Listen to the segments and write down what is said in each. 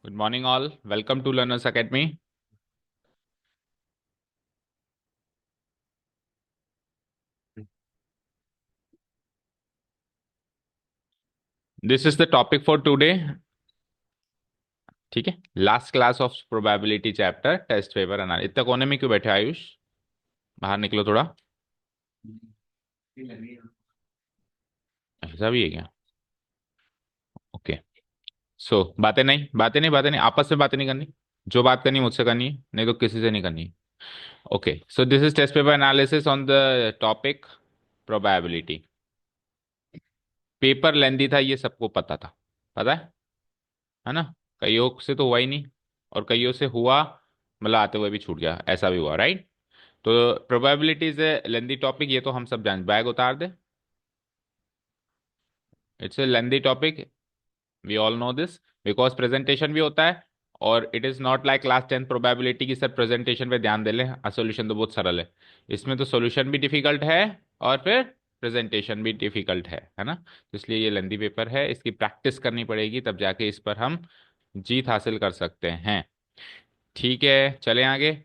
Good morning, all. Welcome to Learners Academy. This is the topic for today. ठीक है, last class of probability chapter test paper analysis. इतना कोने में क्यों बैठे आयुष? बाहर निकलो थोड़ा। ऐसा भी है क्या? ओके। सो बातें नहीं आपस में बातें नहीं करनी। जो बात करनी मुझसे करनी है, नहीं तो किसी से नहीं करनी। Okay, so this is test paper analysis on the topic probability. Paper lengthy था, ये सबको पता था। पता है ना? कईयों से तो हुआ ही नहीं, और कईयों से हुआ, मतलब आते हुए भी छूट गया, ऐसा भी हुआ, राइट? तो probability is a lengthy topic, ये तो हम सब जान। बैग उतार दे। It's a lengthy topic, we all know this, because presentation भी होता है। और it is not like class 10 probability की सर प्रेजेंटेशन पे ध्यान दे ले, सोल्यूशन तो बहुत सरल है। इसमें तो सोल्यूशन भी डिफिकल्ट है, और फिर प्रेजेंटेशन भी डिफिकल्ट है ना? तो इसलिए ये लेंदी पेपर है, इसकी प्रैक्टिस करनी पड़ेगी, तब जाके इस पर हम जीत हासिल कर सकते हैं। ठीक है, चलें आगे।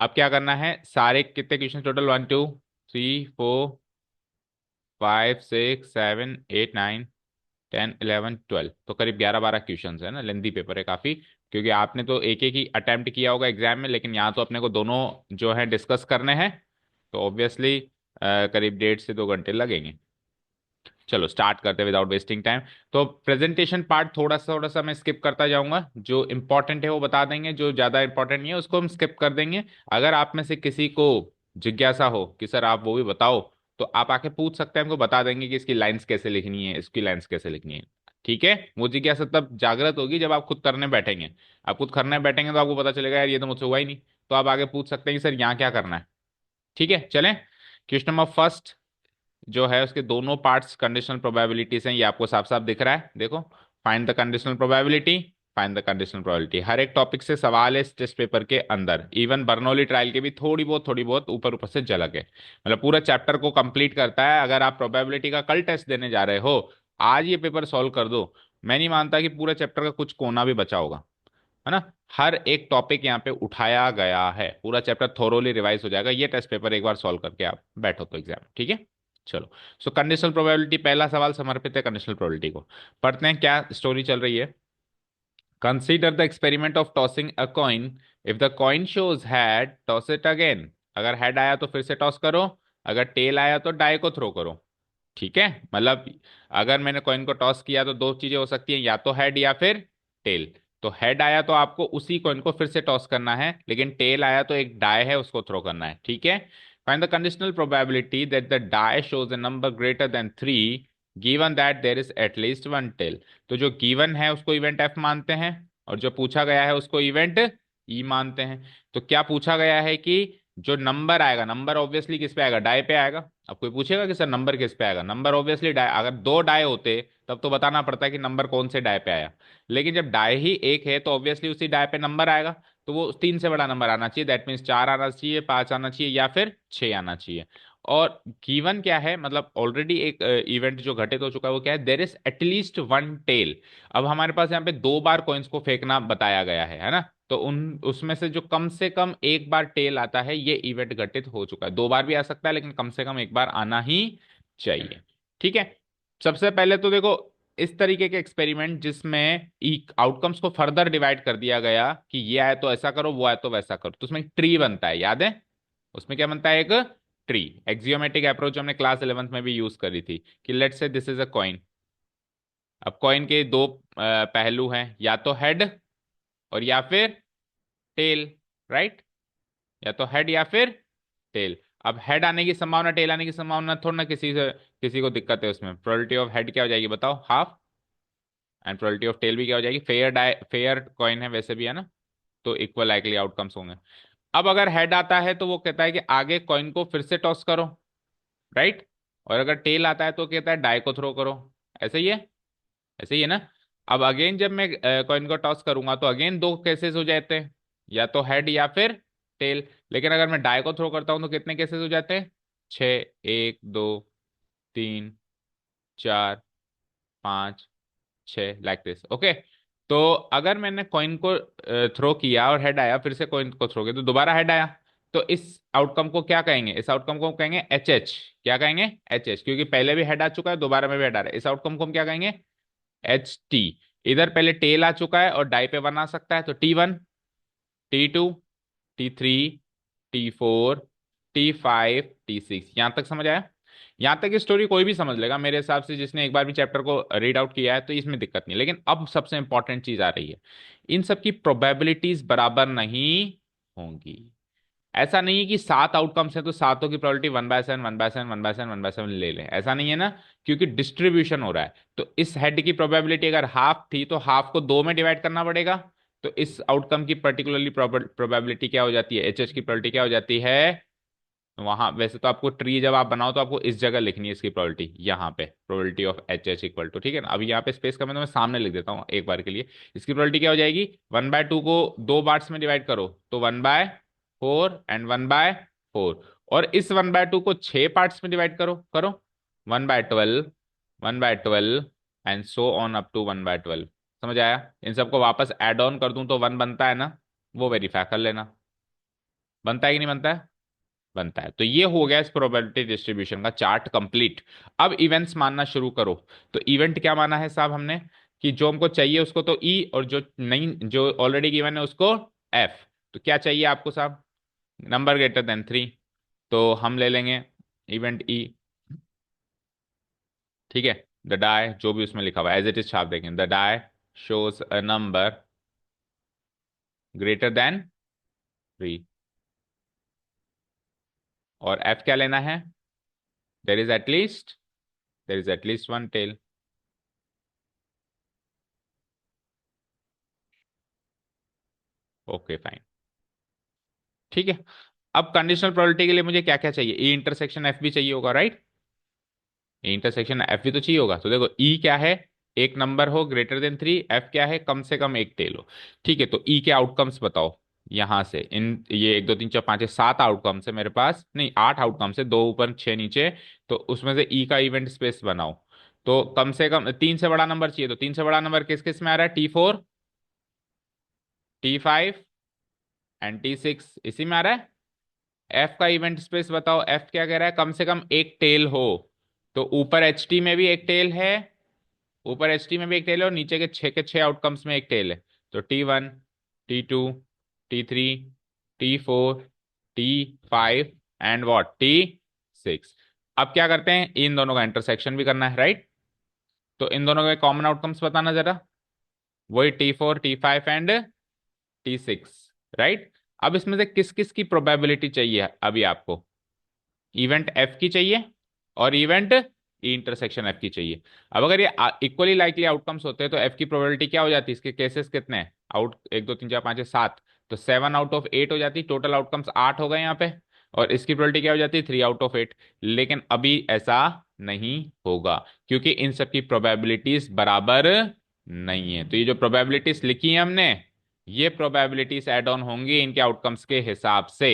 अब क्या करना है, सारे कितने क्वेश्चन टोटल, 1 2 3 4 5 6 7 8 9 10 11 12, तो करीब 11 12 क्वेश्चन है ना। लेंदी पेपर है काफी, क्योंकि आपने तो एक एक ही अटेम्प्ट किया होगा एग्जाम में, लेकिन यहाँ तो अपने को दोनों जो है डिस्कस करने हैं। तो ऑब्वियसली करीब 1.5 से 2 घंटे लगेंगे। चलो स्टार्ट करते हैं विदाउट वेस्टिंग टाइम। तो प्रेजेंटेशन पार्ट थोड़ा सा मैं स्किप करता जाऊंगा। जो इंपॉर्टेंट है वो बता देंगे, जो ज्यादा इंपॉर्टेंट नहीं है उसको हम स्किप कर देंगे। अगर आप में से किसी को जिज्ञासा हो कि सर आप वो भी बताओ, तो आप आके पूछ सकते हैं, हमको बता देंगे कि इसकी लाइंस कैसे लिखनी है, इसकी लाइंस कैसे लिखनी है। ठीक है, वो जिज्ञासा तब जागृत होगी जब आप खुद करने बैठेंगे। आप खुद करने बैठेंगे तो आपको पता चलेगा यार ये तो मुझसे हुआ ही नहीं। तो आप आगे पूछ सकते हैं कि सर यहाँ क्या करना है। ठीक है, चलें। क्वेश्चन नंबर फर्स्ट जो है, उसके दोनों पार्ट्स कंडीशनल प्रोबेबिलिटीज हैं, ये आपको साफ साफ दिख रहा है, देखो। Find the conditional probability, find the conditional probability. हर एक टॉपिक से सवाल है इस टेस्ट पेपर के अंदर। इवन बर्नौली ट्रायल के भी थोड़ी बहुत ऊपर ऊपर से झलक है। मतलब पूरा चैप्टर को कंप्लीट करता है। अगर आप प्रोबेबिलिटी का कल टेस्ट देने जा रहे हो, आज ये पेपर सॉल्व कर दो, मैं नहीं मानता कि पूरे चैप्टर का कुछ कोना भी बचा होगा, है ना? हर एक टॉपिक यहाँ पे उठाया गया है, पूरा चैप्टर थोरोली रिवाइज हो जाएगा ये टेस्ट पेपर एक बार सॉल्व करके आप बैठो तो एग्जाम। ठीक है, चलो। सो कंडीशनल प्रोबेबिलिटी, पहला सवाल समर्पित है कंडीशनल प्रोबेबिलिटी को। पढ़ते हैं क्या स्टोरी चल रही है। Consider the experiment of tossing a coin. If the coin shows head, toss it again. अगर हेड आया तो फिर से टॉस करो, अगर टेल आया तो डाई को थ्रो करो। ठीक है, मतलब अगर मैंने कॉइन को टॉस किया तो दो चीजें हो सकती हैं, या तो हेड या फिर टेल। तो हेड आया तो आपको उसी कॉइन को फिर से टॉस करना है, लेकिन टेल आया तो एक डाई है उसको थ्रो करना है। ठीक है, find the conditional probability that the die shows a number greater than 3 given that there is at least one tail. तो जो गिवन है उसको इवेंट एफ मानते हैं, और जो पूछा गया है उसको इवेंट ई मानते हैं। तो क्या पूछा गया है कि जो नंबर आएगा, नंबर ऑब्वियसली किस पे आएगा, डाई पे आएगा। अब कोई पूछेगा कि सर नंबर किस पे आएगा, नंबर ऑब्वियसली डाई। अगर दो डाई होते तब तो बताना पड़ता है कि नंबर कौन से डाई पे आया, लेकिन जब डाई ही एक है तो ऑब्वियसली उसी डाई पे नंबर आएगा। तो वो 3 से बड़ा नंबर आना चाहिए, दैट मीन्स 4 आना चाहिए, 5 आना चाहिए, या फिर 6 आना चाहिए। और गिवन क्या है, मतलब ऑलरेडी एक इवेंट जो घटित हो चुका है वो क्या है, there is at least one tail. अब हमारे पास यहाँ पे 2 बार कॉइन्स को फेंकना बताया गया है ना? तो उन उसमें से जो कम से कम एक बार टेल आता है, ये इवेंट घटित हो चुका है। 2 बार भी आ सकता है, लेकिन कम से कम एक बार आना ही चाहिए। ठीक है, सबसे पहले तो देखो, इस तरीके के एक्सपेरिमेंट जिसमें आउटकम्स को फर्दर डिवाइड कर दिया गया कि ये आए तो ऐसा करो, वो आए तो वैसा करो, तो उसमें एक ट्री बनता है, याद है? उसमें क्या बनता है, एक ट्री। एक्सियोमेटिक अप्रोच हमने क्लास 11th में भी यूज करी थी, कि लेट से दिस इज अ कॉइन। अब कॉइन के दो पहलू हैं, या तो हेड और या फिर टेल, राइट? या तो हेड या फिर टेल। अब हेड आने की संभावना, टेल आने की संभावना थोड़ा ना किसी को दिक्कत है उसमें। प्रोबेबिलिटी ऑफ हेड क्या हो जाएगी बताओ, half. And probability of tail भी क्या हो जाएगी, फेयर कॉइन है वैसे भी, है ना? तो इक्वल लाइकली आउटकम्स होंगे। अब अगर हेड आता है तो वो कहता है कि आगे कॉइन को फिर से टॉस करो, राइट? और अगर टेल आता है तो कहता है डाई को थ्रो करो। ऐसे ही है, ऐसे ही है ना? अब अगेन जब मैं कॉइन को टॉस करूंगा तो अगेन दो केसेस हो जाते हैं, या तो हेड या फिर टेल। लेकिन अगर मैं डाई को थ्रो करता हूं तो कितने केसेस हो जाते हैं, 6। 1 2 3 4 5 6, लाइक दिस। ओके, तो अगर मैंने कॉइन को थ्रो किया और हेड आया, फिर से कॉइन को थ्रो किया तो दोबारा हेड आया, तो इस आउटकम को क्या कहेंगे? इस आउटकम को कहेंगे एच एच। क्या कहेंगे? एच एच, क्योंकि पहले भी हेड आ चुका है, दोबारा में भी हेड आ रहा है। इस आउटकम को हम क्या कहेंगे? H T. इधर पहले टेल आ चुका है और डाई पे वन आ सकता है, तो T1, T2, T3, T4, T5, T6। यहां तक समझ आया? यहां तक की स्टोरी कोई भी समझ लेगा मेरे हिसाब से, जिसने एक बार भी चैप्टर को रीड आउट किया है, तो इसमें दिक्कत नहीं। लेकिन अब सबसे इंपॉर्टेंट चीज आ रही है, इन सब की प्रोबेबिलिटीज बराबर नहीं होंगी। ऐसा नहीं है कि 7 आउटकम्स हैं तो सातों की प्रोबेबिलिटी 1/7, 1/7, 1/7, 1/7 ले लें, ऐसा नहीं है ना। क्योंकि डिस्ट्रीब्यूशन हो रहा है, तो इस हेड की प्रोबेबिलिटी अगर हाफ थी तो हाफ को दो में डिवाइड करना पड़ेगा। तो इस आउटकम की पर्टिकुलरली प्रोबेबिलिटी क्या हो जाती है? एच एच की प्रोबेबिलिटी क्या हो जाती है? वहां वैसे तो आपको ट्री जब आप बनाओ तो आपको इस जगह लिखनी है इसकी प्रोबेबिलिटी, यहाँ पे probability of H H equal to, ठीक है ना। अभी यहाँ पे स्पेस कम है तो मैं सामने लिख देता हूँ एक बार के लिए। इसकी प्रोबेबिलिटी क्या हो जाएगी? 1/2 को दो पार्ट्स में डिवाइड करो तो 1/4 एंड 1/4, और इस 1/2 को 6 पार्ट्स में डिवाइड करो करो, 1/12, 1/12 and so on up to 1/12। समझ आया? इन सबको वापस ऐड ऑन कर दूं तो 1 बनता है ना, वो वेरीफाई कर लेना। बनता है कि नहीं बनता है? बनता है। तो ये हो गया इस प्रोबेबिलिटी डिस्ट्रीब्यूशन का चार्ट कंप्लीट। अब इवेंट्स मानना शुरू करो। तो इवेंट क्या माना है साहब हमने? कि जो हमको चाहिए उसको तो ई, और जो नहीं, जो ऑलरेडी गिवन है उसको एफ। तो क्या चाहिए आपको साहब? Number greater than 3। तो हम ले लेंगे इवेंट ई, ठीक है। द डाई, जो भी उसमें लिखा हुआ है एज इट इज छाप देंगे, the die shows a number greater than 3। और एफ क्या लेना है? There is at least, there is at least one tail. Okay fine, ठीक है। अब कंडीशनल प्रोबेबिलिटी के लिए मुझे क्या क्या चाहिए? ई इंटरसेक्शन एफ भी चाहिए होगा, राइट? ई इंटरसेक्शन एफ भी तो चाहिए होगा। तो देखो ई क्या है? एक नंबर हो ग्रेटर देन 3। एफ क्या है? कम से कम एक टेल हो। ठीक है, तो ई के आउटकम्स बताओ। यहां से इन ये 1 2 3 4 5 6 7 आउटकम्स है मेरे पास, नहीं 8 आउटकम्स है, दो ऊपर 6 नीचे। तो उसमें से ई का इवेंट स्पेस बनाओ। तो कम से कम तीन से बड़ा नंबर चाहिए, तो तीन से बड़ा नंबर किस किस में आ रहा है? T4, T5 एंड T6, इसी में आ रहा है। एफ का इवेंट स्पेस बताओ। एफ क्या कह रहा है? कम से कम एक टेल हो। तो ऊपर एच टी में भी एक टेल है, ऊपर एच टी में भी एक टेल है, और नीचे के छह आउटकम्स में एक टेल है। तो T1, T2, T3, T4, T5 and what T6। अब क्या करते हैं? इन दोनों का इंटरसेक्शन भी करना है, राइट? तो इन दोनों के कॉमन आउटकम्स बताना जरा। वही T4, T5 and T6, right? अब इसमें से किस किस की प्रोबेबिलिटी चाहिए अभी आपको? इवेंट एफ की चाहिए और इवेंट ई इंटरसेक्शन एफ की चाहिए। अब अगर ये इक्वली लाइकली आउटकम्स होते हैं तो एफ की प्रोबेबिलिटी क्या हो जाती है? इसके केसेस कितने हैं? आउट 1 2 3 4 5 6 7, तो 7/8 हो जाती। टोटल आउटकम्स 8 हो गए यहाँ पे। और इसकी प्रोबेबिलिटी क्या हो जाती है? 3/8। लेकिन अभी ऐसा नहीं होगा, क्योंकि इन सब की प्रोबेबिलिटीज बराबर नहीं है। तो ये जो प्रोबेबिलिटीज लिखी है हमने, ये प्रोबेबिलिटीज एड ऑन होंगी इनके आउटकम्स के हिसाब से,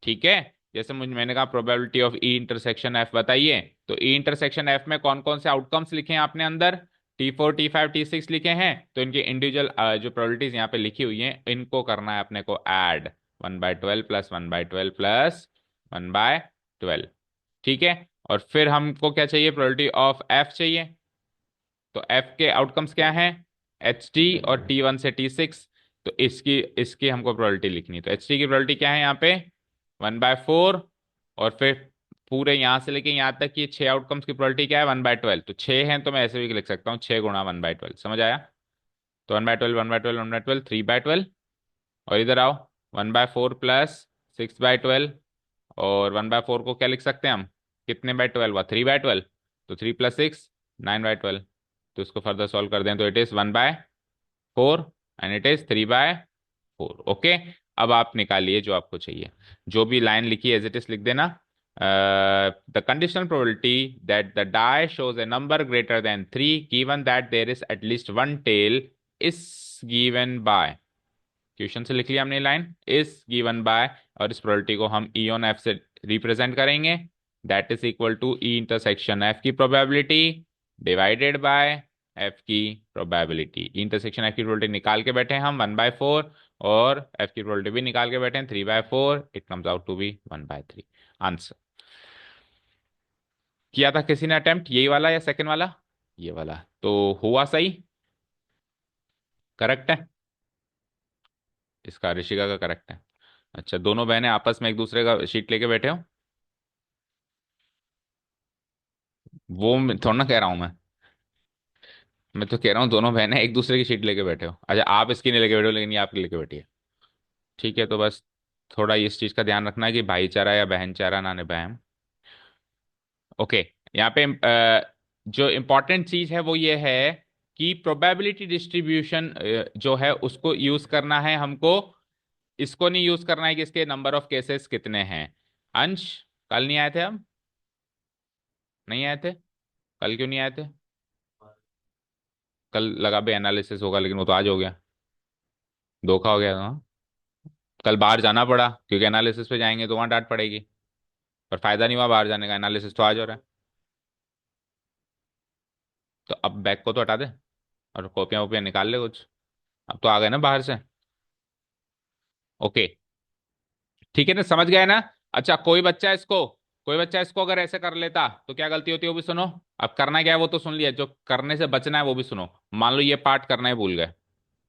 ठीक है। जैसे मुझे मैंने कहा probability of E intersection F बताइए, तो ई इंटरसेक्शन एफ में कौन कौन से आउटकम्स लिखे हैं आपने अंदर? T4, T5, T6 लिखे हैं। तो इनकी इंडिविजुअल जो प्रोबेबिलिटीज यहाँ पे लिखी हुई हैं, इनको करना है अपने को ऐड, 1/12 प्लस 1/12 प्लस 1/12, ठीक है। और फिर हमको क्या चाहिए? प्रोबेबिलिटी ऑफ एफ चाहिए। तो एफ के आउटकम्स क्या हैं? एच टी और T1 से T6। तो इसकी इसकी हमको प्रोबेबिलिटी लिखनी है। तो एच टी की प्रोबेबिलिटी क्या है यहाँ पे? 1/4। और फिर पूरे यहाँ से लेके यहाँ तक की छह आउटकम्स की प्रोबेबिलिटी क्या है? 1/12। तो छह हैं तो मैं ऐसे भी लिख सकता हूँ, 6 × 1/12। समझ आया? तो 1/12, 1/12, 1/12, 3/12। और इधर आओ, 1/4 प्लस 6/12। और 1/4 को क्या लिख सकते हैं हम? कितने बाय 12 हुआ? 3/12। तो 3 + 6, 9/12। तो इसको फर्दर सॉल्व कर दें तो it is 1/4 and it is 3/4। Okay. अब आप निकालिए जो आपको चाहिए, जो भी लाइन लिखी एज इट इज लिख देना। The conditional probability that the die shows a number greater than 3 given that there is at least one tail is given by, question से लिख लिया हमने लाइन, इज गिवन बाय, और इस probability को हम ई ऑन एफ से represent करेंगे। That is equal to E intersection F की प्रोबेबिलिटी डिवाइडेड बाय एफ की प्रोबेबिलिटी, इंटरसेक्शन एफ की प्रोबेबिलिटी निकाल के बैठे हैं हम 1/4, और एफ की प्रोबेबिलिटी भी निकाल के बैठे हैं 3/4, it comes out to be 1/3 answer. किया था किसी ने अटेम्प्ट यही वाला या सेकंड वाला? ये वाला तो हुआ सही, करेक्ट है। इसका ऋषिका का करेक्ट है। अच्छा, दोनों बहनें आपस में एक दूसरे का शीट लेके बैठे हो? थोड़ा ना कह रहा हूं मैं तो कह रहा हूँ दोनों बहनें एक दूसरे की शीट लेके बैठे हो। अच्छा, आप इसकी नहीं लेके बैठे हो, लेकिन ये आपकी लेके बैठी है। ठीक है, तो बस थोड़ा इस चीज का ध्यान रखना है कि भाईचारा या बहनचारा ना निभाएं हम। ओके, यहाँ पे जो इम्पोर्टेंट चीज है वो ये है कि प्रोबेबिलिटी डिस्ट्रीब्यूशन जो है उसको यूज करना है हमको। इसको नहीं यूज करना है कि इसके नंबर ऑफ केसेस कितने हैं। अंश, कल नहीं आए थे हम? नहीं आए थे? कल क्यों नहीं आए थे? कल लगा भी एनालिसिस होगा, लेकिन वो तो आज हो गया। धोखा हो गया था। कल बाहर जाना पड़ा क्योंकि एनालिसिस पे जाएंगे तो वहां डांट पड़ेगी। पर फायदा नहीं हुआ बाहर जाने का, एनालिसिस तो आज हो रहा है। तो अब बैग को तो हटा दे और कॉपियां वोपियां निकाल ले कुछ। अब तो आ गए ना बाहर से। ओके, ठीक है ना, समझ गए ना? अच्छा, कोई बच्चा इसको अगर ऐसे कर लेता तो क्या गलती होती है वो भी सुनो। अब करना क्या है वो तो सुन लिया, जो करने से बचना है वो भी सुनो। मान लो ये पार्ट करना ही भूल गए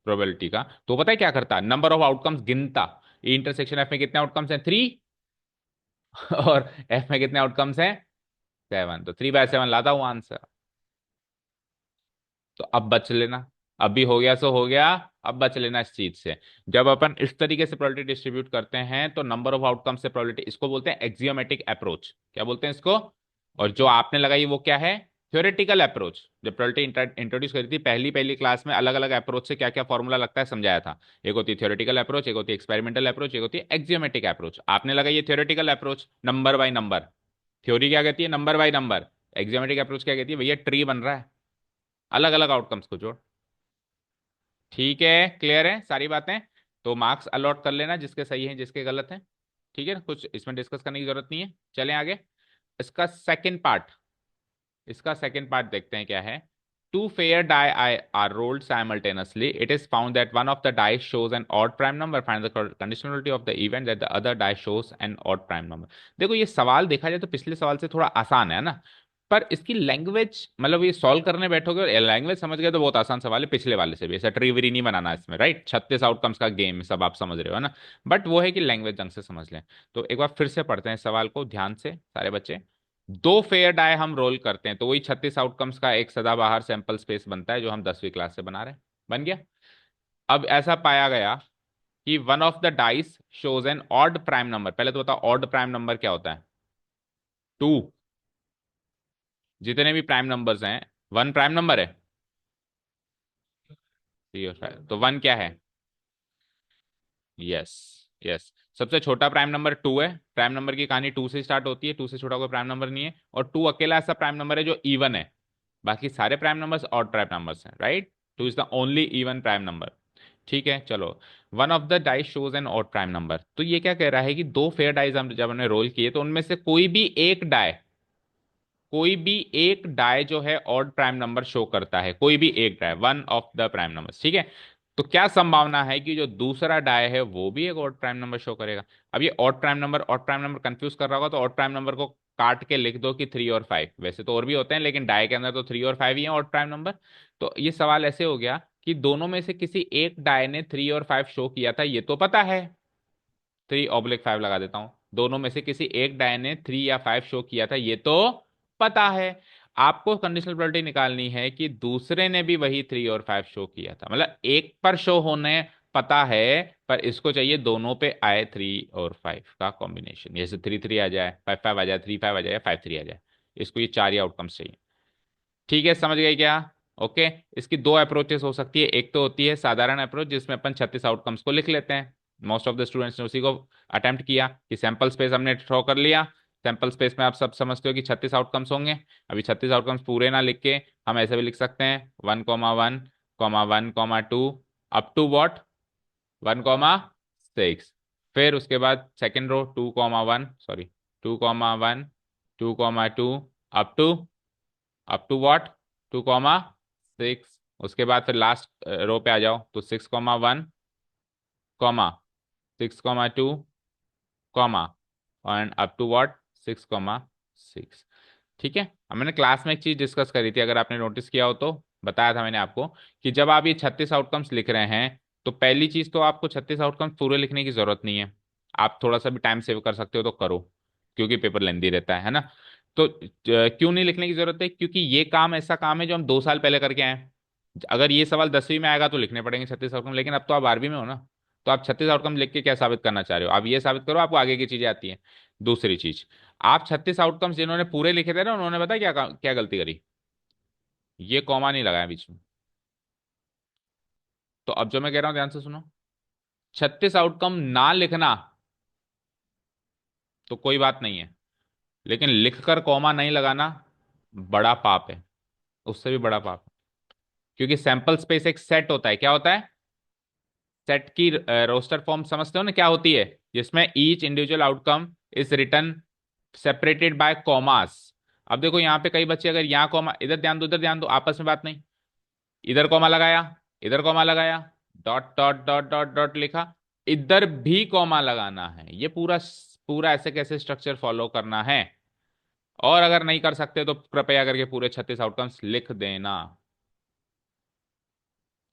प्रोबेबिलिटी का, तो पता है क्या करता? नंबर ऑफ आउटकम्स गिनता। इंटरसेक्शन एफ में कितने आउटकम्स हैं? 3। और एफ में कितने आउटकम्स हैं? 7। तो 3/7 लाता हूँ आंसर। तो अब बच लेना। अभी हो गया सो हो गया। अब बच लेना इस चीज से। जब अपन इस तरीके से प्रोबेबिलिटी डिस्ट्रीब्यूट करते हैं तो नंबर ऑफ आउटकम से प्रोबेबिलिटी, इसको बोलते हैं एक्सियोमेटिक अप्रोच। क्या बोलते हैं इसको? और जो आपने लगाई वो क्या है? Theoretical approach. जब प्रोबेबिलिटी इंट्रोड्यूस करी थी पहली पहली क्लास में, अलग अलग अप्रोच से क्या क्या फॉर्मूला लगता है समझाया था। एक होती है थ्योरेटिकल अप्रोच, एक होती है एक्सपेरिमेंटल अप्रोच, एक होती है एक्सियोमेटिक अप्रोच। आपने लगाई है theoretical approach, number by number. Theory क्या कहती है? Number by number. Axiomatic approach क्या कहती है? भैया ट्री बन रहा है, अलग अलग आउटकम्स को जोड़। ठीक है, क्लियर है सारी बातें? तो मार्क्स अलॉट कर लेना, जिसके सही हैं जिसके गलत हैं। ठीक है ना, कुछ इसमें डिस्कस करने की जरूरत नहीं है, चलें आगे। इसका सेकंड पार्ट, देखते हैं क्या है। Two fair die are rolled simultaneously. It is found that one of the die shows an odd prime number. Find the conditionality of the event that the other die shows an odd prime number. देखो ये सवाल देखा जाए तो पिछले सवाल से थोड़ा आसान है ना, पर इसकी लैंग्वेज, मतलब ये सॉल्व करने बैठोगे और लैंग्वेज समझ गए तो बहुत आसान सवाल है, पिछले वाले से भी। ऐसा ट्रीवरी नहीं बनाना इसमें, राइट? 36 आउटकम्स का गेम सब आप समझ रहे हो ना। बट वो है कि लैंग्वेज ढंग से समझ लें। तो एक बार फिर से पढ़ते हैं इस सवाल को ध्यान से सारे बच्चे। दो फेयर डाई हम रोल करते हैं तो वही 36 आउटकम्स का एक सदाबहार सैंपल स्पेस बनता है, जो हम 10वीं क्लास से बना रहे हैं। बन गया। अब ऐसा पाया गया कि one of the dice shows an odd prime number. पहले तो बताओ ऑड प्राइम नंबर क्या होता है? 2। जितने भी प्राइम नंबर्स हैं, 1 प्राइम नंबर है। 3 और 5, तो 1 क्या है? Yes, yes. सबसे छोटा प्राइम नंबर 2 है। प्राइम नंबर की कहानी 2 से स्टार्ट होती है, 2 से छोटा कोई प्राइम नंबर नहीं है, और 2 अकेला ऐसा प्राइम नंबर है जो इवन है। बाकी सारे prime numbers odd prime numbers हैं, right? 2 is the only even prime number. ठीक है, चलो। One of the dice shows an odd prime number, तो ये क्या कह रहा है कि दो फेयर डाइस हम जब हमने रोल किए तो उनमें से कोई भी एक डाई जो है ऑड प्राइम नंबर शो करता है, कोई भी एक die, one of the prime number. ठीक है, तो क्या संभावना है कि जो दूसरा डाई है वो भी एक ऑड प्राइम नंबर शो करेगा? अब ये ऑड प्राइम नंबर कंफ्यूज कर रहा होगा, तो ऑड प्राइम नंबर को काट के लिख दो कि 3 और 5। वैसे तो और भी होते हैं, लेकिन डाई के अंदर तो 3 और 5 ही है ऑड प्राइम नंबर। तो ये सवाल ऐसे हो गया कि दोनों में से किसी एक डाई ने 3 और 5 शो किया था, ये तो पता है। 3/5 लगा देता हूं। दोनों में से किसी एक डाय ने 3 या 5 शो किया था, ये तो पता है। आपको कंडीशनल प्रोबेबिलिटी निकालनी है कि दूसरे ने भी वही 3 और 5 शो किया था, मतलब एक पर शो होने पता है, पर इसको चाहिए दोनों पे आए 3 और 5 का कॉम्बिनेशन। जैसे 3 3 आ जाए, 5 5 आ जाए, 3 5 आ जाए, 5 3 आ जाए। इसको ये चार ही आउटकम्स चाहिए। ठीक है, समझ गए क्या? ओके। इसकी दो अप्रोचेस हो सकती है। एक तो होती है साधारण अप्रोच, जिसमें अपन 36 आउटकम्स को लिख लेते हैं। मोस्ट ऑफ द स्टूडेंट्स ने उसी को अटेम्प्ट किया कि सैंपल स्पेस हमने ड्रॉ कर लिया। सैंपल स्पेस में आप सब समझते हो कि 36 आउटकम्स होंगे। अभी 36 आउटकम्स पूरे ना लिख के हम ऐसे भी लिख सकते हैं 1,1,1,1,2 अप टू वॉट 1,6। फिर उसके बाद second row 2,1, sorry 2,1, 2,2 up to what 2,6। 6। उसके बाद फिर लास्ट रो पे आ जाओ तो 6,1, comma 6,2, comma and up to what 6,6। ठीक है। अब मैंने क्लास में एक चीज डिस्कस करी थी, अगर आपने नोटिस किया हो तो बताया था मैंने आपको कि जब आप ये 36 आउटकम्स लिख रहे हैं तो पहली चीज तो आपको 36 आउटकम्स पूरे लिखने की जरूरत नहीं है। आप थोड़ा सा भी टाइम सेव कर सकते हो तो करो, क्योंकि पेपर लेंदी रहता है ना। तो क्यों नहीं लिखने की जरूरत है? क्योंकि ये काम ऐसा काम है जो हम 2 साल पहले करके आए हैं। अगर ये सवाल 10वीं में आएगा तो लिखने पड़ेंगे 36 आउटकम, लेकिन अब तो आप 12वीं में हो ना। तो आप 36 आउटकम लिख के क्या साबित करना चाह रहे हो? आप ये साबित करो आपको आगे की चीजें आती हैं। दूसरी चीज, आप 36 आउटकम्स जिन्होंने पूरे लिखे थे ना, उन्होंने पता है क्या क्या गलती करी? ये कॉमा नहीं लगाया बीच में। तो अब जो मैं कह रहा हूं ध्यान से सुनो। 36 आउटकम ना लिखना तो कोई बात नहीं है, लेकिन लिखकर कॉमा नहीं लगाना बड़ा पाप है, उससे भी बड़ा पाप है। क्योंकि सैंपल स्पेस एक सेट होता है। क्या होता है? सेट की रोस्टर फॉर्म समझते हो ना क्या होती है? जिसमें each individual outcome is written separated by commas. अब देखो यहाँ पे कई बच्चे अगर यहाँ कॉमा, इधर ध्यान दो इधर ध्यान दो, आपस में बात नहीं। इधर कॉमा लगाया, इधर कॉमा लगाया, dot dot dot dot dot लिखा, इधर भी कॉमा लगाना है। ये पूरा पूरा ऐसे कैसे स्ट्रक्चर फॉलो करना है। और अगर नहीं कर सकते तो कृपया करके पूरे 36 आउटकम्स लिख देना।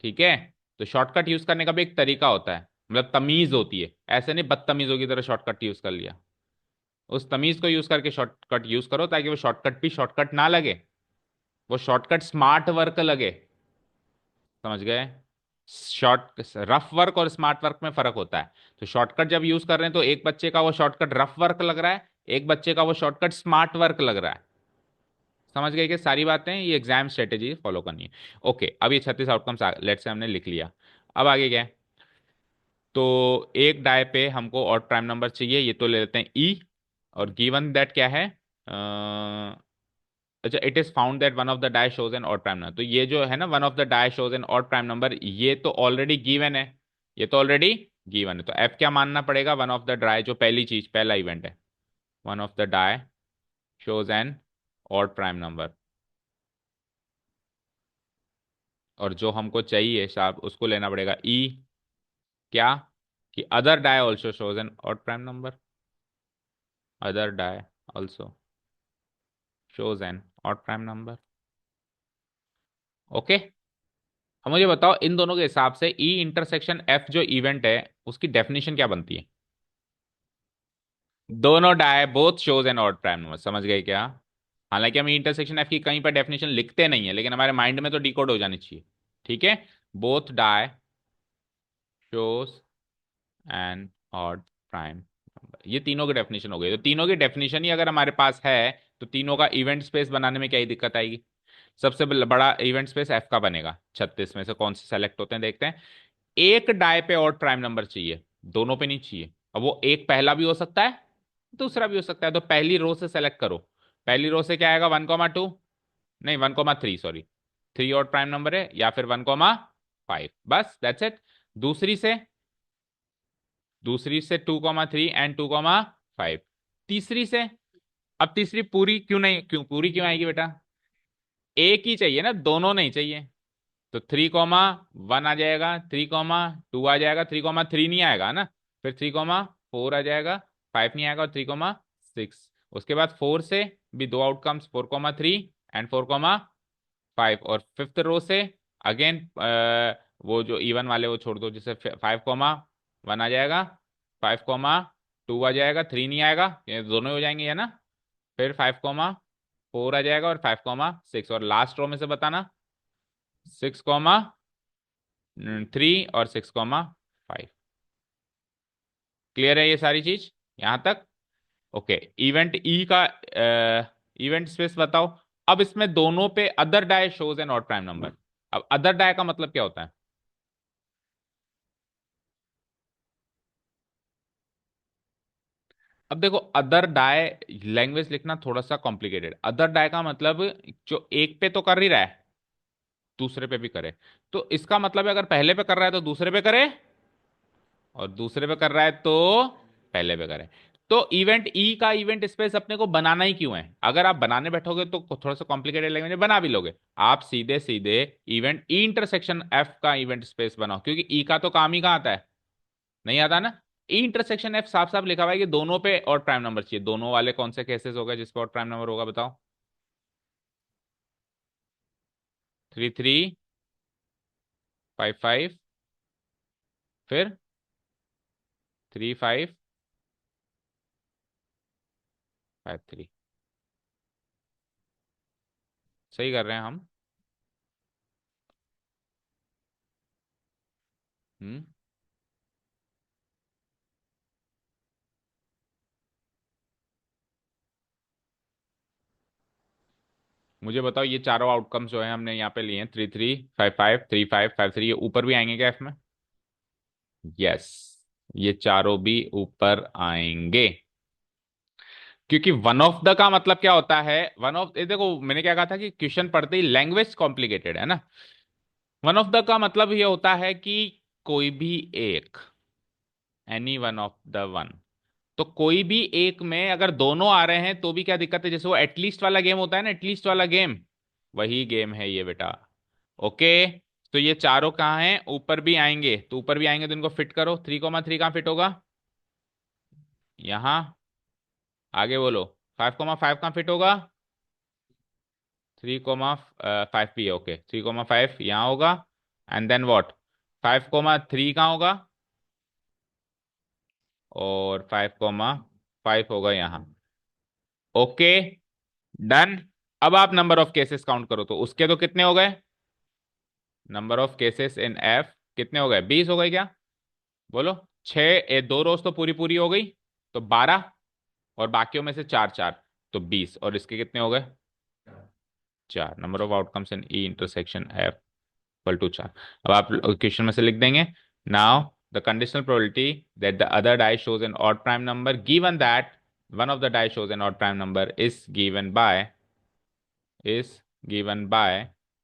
ठीक है। तो शॉर्टकट यूज करने का भी एक तरीका होता है, मतलब तमीज होती है। ऐसे नहीं बदतमीजों की तरह शॉर्टकट यूज कर लिया। उस तमीज को यूज करके शॉर्टकट यूज करो ताकि वो शॉर्टकट भी शॉर्टकट ना लगे, वो शॉर्टकट स्मार्ट वर्क लगे। समझ गए? शॉर्ट रफ वर्क और स्मार्ट वर्क में फर्क होता है। तो शॉर्टकट जब यूज कर रहे हैं तो एक बच्चे का वो शॉर्टकट रफ वर्क लग रहा है, एक बच्चे का वो शॉर्टकट स्मार्ट वर्क लग रहा है। समझ गए कि सारी बातें ये एग्जाम स्ट्रेटेजी फॉलो करनी है। ओके, अब ये 36 आउटकम्स लेट से हमने लिख लिया। अब आगे क्या है? तो एक डाय पे हमको और प्राइम नंबर चाहिए, ये तो ले लेते हैं ई। और गिवन दैट क्या है? अच्छा, it is found that one of the die shows an odd prime number. तो ये जो है ना, one of the die shows an odd prime number, ये तो ऑलरेडी गिवन है। ये तो ऑलरेडी गिवन है, तो एफ क्या मानना पड़ेगा? वन ऑफ द डाई, जो पहली चीज पहला इवेंट है, one of the die shows an odd prime number. और जो हमको चाहिए साहब उसको लेना पड़ेगा ई। क्या? कि other die also shows an odd prime number, other die also shows an odd prime number. Okay. अब मुझे बताओ इन दोनों के हिसाब से ई इंटरसेक्शन एफ जो इवेंट है उसकी डेफिनेशन क्या बनती है? दोनों die both shows an odd prime number. समझ गए क्या? हालांकि हम इंटरसेक्शन एफ की कहीं पर डेफिनेशन लिखते नहीं है, लेकिन हमारे माइंड में तो डिकोड हो जानी चाहिए। ठीक है। Both die shows an odd prime number, ये तीनों की डेफिनेशन हो गई। तो तीनों की डेफिनेशन ही अगर हमारे पास है तो तीनों का इवेंट स्पेस बनाने में क्या ही दिक्कत आएगी? सबसे बड़ा इवेंट स्पेस एफ का बनेगा। 36 में से कौन से सेलेक्ट होते हैं देखते हैं। एक डाय पे ऑड प्राइम नंबर चाहिए, दोनों पे नहीं चाहिए। अब वो एक पहला भी हो सकता है, दूसरा भी हो सकता है। तो पहली रो से सेलेक्ट करो। पहली रो से क्या आएगा? 1,2, नहीं 1,3, सॉरी। 3 ऑड प्राइम नंबर है, या फिर 1,5, बस दैट्स इट। दूसरी से, दूसरी से 2,3 एंड 2,5। तीसरी से, अब तीसरी पूरी क्यों नहीं, क्यों पूरी क्यों आएगी बेटा? एक ही चाहिए ना, दोनों नहीं चाहिए। तो 3,1 आ जाएगा, 3,2 आ जाएगा, 3,3 नहीं आएगा ना, फिर 3,4 आ जाएगा, 5 नहीं आएगा, और 3,6। उसके बाद 4 से भी दो आउटकम्स, 4,3 एंड 4,5। और फिफ्थ रो से अगेन वो जो इवन वाले वो छोड़ दो, जिसे 5,1 आ जाएगा, 5,2 आ जाएगा, 3 नहीं आएगा, ये दोनों ही हो जाएंगे है ना। फिर 5,4 आ जाएगा और 5,6। और लास्ट रो में से बताना 6,3 और 6,5। क्लियर है ये सारी चीज यहां तक? ओके। इवेंट ई का इवेंट स्पेस बताओ। अब इसमें दोनों पे other die shows an odd prime number. अब अदर डाई का मतलब क्या होता है? अब देखो, अदर डाई लैंग्वेज लिखना थोड़ा सा कॉम्प्लिकेटेड। अदर डाई का मतलब जो एक पे तो कर ही रहा है, दूसरे पे भी करे। तो इसका मतलब है अगर पहले पे कर रहा है तो दूसरे पे करे, और दूसरे पे कर रहा है तो पहले पे करे। तो इवेंट ई का इवेंट स्पेस अपने को बनाना ही क्यों है? अगर आप बनाने बैठोगे तो थोड़ा सा कॉम्प्लिकेटेड लगेगा, बना भी लोगे। आप सीधे सीधे इवेंट ई इंटरसेक्शन एफ का इवेंट स्पेस बनाओ, क्योंकि ई का तो काम ही कहाँ आता है, नहीं आता ना। ई इंटरसेक्शन एफ साफ साफ लिखा हुआ है कि दोनों पे और प्राइम नंबर चाहिए। दोनों वाले कौन से केसेस हो गए जिसपे और प्राइम नंबर होगा, बताओ? 3 3 5 5, फिर 3 5 5 3। सही कर रहे हैं हम। हम्म। मुझे बताओ, ये चारों आउटकम्स जो है हमने यहाँ पे लिए हैं, 3 3 5 5 3 5 5 3, ये ऊपर भी आएंगे क्या एफ में? यस, ये चारों भी ऊपर आएंगे। क्योंकि वन ऑफ द का मतलब क्या होता है? वन ऑफ, देखो मैंने क्या कहा था कि क्वेश्चन पढ़ते ही लैंग्वेज कॉम्प्लिकेटेड है ना। वन ऑफ द का मतलब ये होता है कि कोई भी एक, any one of the one. तो कोई भी एक में अगर दोनों आ रहे हैं तो भी क्या दिक्कत है? जैसे वो एटलीस्ट वाला गेम होता है ना, एटलीस्ट वाला गेम, वही गेम है ये बेटा। ओके। तो ये चारों कहाँ हैं? ऊपर भी आएंगे। तो ऊपर भी आएंगे तो इनको फिट करो। 3 3 कहाँ फिट होगा? यहां। आगे बोलो। 5 5 कहाँ फिट होगा? 3 5 भी है, ओके। 3 5 यहाँ होगा। And then what? 5 3 कहाँ होगा? और 5 5 होगा यहाँ। Okay, done. अब आप नंबर ऑफ केसेस काउंट करो, तो उसके तो कितने हो गए? Number of cases in F कितने हो गए? 20 हो गए क्या? बोलो। छः, दो रोज तो पूरी पूरी हो गई, तो 12। और बाकियों में से चार चार, तो 20। और इसके कितने हो गए? चार। Number of outcomes in E intersection F equal to 4। अब आप क्वेश्चन में से लिख देंगे। Now the conditional probability that the other die shows an odd prime number given that one of the die shows an odd prime number is given by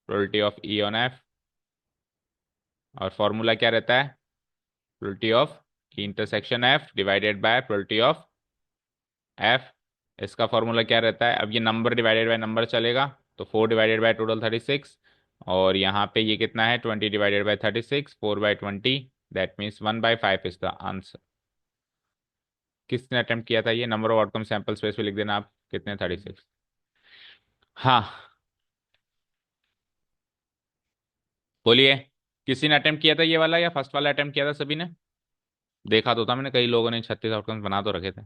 probability of E on F. और formula क्या रहता है? Probability of E intersection F divided by probability of F. इसका formula क्या रहता है? अब ये नंबर डिवाइडेड बाय नंबर चलेगा, तो 4 डिवाइडेड बाय टोटल 36। और यहाँ पे ये कितना है? 20 divided by 36, 4/20। That means 1/5 is the answer. किसने अटेम्प्ट किया था ये? Number of outcome sample space पे लिख देना आप, कितने? 36। हाँ, बोलिए। किसी ने अटेम्प्ट किया था ये वाला, या फर्स्ट वाला अटेम्प्ट किया था सभी ने? देखा तो था मैंने, कई लोगों ने 36 आउटकम्स बना तो रखे थे।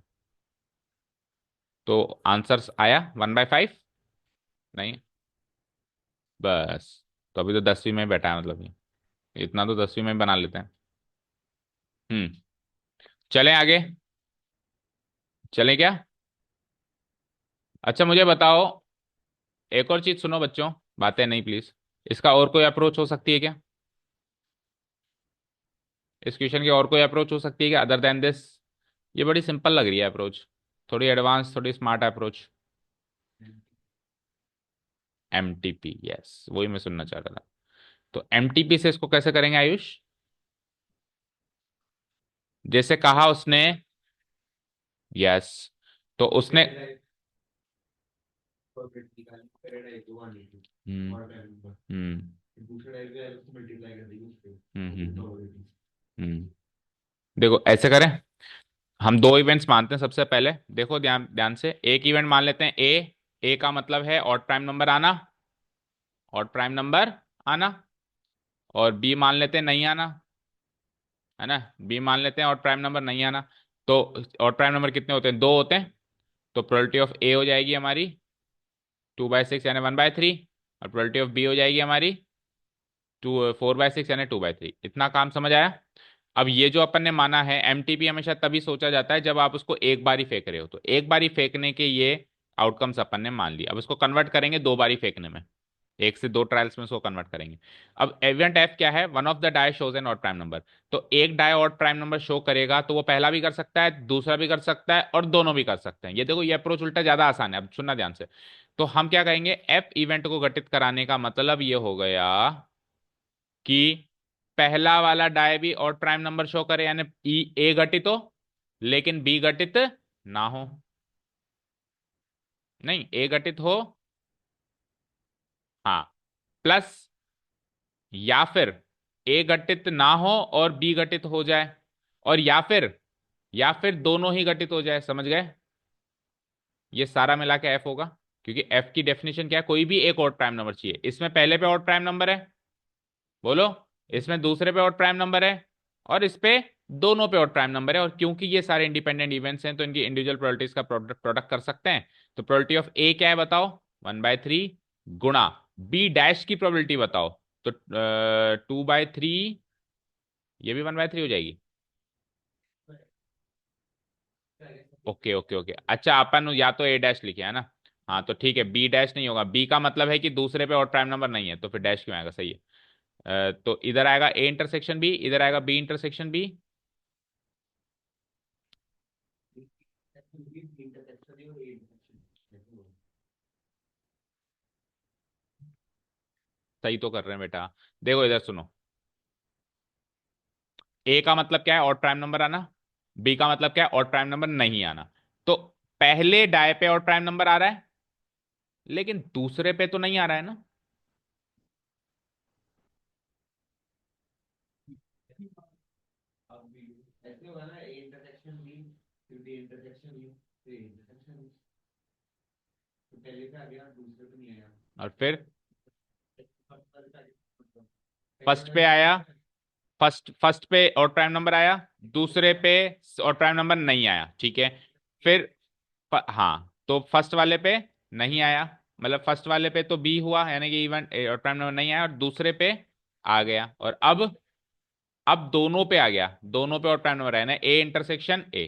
तो आंसर्स आया 1/5? नहीं। बस। तो अभी तो 10वीं में बैठा है मतलब ये। इतना तो 10वीं में बना लेते हैं। हम्म। चलें आगे। चलें क्या? अच्छा मुझे बताओ, एक और चीज सुनो बच्चों, बातें नहीं प्लीज। इसका और कोई अप्रोच हो सकती है क्या? इस क्वेश्चन की और कोई अप्रोच हो सकती है क्या अदर देन दिस? ये बड़ी सिंपल लग रही है अप्रोच, थोड़ी एडवांस, थोड़ी स्मार्ट अप्रोच। एमटीपी, यस, वही मैं सुनना चाह रहा था। तो एमटीपी से इसको कैसे करेंगे आयुष? जैसे कहा उसने। यस। तो उसने। हम्म। हम्म। हम्म। देखो ऐसे करें, हम दो इवेंट्स मानते हैं सबसे पहले। देखो ध्यान ध्यान से, एक इवेंट मान लेते हैं ए। ए का मतलब है ऑड प्राइम नंबर आना, ऑड प्राइम नंबर आना। और बी मान लेते हैं नहीं आना, है ना। बी मान लेते हैं ऑड प्राइम नंबर नहीं आना। तो ऑड प्राइम नंबर कितने होते हैं? दो होते हैं। तो प्रोबेबिलिटी ऑफ ए हो जाएगी हमारी 2/6 यानी 1/3। और प्रोबेबिलिटी ऑफ बी हो जाएगी हमारी 4/6 यानी 2/3। इतना काम समझ आया? अब ये जो अपन ने माना है, एमटीपी हमेशा तभी सोचा जाता है जब आप उसको एक बार ही फेंक रहे हो। तो एक बार ही फेंकने के ये आउटकम्स अपन ने मान लिया। अब इसको कन्वर्ट करेंगे दो बार ही फेंकने में, एक से दो ट्रायल्स में इसको कन्वर्ट करेंगे। अब इवेंट एफ क्या है? One of the die shows an odd prime number. तो एक die odd prime number show करेगा तो वो पहला भी कर सकता है, दूसरा भी कर सकता है, और दोनों भी कर सकते हैं। ये देखो, ये अप्रोच उल्टा ज्यादा आसान है। अब सुनना ध्यान से। तो हम क्या कहेंगे? एफ इवेंट को घटित कराने का मतलब ये हो गया कि पहला वाला डाय भी ऑड प्राइम नंबर शो करे, यानी ई ए घटित हो लेकिन बी घटित ना हो, नहीं ए घटित हो, हाँ, प्लस, या फिर ए घटित ना हो और बी घटित हो जाए, और या फिर दोनों ही घटित हो जाए, समझ गए? ये सारा मिला के एफ होगा, क्योंकि एफ की डेफिनेशन क्या है, कोई भी एक और प्राइम नंबर चाहिए। इसमें पहले पे और प्राइम नंबर है, बोलो, इसमें दूसरे पे और प्राइम नंबर है, और इस पे दोनों पे और प्राइम नंबर है। और क्योंकि ये सारे इंडिपेंडेंट इवेंट्स हैं तो इनकी इंडिविजुअल प्रोबेबिलिटीज का प्रोडक्ट प्रोडक्ट कर सकते हैं। तो प्रोबेबिलिटी ऑफ ए क्या है बताओ, 1/3, गुणा बी डैश की प्रोबेबिलिटी बताओ, तो 2/3, ये भी 1/3 हो जाएगी। ओके ओके ओके, अच्छा अपन या तो ए डैश लिखे है ना, हाँ तो ठीक है, बी डैश नहीं होगा, बी का मतलब है कि दूसरे पे और प्राइम नंबर नहीं है, तो फिर डैश क्यों आएगा, सही है। तो इधर आएगा ए इंटरसेक्शन बी, इधर आएगा बी इंटरसेक्शन बी। सही तो कर रहे हैं बेटा, देखो इधर सुनो, ए का मतलब क्या है, ऑड प्राइम नंबर आना, बी का मतलब क्या है, ऑड प्राइम नंबर नहीं आना। तो पहले डाय पे ऑड प्राइम नंबर आ रहा है, लेकिन दूसरे पे तो नहीं आ रहा है ना। और फिर फर्स्ट पे आया, फर्स्ट पे और प्राइम नंबर आया, दूसरे पे और प्राइम नंबर नहीं आया, ठीक है। फिर हाँ, तो फर्स्ट वाले पे नहीं आया, मतलब फर्स्ट वाले पे तो बी हुआ, यानी कि इवन और प्राइम नंबर नहीं आया, और दूसरे पे आ गया, और अब दोनों पे आ गया, दोनों पे और प्राइम नंबर आया ना, ए इंटरसेक्शन ए,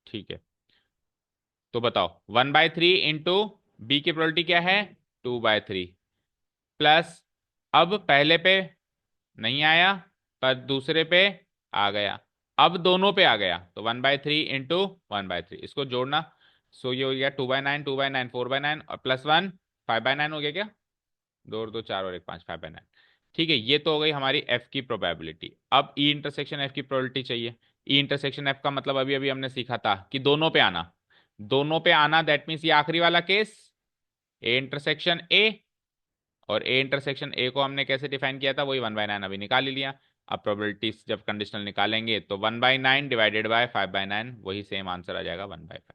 ठीक है। तो बताओ 1/3 इंटू बी की प्रोबेबिलिटी क्या है, 2/3, प्लस, अब पहले पे नहीं आया पर दूसरे पे आ गया, अब दोनों पे आ गया, तो 1/3 इंटू 1/3, इसको जोड़ना। सो ये हो गया 2/9, 2/9, 4/9, और +1, 5/9 हो गया क्या, दो और दो चार और एक पाँच, 5/9। ठीक है, ये तो हो गई हमारी एफ की प्रोबेबिलिटी। अब ई इंटरसेक्शन एफ की प्रोबेबिलिटी चाहिए। ई इंटरसेक्शन एफ का मतलब अभी अभी हमने सीखा था कि दोनों पे आना, दोनों पे आना, दैट मीन्स ये आखिरी वाला केस, ए इंटरसेक्शन ए, और ए इंटरसेक्शन ए को हमने कैसे डिफाइन किया था, वही 1/9 अभी निकाल ही लिया। अब प्रोबेबिलिटीज जब कंडीशनल निकालेंगे तो 1/9 डिवाइडेड बाय 5/9, वही सेम आंसर आ जाएगा 1/5।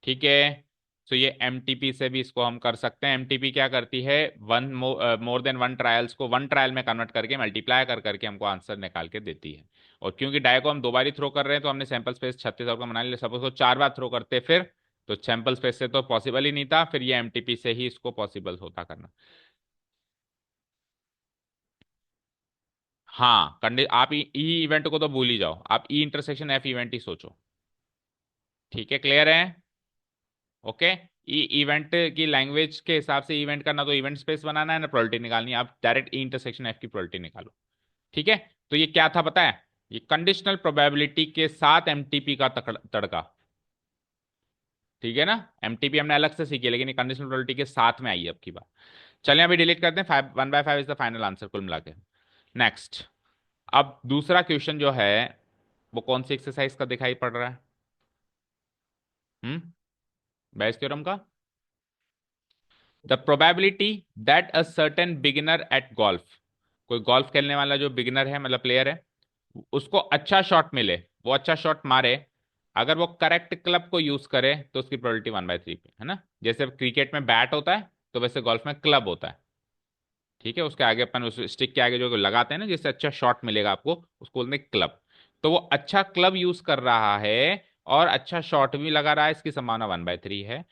ठीक है, तो ये एमटीपी से भी इसको हम कर सकते हैं। एमटीपी क्या करती है, one more than one trials को वन ट्रायल में कन्वर्ट करके मल्टीप्लाई कर करके हमको आंसर निकाल के देती है। और क्योंकि डाई को हम दो बार ही थ्रो कर रहे हैं तो हमने सैंपल स्पेस 36 का बना लिया, सपोज को चार बार थ्रो करते फिर, तो सैंपल स्पेस से तो पॉसिबल ही नहीं था, फिर ये एमटीपी से ही इसको पॉसिबल होता करना। हाँ, आप ई इवेंट को तो भूल ही जाओ, आप ई इंटरसेक्शन एफ इवेंट ही सोचो। ठीक है, क्लियर है? ओके। ई इवेंट की लैंग्वेज के हिसाब से इवेंट का ना तो इवेंट स्पेस बनाना है ना प्रोबेबिलिटी निकालनी है, आप डायरेक्ट ई इंटरसेक्शन एफ की प्रोबेबिलिटी निकालो। ठीक है, तो ये क्या था पता है, ये कंडीशनल प्रोबेबिलिटी के साथ एमटीपी का तड़का। ठीक है ना, एमटीपी हमने अलग से सीखी है, लेकिन ये कंडीशनल प्रोबेबिलिटी के साथ में आई है अब की बात। चलिए अभी डिलीट करते हैं, 1/5 इज द फाइनल आंसर कुल मिला के। नेक्स्ट, अब दूसरा क्वेश्चन जो है वो कौन सी एक्सरसाइज का दिखाई पड़ रहा है, बेस थ्योरम का। The probability that a certain beginner at golf, कोई गोल्फ खेलने वाला जो बिगिनर है, मतलब प्लेयर है, उसको अच्छा शॉट मिले, वो अच्छा शॉट मारे, अगर वो करेक्ट क्लब को यूज करे तो उसकी प्रोबेबिलिटी 1/3 पे है ना। जैसे क्रिकेट में बैट होता है तो वैसे गोल्फ में क्लब होता है। ठीक है, उसके आगे अपन उस स्टिक के आगे जो लगाते हैं ना, जिससे अच्छा शॉट मिलेगा आपको, उसको बोलते हैं क्लब। तो वो अच्छा क्लब यूज कर रहा है और अच्छा शॉट भी लगा रहा है, इसकी संभावना 1/3 है।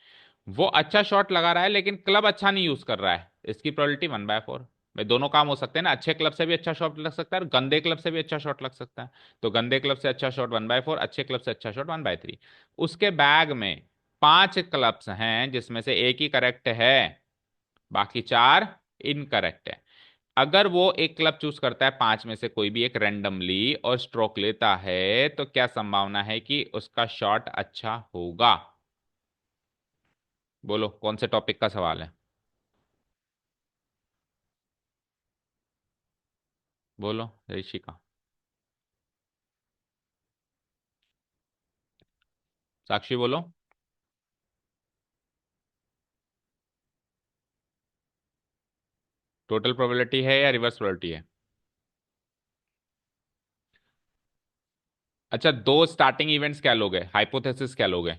वो अच्छा शॉट लगा रहा है लेकिन क्लब अच्छा नहीं यूज कर रहा है, इसकी प्रोबेबिलिटी 1/4। भाई दोनों काम हो सकते हैं ना, अच्छे क्लब से भी अच्छा शॉट लग सकता है और गंदे क्लब से भी अच्छा शॉट लग सकता है। तो गंदे क्लब से अच्छा शॉट 1/4, अच्छे क्लब से अच्छा शॉट 1/3। उसके बैग में पांच क्लब्स हैं जिसमें से एक ही करेक्ट है, बाकी चार इनकरेक्ट है। अगर वो एक क्लब चूज करता है पांच में से कोई भी एक रैंडमली और स्ट्रोक लेता है, तो क्या संभावना है कि उसका शॉट अच्छा होगा? बोलो कौन से टॉपिक का सवाल है, बोलो ऋषिका। साक्षी बोलो। टोटल प्रोबेबिलिटी है या रिवर्स प्रोबेबिलिटी है? अच्छा, दो स्टार्टिंग इवेंट्स क्या लोगे, हाइपोथेसिस क्या लोगे?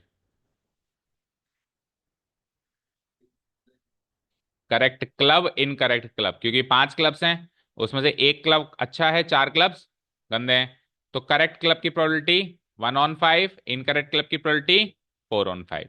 करेक्ट क्लब, इनकरेक्ट क्लब, क्योंकि पांच क्लब्स हैं, उसमें से एक क्लब अच्छा है, चार क्लब्स गंदे हैं। तो करेक्ट क्लब की प्रोबेबिलिटी 1/5, इनकरेक्ट क्लब की प्रोबेबिलिटी 4/5।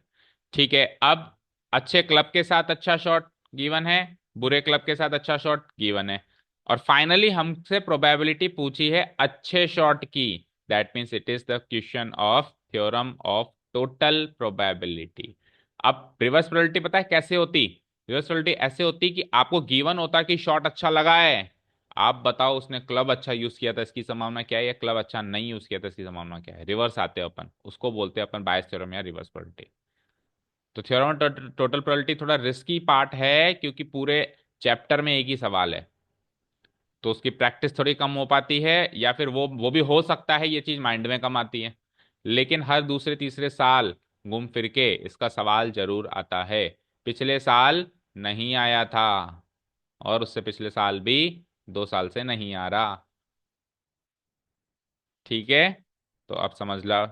ठीक है, अब अच्छे क्लब के साथ अच्छा शॉट गिवन है, बुरे क्लब के साथ अच्छा शॉट गिवन है, और फाइनली हमसे प्रोबेबिलिटी पूछी है अच्छे शॉट की। That means it is the question of theorem of total probability. अब रिवर्स प्रोबेबिलिटी पता है कैसे होती? रिवर्सिबिलिटी ऐसे होती कि आपको गिवन होता कि शॉट अच्छा लगा है, आप बताओ उसने क्लब अच्छा यूज किया था, इसकी संभावना क्या है, या क्लब अच्छा नहीं यूज किया था, इसकी संभावना क्या है। रिवर्स आते हैं अपन, उसको बोलते हैं अपन बायस थ्योरम या रिवर्स प्रोबेबिलिटी। तो थ्योरम टोटल प्रोबेबिलिटी थोड़ा रिस्की पार्ट है, क्योंकि पूरे चैप्टर में एक ही सवाल है, तो उसकी प्रैक्टिस थोड़ी कम हो पाती है, या फिर वो भी हो सकता है ये चीज माइंड में कम आती है, लेकिन हर दूसरे तीसरे साल घूम फिर के इसका सवाल जरूर आता है। पिछले साल नहीं आया था, और उससे पिछले साल भी 2 साल से नहीं आ रहा। ठीक है, तो अब समझ ला,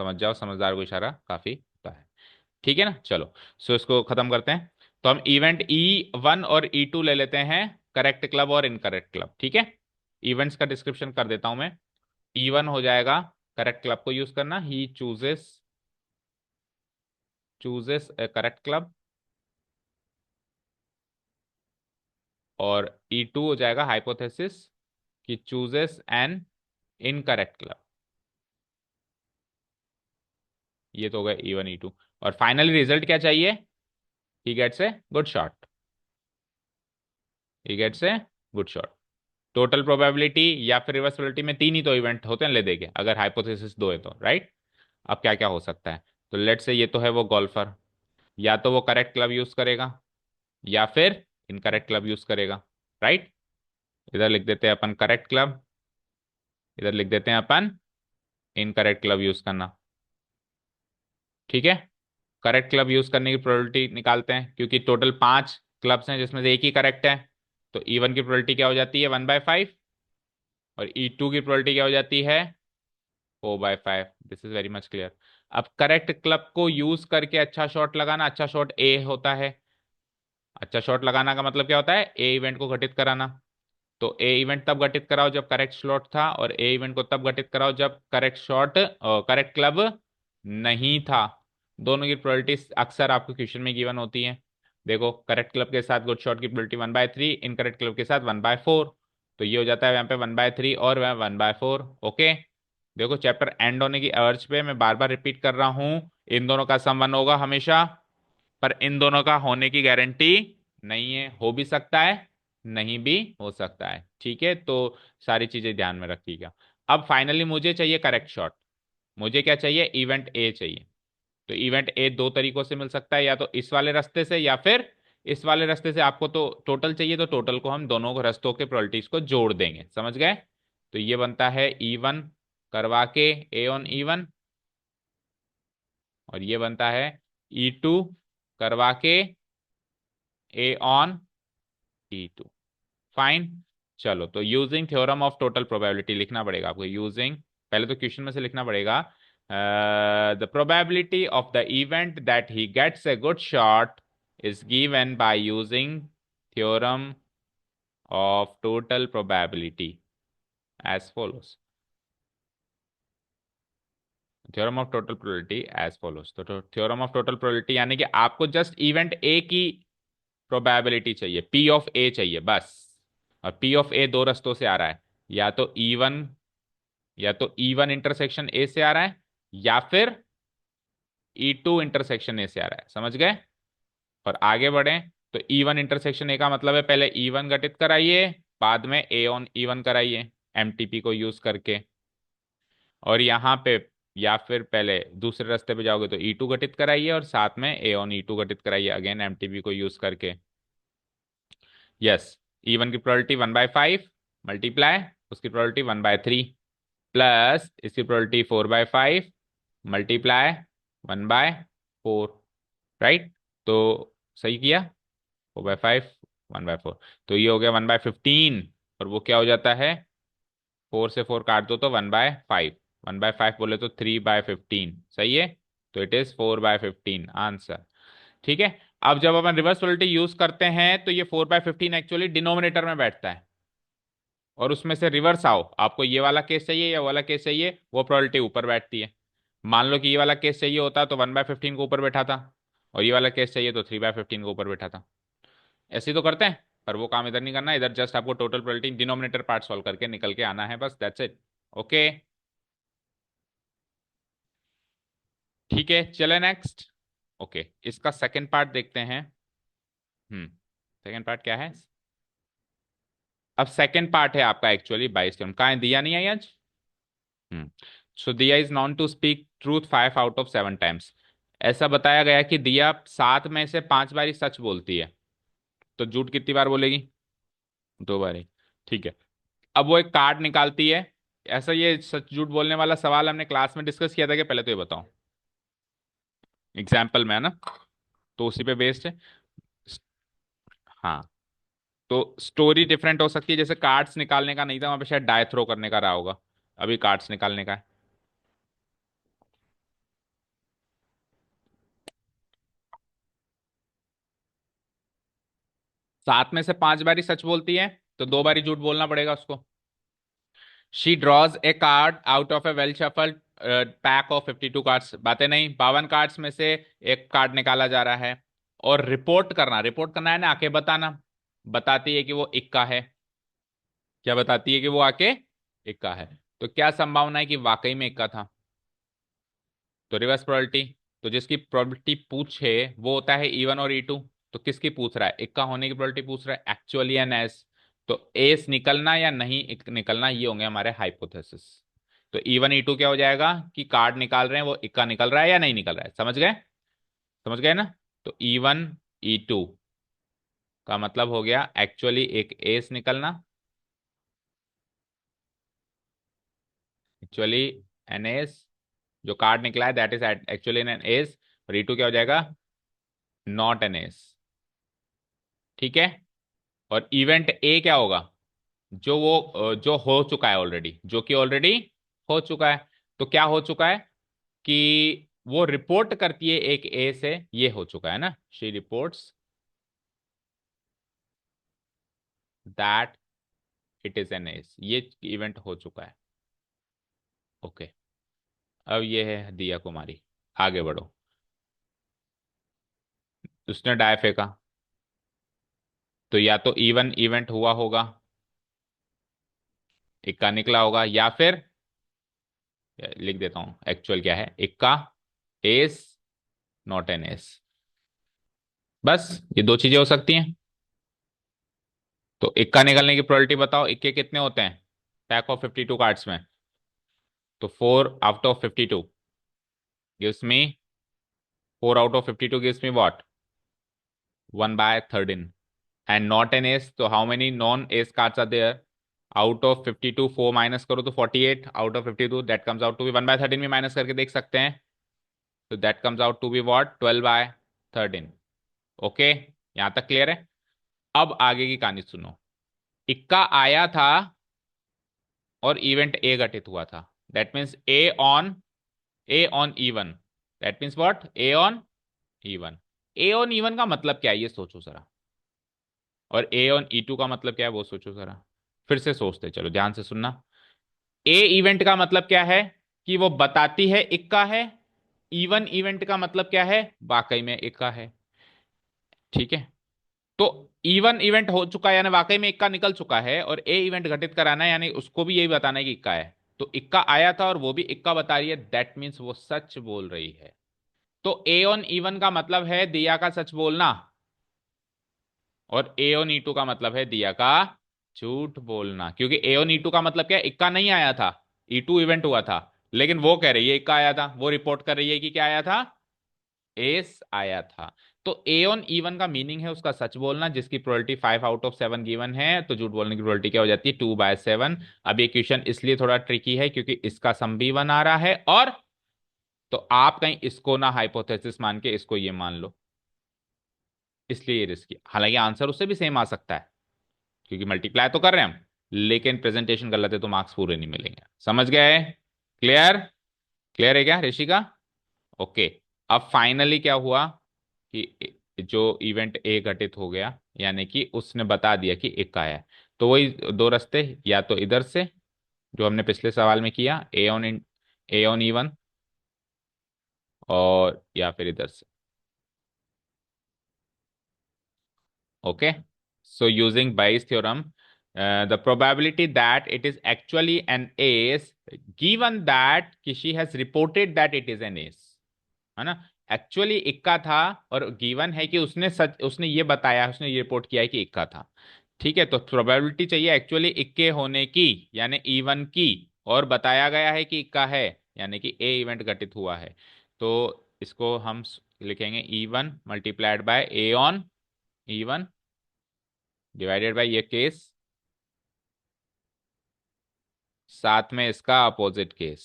समझ जाओ, समझदार को इशारा काफी होता है। ठीक है ना, चलो। सो इसको खत्म करते हैं। तो हम इवेंट E1 और E2 ले लेते हैं, करेक्ट क्लब और इनकरेक्ट क्लब। ठीक है, इवेंट्स का डिस्क्रिप्शन कर देता हूं मैं। E1 हो जाएगा करेक्ट क्लब को यूज करना, ही चूजेस ए करेक्ट क्लब। और E2 हो जाएगा हाइपोथेसिस कि चूजेस एन इनकरेक्ट क्लब। ये तो हो गया E1 E2। और फाइनली रिजल्ट क्या चाहिए? He gets a good shot, he gets a good shot. Total probability या फिर रिवर्सिबिलिटी में तीन ही तो इवेंट होते हैं, ले देंगे अगर हाइपोथेसिस दो है तो, राइट। अब क्या क्या हो सकता है? तो लेट से ये तो है वो गोल्फर, या तो वो करेक्ट क्लब यूज करेगा या फिर इनकरेक्ट क्लब यूज करेगा, राइट। इधर लिख देते हैं अपन करेक्ट क्लब, इधर लिख देते हैं अपन इनकरेक्ट क्लब यूज करना। ठीक है, करेक्ट क्लब यूज करने की प्रोबेबिलिटी निकालते हैं, क्योंकि टोटल 5 क्लब्स हैं जिसमें से एक ही करेक्ट है। तो E1 की प्रोबेबिलिटी क्या हो जाती है? 1/5। और E2 की प्रोबेबिलिटी क्या हो जाती है? 4/5। This is very much clear. अब करेक्ट क्लब को यूज करके अच्छा शॉट लगाना, अच्छा शॉट ए होता है। अच्छा शॉट लगाना का मतलब क्या होता है? ए इवेंट को घटित कराना। तो ए इवेंट तब घटित कराओ जब करेक्ट स्लॉट था, और ए इवेंट को तब घटित कराओ जब करेक्ट शॉट, करेक्ट क्लब नहीं था। दोनों की प्रोबेबिलिटी अक्सर आपको क्वेश्चन में गिवन होती है। देखो, करेक्ट क्लब के साथ गुड शॉट की प्रोबेबिलिटी 1/3, इनकरेक्ट क्लब के साथ 1/4। तो ये हो जाता है यहाँ पे 1/3 और वह 1/4। ओके, देखो चैप्टर एंड होने की अर्ज पे मैं बार बार रिपीट कर रहा हूँ, इन दोनों का सम 1 होगा हमेशा, पर इन दोनों का होने की गारंटी नहीं है, हो भी सकता है, नहीं भी हो सकता है। ठीक है, तो सारी चीजें ध्यान में रखिएगा। अब फाइनली मुझे चाहिए करेक्ट शॉट, मुझे क्या चाहिए? इवेंट ए चाहिए। तो इवेंट ए दो तरीकों से मिल सकता है, या तो इस वाले रास्ते से या फिर इस वाले रास्ते से। आपको तो टोटल चाहिए, तो टोटल को हम दोनों रास्तों के प्रोबेबिलिटीज को जोड़ देंगे, समझ गए। तो ये बनता है E1 करवा के ए ऑन E1, और ये बनता है E2 करवा के ए ऑन E2। फाइन। चलो, तो using theorem of total probability लिखना पड़ेगा आपको। यूजिंग, पहले तो क्वेश्चन में से लिखना पड़ेगा, the probability of the event that he gets a good shot is given by using theorem of total probability as follows. Theorem of total probability as follows. तो थ्योरम ऑफ टोटल प्रोबेबिलिटी यानी कि आपको just event A की probability चाहिए, P of ए चाहिए बस। और P of ए दो रस्तों से आ रहा है, या तो E1, या तो E1 इंटरसेक्शन ए से आ रहा है, या फिर E2 इंटरसेक्शन ए से आ रहा है, समझ गए। और आगे बढ़े, तो E1 इंटरसेक्शन ए का मतलब है पहले E1 घटित कराइए, बाद में ए ऑन E1 कराइए एमटीपी को यूज करके। और यहाँ पे, या फिर पहले दूसरे रास्ते पे जाओगे तो E2 घटित कराइए, और साथ में ए ऑन E2 घटित कराइए अगेन एमटीपी को यूज करके। यस, E1 की प्रोबेबिलिटी 1/5 मल्टीप्लाई उसकी प्रोबेबिलिटी 1/3 प्लस इसकी प्रोबेबिलिटी 4/5 मल्टीप्लाई 1/4, राइट। तो सही किया, 4/5, 1/4, तो ये हो गया 1/15। और वो क्या हो जाता है, 4 से 4 काट दो तो 1/5, 1/5 बोले तो 3/15, सही है। तो इट इज 4/15 आंसर। ठीक है। अब जब अपन रिवर्स प्रोबेबिलिटी यूज करते हैं तो ये 4/15 एक्चुअली डिनोमिनेटर में बैठता है, और उसमें से रिवर्स आओ, आपको ये वाला केस चाहिए या वो वाला केस चाहिए, वो प्रोबेबिलिटी ऊपर बैठती है। मान लो कि ये वाला केस चाहिए होता तो 1/15 को ऊपर बैठा था, और ये वाला केस चाहिए तो 3/15 को ऊपर बैठा था। ऐसे ही तो करते हैं, पर वो काम इधर नहीं करना, इधर जस्ट आपको total probability denominator part solve करके निकल के आना है, बस दैट्स इट। ओके, ठीक है, चले नेक्स्ट। ओके, इसका सेकंड पार्ट देखते हैं। सेकंड पार्ट क्या है? अब सेकंड पार्ट है आपका एक्चुअली 22 कहाँ है, दिया नहीं है आज। So Diya is known to speak truth 5 out of 7 times. ऐसा बताया गया कि दिया 7 में से 5 बार ही सच बोलती है, तो झूठ कितनी बार बोलेगी? 2 बार ही। ठीक है। अब वो एक कार्ड निकालती है। ऐसा ये सच झूठ बोलने वाला सवाल हमने क्लास में डिस्कस किया था कि पहले तो ये बताओ, एग्जाम्पल में है ना, तो उसी पे बेस्ड है। हाँ, तो स्टोरी डिफरेंट हो सकती है, जैसे कार्ड्स निकालने का नहीं था, वहां पे शायद डाई थ्रो करने का रहा होगा, अभी कार्ड्स निकालने का है। 7 में से 5 बार ही सच बोलती है, तो 2 बार ही झूठ बोलना पड़ेगा उसको। She draws a card out of a well shuffled pack of 52 cards, बातें नहीं, 52 कार्ड्स में से एक कार्ड निकाला जा रहा है, और रिपोर्ट करना है ना, आके बताना, बताती है कि वो इक्का है। क्या बताती है? कि वो आके इक्का है। तो क्या संभावना है कि वाकई में इक्का था? तो रिवर्स प्रोबेबिलिटी, तो जिसकी प्रोबेबिलिटी पूछे वो होता है E1 और E2। तो किसकी पूछ रहा है? इक्का होने की प्रोबेबिलिटी पूछ रहा है, एक्चुअली एन एस। तो एस निकलना या नहीं निकलना, ये होंगे हमारे हाइपोथेसिस। तो E1 E2 क्या हो जाएगा कि कार्ड निकाल रहे हैं, वो इक्का निकल रहा है या नहीं निकल रहा है, समझ गए? समझ गए ना? तो E1 E2 का मतलब हो गया एक्चुअली एक एस निकलना, एक्चुअली एन एस, जो कार्ड निकला है that is actually an S. और E2 क्या हो जाएगा? Not an S. ठीक है। और इवेंट ए क्या होगा? जो हो चुका है ऑलरेडी, जो कि ऑलरेडी हो चुका है। तो क्या हो चुका है कि वो रिपोर्ट करती है एक ए से, ये हो चुका है ना, she reports that it is an S, ये इवेंट हो चुका है। ओके। अब ये है दिया कुमारी, आगे बढ़ो। उसने डाय फेंका, तो या तो इवन इवेंट हुआ होगा, इक्का निकला होगा, या फिर लिख देता हूं एक्चुअल क्या है, इक्का एस नॉट एन एस। बस ये दो चीजें हो सकती हैं। तो इक्का निकलने की प्रोबेबिलिटी बताओ, इक्के कितने होते हैं पैक ऑफ 52 कार्ड्स में? तो 4 out of 52 gives me, 4 out of 52 gives me what, 1/13। And not an ace, तो how many non ace cards are there? Out of 52 4 minus करो तो 48 out of 52, that comes out to be 1/13, भी minus करके देख सकते हैं। तो that comes out to be what, 12/13। Okay, यहां तक क्लियर है? अब आगे की कहानी सुनो। इक्का आया था और इवेंट ए घटित हुआ था, that means A on E1, that means what, A on E1। A on E1 का मतलब क्या है ये सोचो जरा, और ए ऑन E2 का मतलब क्या है वो सोचो जरा। फिर से सोचते चलो, ध्यान से सुनना। ए इवेंट का मतलब क्या है कि वो बताती है इक्का है। इवन इवेंट का मतलब क्या है, वाकई में इक्का है। ठीक है। तो इवन इवेंट हो चुका है यानी वाकई में इक्का निकल चुका है, और ए इवेंट घटित कराना है यानी उसको भी यही बताना है कि इक्का है। तो इक्का आया था और वो भी इक्का बता रही है, दैट मीन्स वो सच बोल रही है। तो A on E1 का मतलब है दिया का सच बोलना, और A on E2 का मतलब है दिया का झूठ बोलना, क्योंकि A on E2 का मतलब क्या है, इक्का नहीं आया था, E2 इवेंट हुआ था। लेकिन वो कह रही है इक्का आया था, वो रिपोर्ट कर रही है कि क्या आया था, एस आया था। तो A on E1 का मीनिंग है उसका सच बोलना, जिसकी प्रोबेबिलिटी 5 आउट ऑफ 7 गिवन है, तो झूठ बोलने की प्रोबेबिलिटी क्या हो जाती है, 2/7। अब ये क्वेश्चन इसलिए थोड़ा ट्रिकी है क्योंकि इसका सम भी 1 आ रहा है, और तो आप कहीं इसको ना हाइपोथेसिस मान के इसको ये मान लो, इसलिए ये रिस्की। हालांकि आंसर उससे भी सेम आ सकता है, क्योंकि मल्टीप्लाई तो कर रहे हैं हम, लेकिन प्रेजेंटेशन गलत है तो मार्क्स पूरे नहीं मिलेंगे। समझ गए? क्लियर? क्लियर है क्या ऋषिका? ओके। अब फाइनली क्या हुआ कि जो इवेंट ए घटित हो गया, यानी कि उसने बता दिया कि इक्का है। तो वही दो रास्ते, या तो इधर से जो हमने पिछले सवाल में किया, ए ऑन इवन, और या फिर इधर से। Okay, so using Bayes theorem, the probability that it is actually an ace, given that कि she has reported that it is an ace, है ना, एक्चुअली इक्का था, और गिवन है कि उसने ये बताया, उसने ये रिपोर्ट किया है कि इक्का था। ठीक है, तो प्रोबेबिलिटी चाहिए एक्चुअली इक्के होने की, यानी इवन की, और बताया गया है कि इक्का है, यानी कि ए इवेंट घटित हुआ है। तो इसको हम लिखेंगे even multiplied by A on even divided by ये केस, साथ में इसका अपोजिट केस,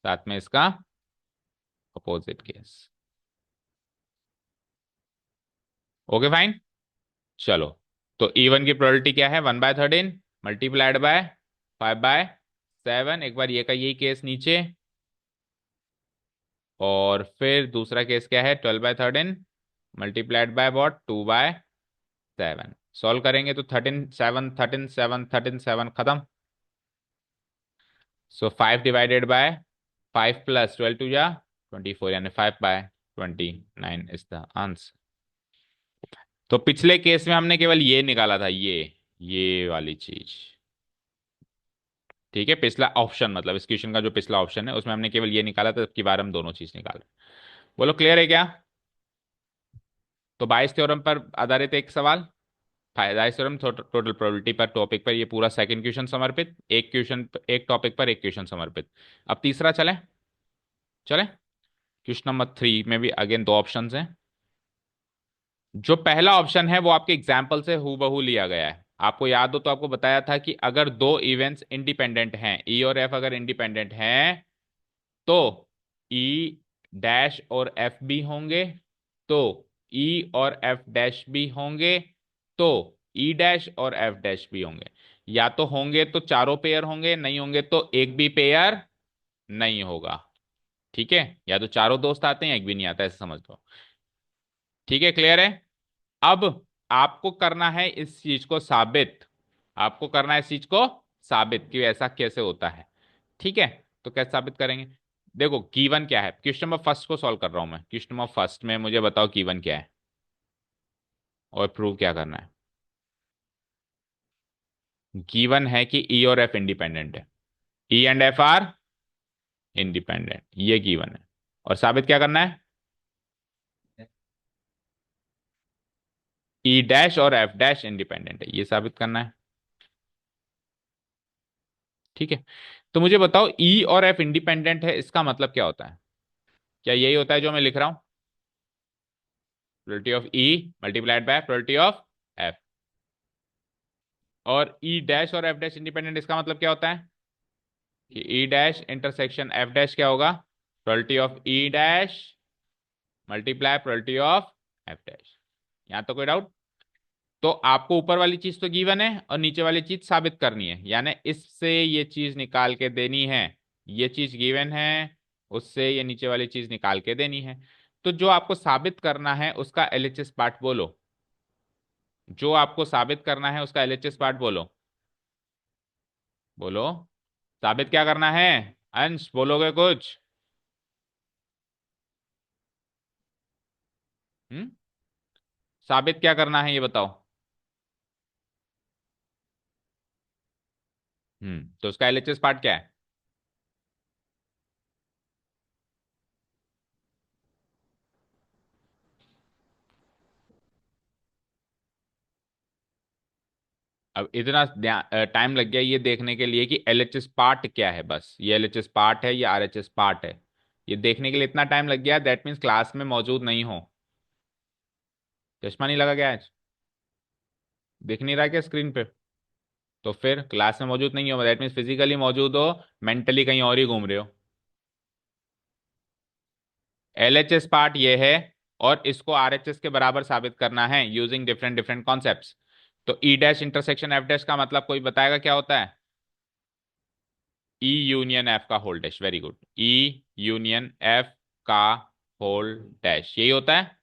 साथ में इसका अपोजिट केस। Okay fine. चलो, तो E1 की प्रोबेबिलिटी क्या है? 1/13 मल्टीप्लाइड बाय 5/7, एक बार ये का यही केस नीचे, और फिर दूसरा केस क्या है? 12/13 मल्टीप्लाइड बाय वॉट? 2/7। सॉल्व करेंगे तो 13 7 13 7 13 7 खत्म। सो 5 डिवाइडेड बाय 5 + 12 टू जा 24, यानी 5/29 इज द आंसर। तो पिछले केस में हमने केवल ये निकाला था, ये वाली चीज। ठीक है, पिछला ऑप्शन मतलब इस क्वेश्चन का जो पिछला ऑप्शन है उसमें हमने केवल ये निकाला था, जबकि बार हम दोनों चीज निकाल रहे हैं। बोलो क्लियर है क्या? तो बाइस थ्योरम पर आधारित एक सवाल, बाइस थ्योरम टोटल प्रोबेबिलिटी पर टॉपिक पर ये पूरा सेकंड क्वेश्चन समर्पित, एक क्वेश्चन एक टॉपिक पर एक क्वेश्चन समर्पित। अब तीसरा चले, चले क्वेश्चन नंबर 3 में भी अगेन दो ऑप्शंस हैं। जो पहला ऑप्शन है वो आपके एग्जाम्पल से हूबहू लिया गया है। आपको याद हो तो आपको बताया था कि अगर दो इवेंट्स इंडिपेंडेंट हैं, ई और एफ अगर इंडिपेंडेंट हैं, तो ई डैश और एफ भी होंगे, तो ई और एफ डैश भी होंगे, तो ई डैश और एफ डैश भी होंगे। या तो होंगे तो चारों पेयर होंगे, नहीं होंगे तो एक भी पेयर नहीं होगा। ठीक है, या तो चारों दोस्त आते हैं, एक भी नहीं आता, ऐसे समझ लो। ठीक है, क्लियर है? अब आपको करना है इस चीज को साबित, आपको करना है इस चीज को साबित कि ऐसा कैसे होता है। ठीक है, तो कैसे साबित करेंगे? देखो गिवन क्या है, क्वेश्चन नंबर फर्स्ट को सॉल्व कर रहा हूं मैं। क्वेश्चन नंबर फर्स्ट में मुझे बताओ गिवन क्या है और प्रूव क्या करना है। गिवन है कि ई और एफ इंडिपेंडेंट है, E and F R independent, ये गिवन है। और साबित क्या करना है? ई डैश और एफ डैश इंडिपेंडेंट है, ये साबित करना है। ठीक है, तो मुझे बताओ ई और एफ इंडिपेंडेंट है, इसका मतलब क्या होता है? क्या यही होता है जो मैं लिख रहा हूं? Probability of E multiplied by probability of F. और ई डैश और एफ डैश इंडिपेंडेंट, इसका मतलब क्या होता है कि ई डैश इंटरसेक्शन एफ डैश क्या होगा? Probability of E dash multiply probability of F dash. यहां तो कोई डाउट? तो आपको ऊपर वाली चीज तो गिवन है और नीचे वाली चीज साबित करनी है, यानी इससे ये चीज निकाल के देनी है। ये चीज गिवन है, उससे ये नीचे वाली चीज निकाल के देनी है। तो जो आपको साबित करना है उसका एलएचएस पार्ट बोलो, जो आपको साबित करना है उसका एलएचएस पार्ट बोलो, बोलो। साबित क्या करना है? अंश बोलोगे कुछ? हम्म, साबित क्या करना है ये बताओ। तो उसका एलएचएस पार्ट क्या है? अब इतना टाइम लग गया ये देखने के लिए कि एलएचएस पार्ट क्या है, बस ये एलएचएस पार्ट है या आरएचएस पार्ट है, ये देखने के लिए इतना टाइम लग गया, दैट मीन्स क्लास में मौजूद नहीं हो। चश्मा नहीं लगा क्या आज? दिख नहीं रहा क्या स्क्रीन पे? तो फिर क्लास में मौजूद नहीं हो, दैट मीन्स फिजिकली मौजूद हो, मेंटली कहीं और ही घूम रहे हो। एलएचएस पार्ट ये है, और इसको आरएचएस के बराबर साबित करना है यूजिंग डिफरेंट डिफरेंट कॉन्सेप्ट्स। तो E dash intersection F dash का मतलब कोई बताएगा क्या होता है? ई यूनियन एफ का whole dash, very good, E union F का होल डैश यही होता है।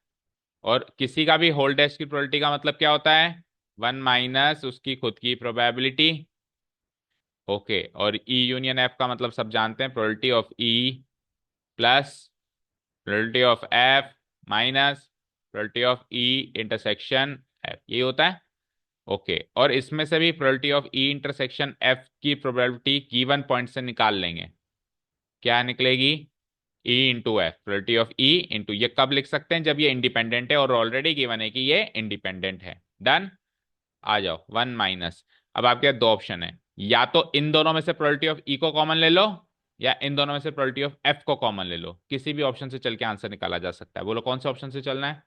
और किसी का भी होल डैश की प्रोबेबिलिटी का मतलब क्या होता है? वन माइनस उसकी खुद की प्रोबेबिलिटी। ओके, और ई यूनियन एफ का मतलब सब जानते हैं, probability of E plus probability of F minus probability of E intersection F, यही होता है। ओके, और इसमें से भी probability of E intersection F की प्रोबेबिलिटी गिवन पॉइंट से निकाल लेंगे। क्या निकलेगी? E into F, probability of E into, ये कब लिख सकते हैं? जब ये इंडिपेंडेंट है और ऑलरेडी गिवन है कि ये इंडिपेंडेंट है। डन। आ जाओ, वन माइनस। अब आपके पास दो ऑप्शन है, या तो इन दोनों में से प्रोबेबिलिटी ऑफ ई को कॉमन ले लो, या इन दोनों में से प्रोबेबिलिटी ऑफ एफ को कॉमन ले लो। किसी भी ऑप्शन से चल के आंसर निकाला जा सकता है। बोलो कौन से ऑप्शन से चलना है?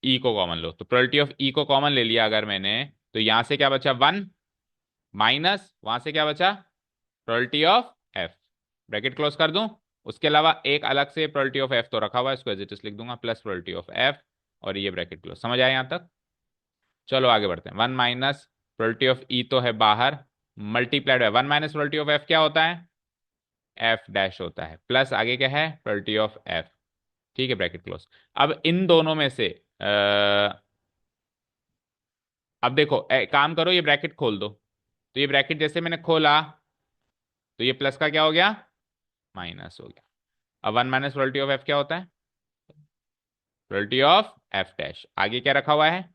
ई को कॉमन लो, तो प्रोबेबिलिटी ऑफ ई को कॉमन ले लिया अगर मैंने, तो यहां से क्या बचा? वन माइनस वहां से क्या बचा? Probability of F, bracket close कर दूं। उसके अलावा एक अलग से प्रोबेबिलिटी ऑफ एफ तो रखा हुआ है, इसको एज इट इज लिख दूंगा, प्लस प्रोबेबिलिटी ऑफ एफ, और ये ब्रैकेट क्लोज। समझ आया यहां तक? चलो आगे बढ़ते हैं। One minus probability of E तो है बाहर, मल्टीप्लाइड है one minus probability of F क्या होता है? एफ डैश होता है, प्लस आगे क्या है? Probability of F. ठीक है, ब्रैकेट क्लोज। अब इन दोनों में से अब देखो, काम करो, ये ब्रैकेट खोल दो। तो ये ब्रैकेट जैसे मैंने खोला, तो ये प्लस का क्या हो गया? माइनस हो गया। अब one minus probability of F क्या होता है? प्रोबेबिलिटी ऑफ एफ डैश, आगे क्या रखा हुआ है?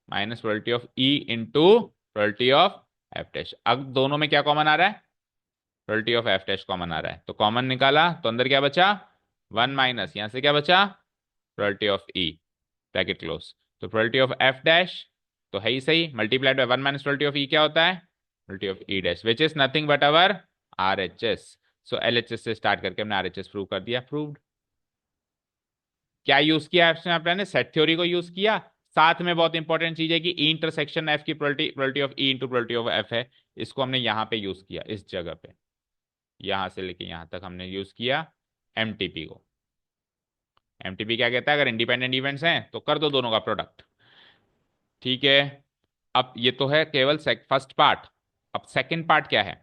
Minus probability of E into probability of F dash. अब दोनों में क्या कॉमन आ रहा है? Probability of F dash common आ रहा है, तो कॉमन निकाला तो अंदर क्या बचा? वन माइनस यहां से क्या बचा? Probability of E, bracket close. तो प्रोबेबिलिटी ऑफ एफ डैश तो है ही सही, multiplied by one minus probability of E क्या होता है? Probability of E dash, which is nothing but our R H S. So L H S से start करके हमने आर एच एस प्रूव कर दिया, प्रूव्ड। क्या यूज किया है आपने? सेट थ्योरी को यूज किया। साथ में बहुत इंपॉर्टेंट चीज है कि ई इंटरसेक्शन एफ की probability, probability of E into probability of F है, इसको हमने यहाँ पे यूज किया, इस जगह पे, यहां से लेके यहां तक हमने यूज किया एमटीपी को। एमटीपी क्या कहता है? अगर इंडिपेंडेंट इवेंट्स हैं तो कर दो दोनों का प्रोडक्ट। ठीक है, अब ये तो है केवल फर्स्ट पार्ट। अब सेकंड पार्ट क्या है?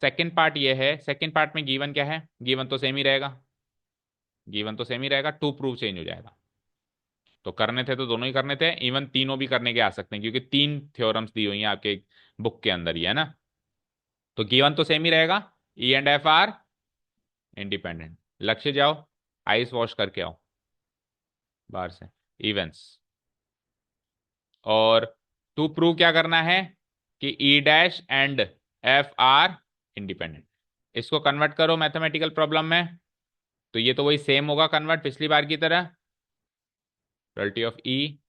सेकंड पार्ट ये है, सेकंड पार्ट में गिवन क्या है? गिवन तो सेम ही रहेगा, गिवन तो सेम ही रहेगा, टू प्रूव चेंज हो जाएगा। तो करने थे तो दोनों ही करने थे, इवन तीनों भी करने के आ सकते हैं, क्योंकि तीन थ्योरम्स दी हुई हैं आपके बुक के अंदर ही, है ना। तो गिवन तो सेम ही रहेगा, E and F R independent. लक्ष्य जाओ, आइस वॉश करके आओ बाहर से, इवेंट्स। और टू प्रूव क्या करना है? कि ई dash and F R independent. इसको कन्वर्ट करो मैथमेटिकल प्रॉब्लम में, तो ये तो वही सेम होगा कन्वर्ट पिछली बार की तरह, probability of E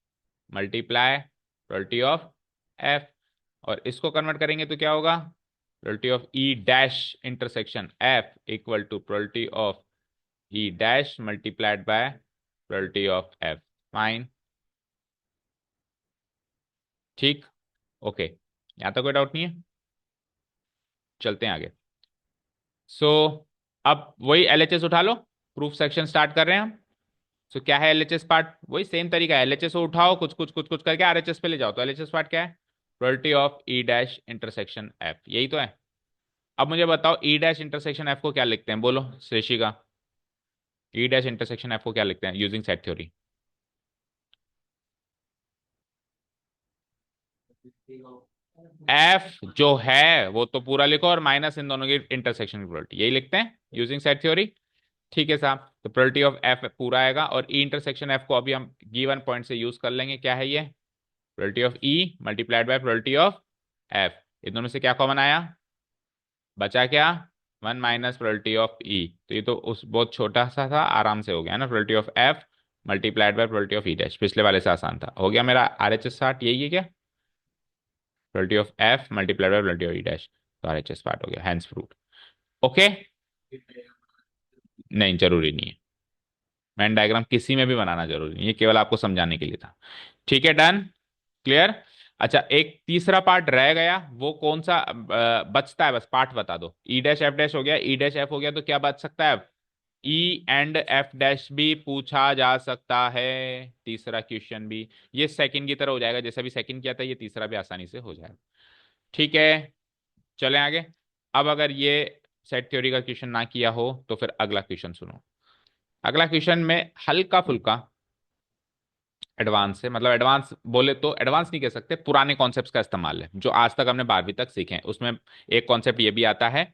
multiply probability of F. और इसको कन्वर्ट करेंगे तो क्या होगा? Probability of E dash intersection F equal to probability of E dash multiplied by probability of F. Fine, ठीक, ओके, यहाँ तक कोई डाउट नहीं है? चलते हैं आगे। सो अब वही एलएचएस उठा लो, प्रूफ सेक्शन स्टार्ट कर रहे हैं हम। सो क्या है एलएचएस पार्ट? वही सेम तरीका है, एलएचएस को उठाओ, कुछ कुछ कुछ कुछ करके आरएचएस पे ले जाओ। तो एलएचएस पार्ट क्या है? Probability of E dash intersection F, यही तो है। अब मुझे बताओ ई डैश इंटरसेक्शन एफ को क्या लिखते हैं? बोलो श्रेषिका, ई डैश इंटरसेक्शन एफ को क्या लिखते हैं यूजिंग सेट थ्योरी? एफ जो है वो तो पूरा लिखो, और माइनस इन दोनों की इंटरसेक्शन की प्रोबेबिलिटी, यही लिखते हैं यूजिंग सेट थ्योरी। ठीक है साहब, तो प्रोबेबिलिटी ऑफ एफ पूरा आएगा, और ई इंटरसेक्शन एफ को अभी हम गिवन पॉइंट से यूज कर लेंगे। क्या है ये? Probability of E multiplied by probability of F. इन दोनों से क्या कॉमन आया? बचा क्या? One minus probability of E. तो ये तो उस बहुत छोटा सा था, आराम से हो गया ना, probability of F multiplied by probability of E dash. पिछले वाले से आसान था, हो गया मेरा आर एच एस पार्ट, यही है क्या? Probability of F multiplied by probability of E dash, तो आर एच एस पार्ट हो गया, हैंस प्रूव्ड। ओके, नहीं जरूरी नहीं है, मैन डायग्राम किसी में भी बनाना जरूरी नहीं है, केवल आपको समझाने के लिए था। ठीक है, डन, क्लियर। अच्छा, एक तीसरा पार्ट रह गया, वो कौन सा बचता है? बस पार्ट बता दो। ई डैश एफ डैश हो गया, ई डैश एफ हो गया, तो क्या बच सकता है अब? ई एंड एफ डैश भी पूछा जा सकता है, तीसरा क्वेश्चन भी। ये सेकंड की तरह हो जाएगा, जैसा भी सेकंड किया था ये तीसरा भी आसानी से हो जाएगा। ठीक है, चलें आगे। अब अगर ये सेट थ्योरी का क्वेश्चन ना किया हो तो फिर अगला क्वेश्चन सुनो। अगला क्वेश्चन में हल्का फुल्का एडवांस है, मतलब एडवांस बोले तो एडवांस नहीं कह सकते, पुराने कॉन्सेप्ट्स का इस्तेमाल है जो आज तक हमने 12वीं तक सीखे हैं। उसमें एक कॉन्सेप्ट ये भी आता है,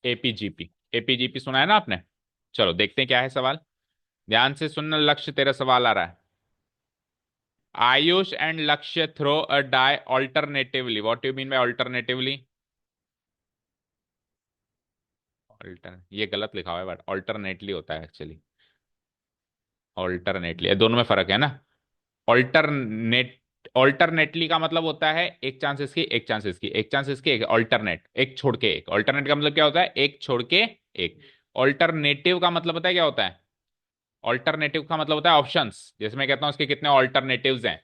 एपीजीपी। एपीजीपी सुना है ना आपने? चलो देखते हैं क्या है सवाल। ध्यान से सुनना, लक्ष्य तेरा सवाल आ रहा है। Ayush and Lakshya throw a die alternatively, what you mean by alternatively? Alter, ये गलत लिखा हुआ है बट ऑल्टरनेटली होता है एक्चुअली। ऑल्टरनेटली, दोनों में फर्क है ना। ऑल्टरनेट, ऑल्टरनेटली का मतलब होता है एक चांस इसकी, एक चांस इसकी, एक चांस इसकी, एक ऑल्टरनेट, एक छोड़ के एक। ऑल्टरनेट का मतलब क्या होता है? एक छोड़ के एक। ऑल्टरनेटिव का मतलब पता है क्या होता है? ऑल्टरनेटिव का मतलब होता है ऑप्शंस, जैसे मैं कहता हूं इसके कितने ऑल्टरनेटिव्स हैं।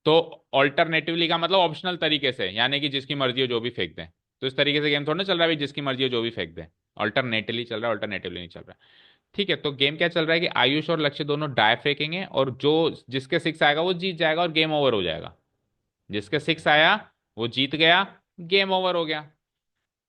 तो ऑल्टरनेटिवली का मतलब ऑप्शनल तरीके से, यानी कि जिसकी मर्जी हो जो भी फेंक दें। तो इस तरीके से गेम थोड़ा ना चल रहा है भाई, जिसकी मर्जी हो जो भी फेंक दें। ऑल्टरनेटली चल रहा है, ऑल्टरनेटिवली नहीं चल रहा है। ठीक है, तो गेम क्या चल रहा है कि आयुष और लक्ष्य दोनों डाय फेंकेंगे, और जो जिसके सिक्स आएगा वो जीत जाएगा और गेम ओवर हो जाएगा। जिसके सिक्स आया वो जीत गया, गेम ओवर हो गया।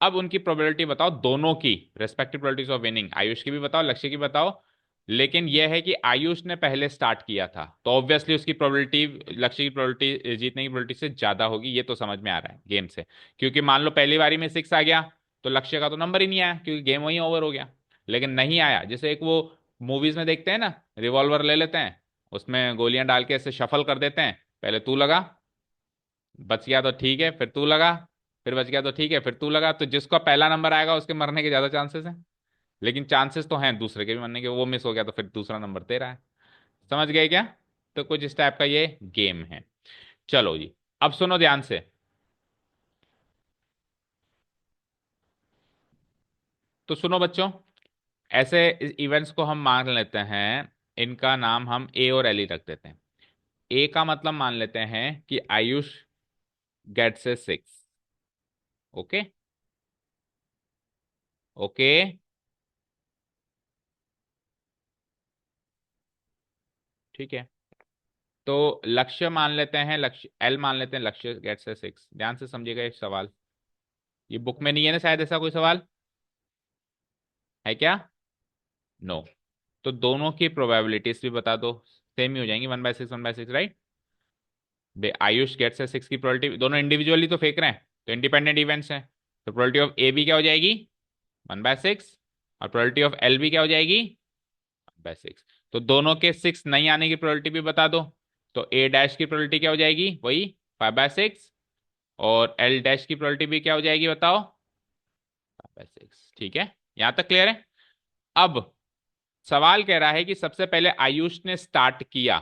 अब उनकी प्रोबेबिलिटी बताओ दोनों की, respective probabilities of winning. Ayush की भी बताओ, लक्ष्य की बताओ। लेकिन यह है कि आयुष ने पहले स्टार्ट किया था तो ऑब्वियसली उसकी प्रोबेबिलिटी लक्ष्य की प्रोबेबिलिटी जीतने की प्रोबेबिलिटी से ज्यादा होगी, ये तो समझ में आ रहा है गेम से। क्योंकि मान लो पहली बारी में सिक्स आ गया तो लक्ष्य का तो नंबर ही नहीं आया, क्योंकि गेम वहीं ओवर हो गया। लेकिन नहीं आया, जैसे एक वो मूवीज में देखते हैं ना, रिवॉल्वर ले लेते हैं, उसमें गोलियां डाल के ऐसे शफल कर देते हैं, पहले तू लगा, बच गया तो ठीक है, फिर तू लगा, फिर बच गया तो ठीक है, फिर तू लगा। तो जिसका पहला नंबर आएगा उसके मरने के ज्यादा चांसेस हैं। लेकिन चांसेस तो हैं दूसरे के भी मरने के, वो मिस हो गया तो फिर दूसरा नंबर तेरा है। समझ गए क्या? तो कुछ इस टाइप का ये गेम है। चलो जी, अब सुनो ध्यान से। तो सुनो बच्चों, ऐसे इवेंट्स को हम मान लेते हैं, इनका नाम हम ए और एल ही रख देते हैं। ए का मतलब मान लेते हैं कि आयुष गेट्स ए सिक्स। ओके, ओके, ठीक है। तो लक्ष्य मान लेते हैं, लक्ष्य एल मान लेते हैं, लक्ष्य गेट्स ए सिक्स। ध्यान से समझिएगा एक सवाल, ये बुक में नहीं है ना शायद ऐसा कोई सवाल, है क्या? नो। तो दोनों की प्रोबेबिलिटीज भी बता दो, सेम ही हो जाएंगी, 1/6 1/6, राइट। आयुष गेट्स ए सिक्स की प्रोबेबिलिटी, दोनों इंडिविजुअली तो फेंक रहे हैं, तो इंडिपेंडेंट इवेंट्स हैं। तो प्रोबेबिलिटी ऑफ ए भी क्या हो जाएगी? 1/6। और प्रोबेबिलिटी ऑफ एल भी क्या हो जाएगी? 1/6। तो दोनों के सिक्स नहीं आने की प्रोबेबिलिटी भी बता दो। तो ए डैश की प्रोबेबिलिटी क्या हो जाएगी? वही 5/6। और एल डैश की प्रोबेबिलिटी भी क्या हो जाएगी बताओ? 5/6। ठीक है, यहां तक क्लियर है? अब सवाल कह रहा है कि सबसे पहले आयुष ने स्टार्ट किया।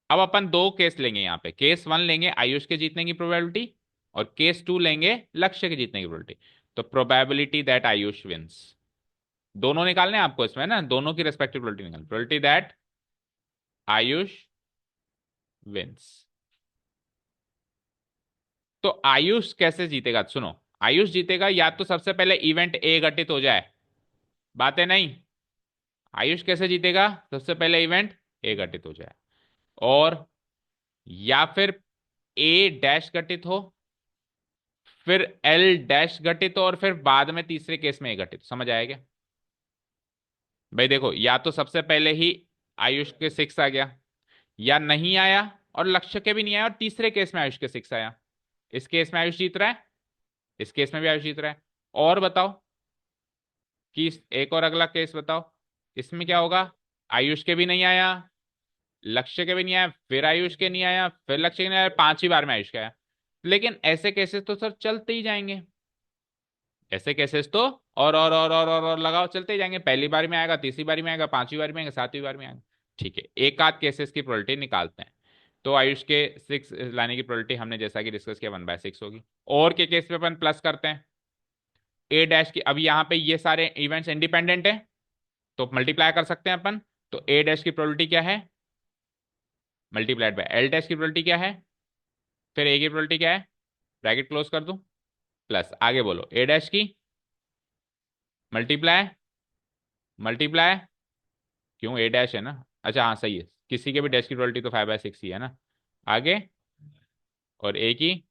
अब अपन दो केस लेंगे यहाँ पे, केस वन लेंगे आयुष के जीतने की प्रोबेबिलिटी, और केस टू लेंगे लक्ष्य के जीतने की प्रोबेबिलिटी। तो प्रोबेबिलिटी दैट आयुष विंस, दोनों निकालने हैं आपको इसमें ना, दोनों की रेस्पेक्टिव प्रोबेबिलिटी निकाल, प्रोबेबिलिटी दैट आयुष विंस। तो आयुष कैसे जीतेगा सुनो। आयुष जीतेगा या तो सबसे पहले इवेंट ए घटित हो जाए, बातें नहीं। आयुष कैसे जीतेगा? सबसे पहले इवेंट ए घटित हो जाए, और या फिर ए डैश घटित हो, फिर एल डैश घटित हो, और फिर बाद में तीसरे केस में ए घटित हो। समझ आएगा? भाई देखो, या तो सबसे पहले ही आयुष के सिक्स आ गया, या नहीं आया और लक्ष्य के भी नहीं आया और तीसरे केस में आयुष के सिक्स आया। इस केस में आयुष जीत रहा है, इस केस में भी आयुष जीत रहा है। और बताओ कि एक और अगला केस बताओ, इसमें क्या होगा? आयुष के भी नहीं आया, लक्ष्य के भी नहीं आया, फिर आयुष के नहीं आया, फिर लक्ष्य के नहीं आया, पांचवी बार में आयुष का आया। लेकिन ऐसे केसेस तो सर चलते ही जाएंगे, ऐसे केसेस तो और लगाओ चलते ही जाएंगे। पहली बार में आएगा, तीसरी बार में आएगा, पांचवी बार में आएगा, सातवीं बार में आएगा। ठीक है, एक आध केसेस की प्रोबेबिलिटी निकालते हैं। तो आयुष के सिक्स लाने की प्रोबेबिलिटी हमने जैसा कि डिस्कस किया 1/6 होगी। और के केस पे अपन प्लस करते हैं ए डैश की। अब यहाँ पे ये सारे इवेंट्स इंडिपेंडेंट है तो मल्टीप्लाई कर सकते हैं अपन। तो ए डैश की प्रोबेबिलिटी क्या है? मल्टीप्लाइड बाय एल डैश की प्रोबेबिलिटी क्या है? फिर ए की प्रोबेबिलिटी क्या है? ब्रैकेट क्लोज कर दूं, प्लस आगे बोलो ए डैश की मल्टीप्लाई मल्टीप्लाई, क्यों, ए डैश है ना, अच्छा हाँ सही है, किसी के भी डैश की प्रोबेबिलिटी तो 5/6 ही है ना। आगे, और ए की,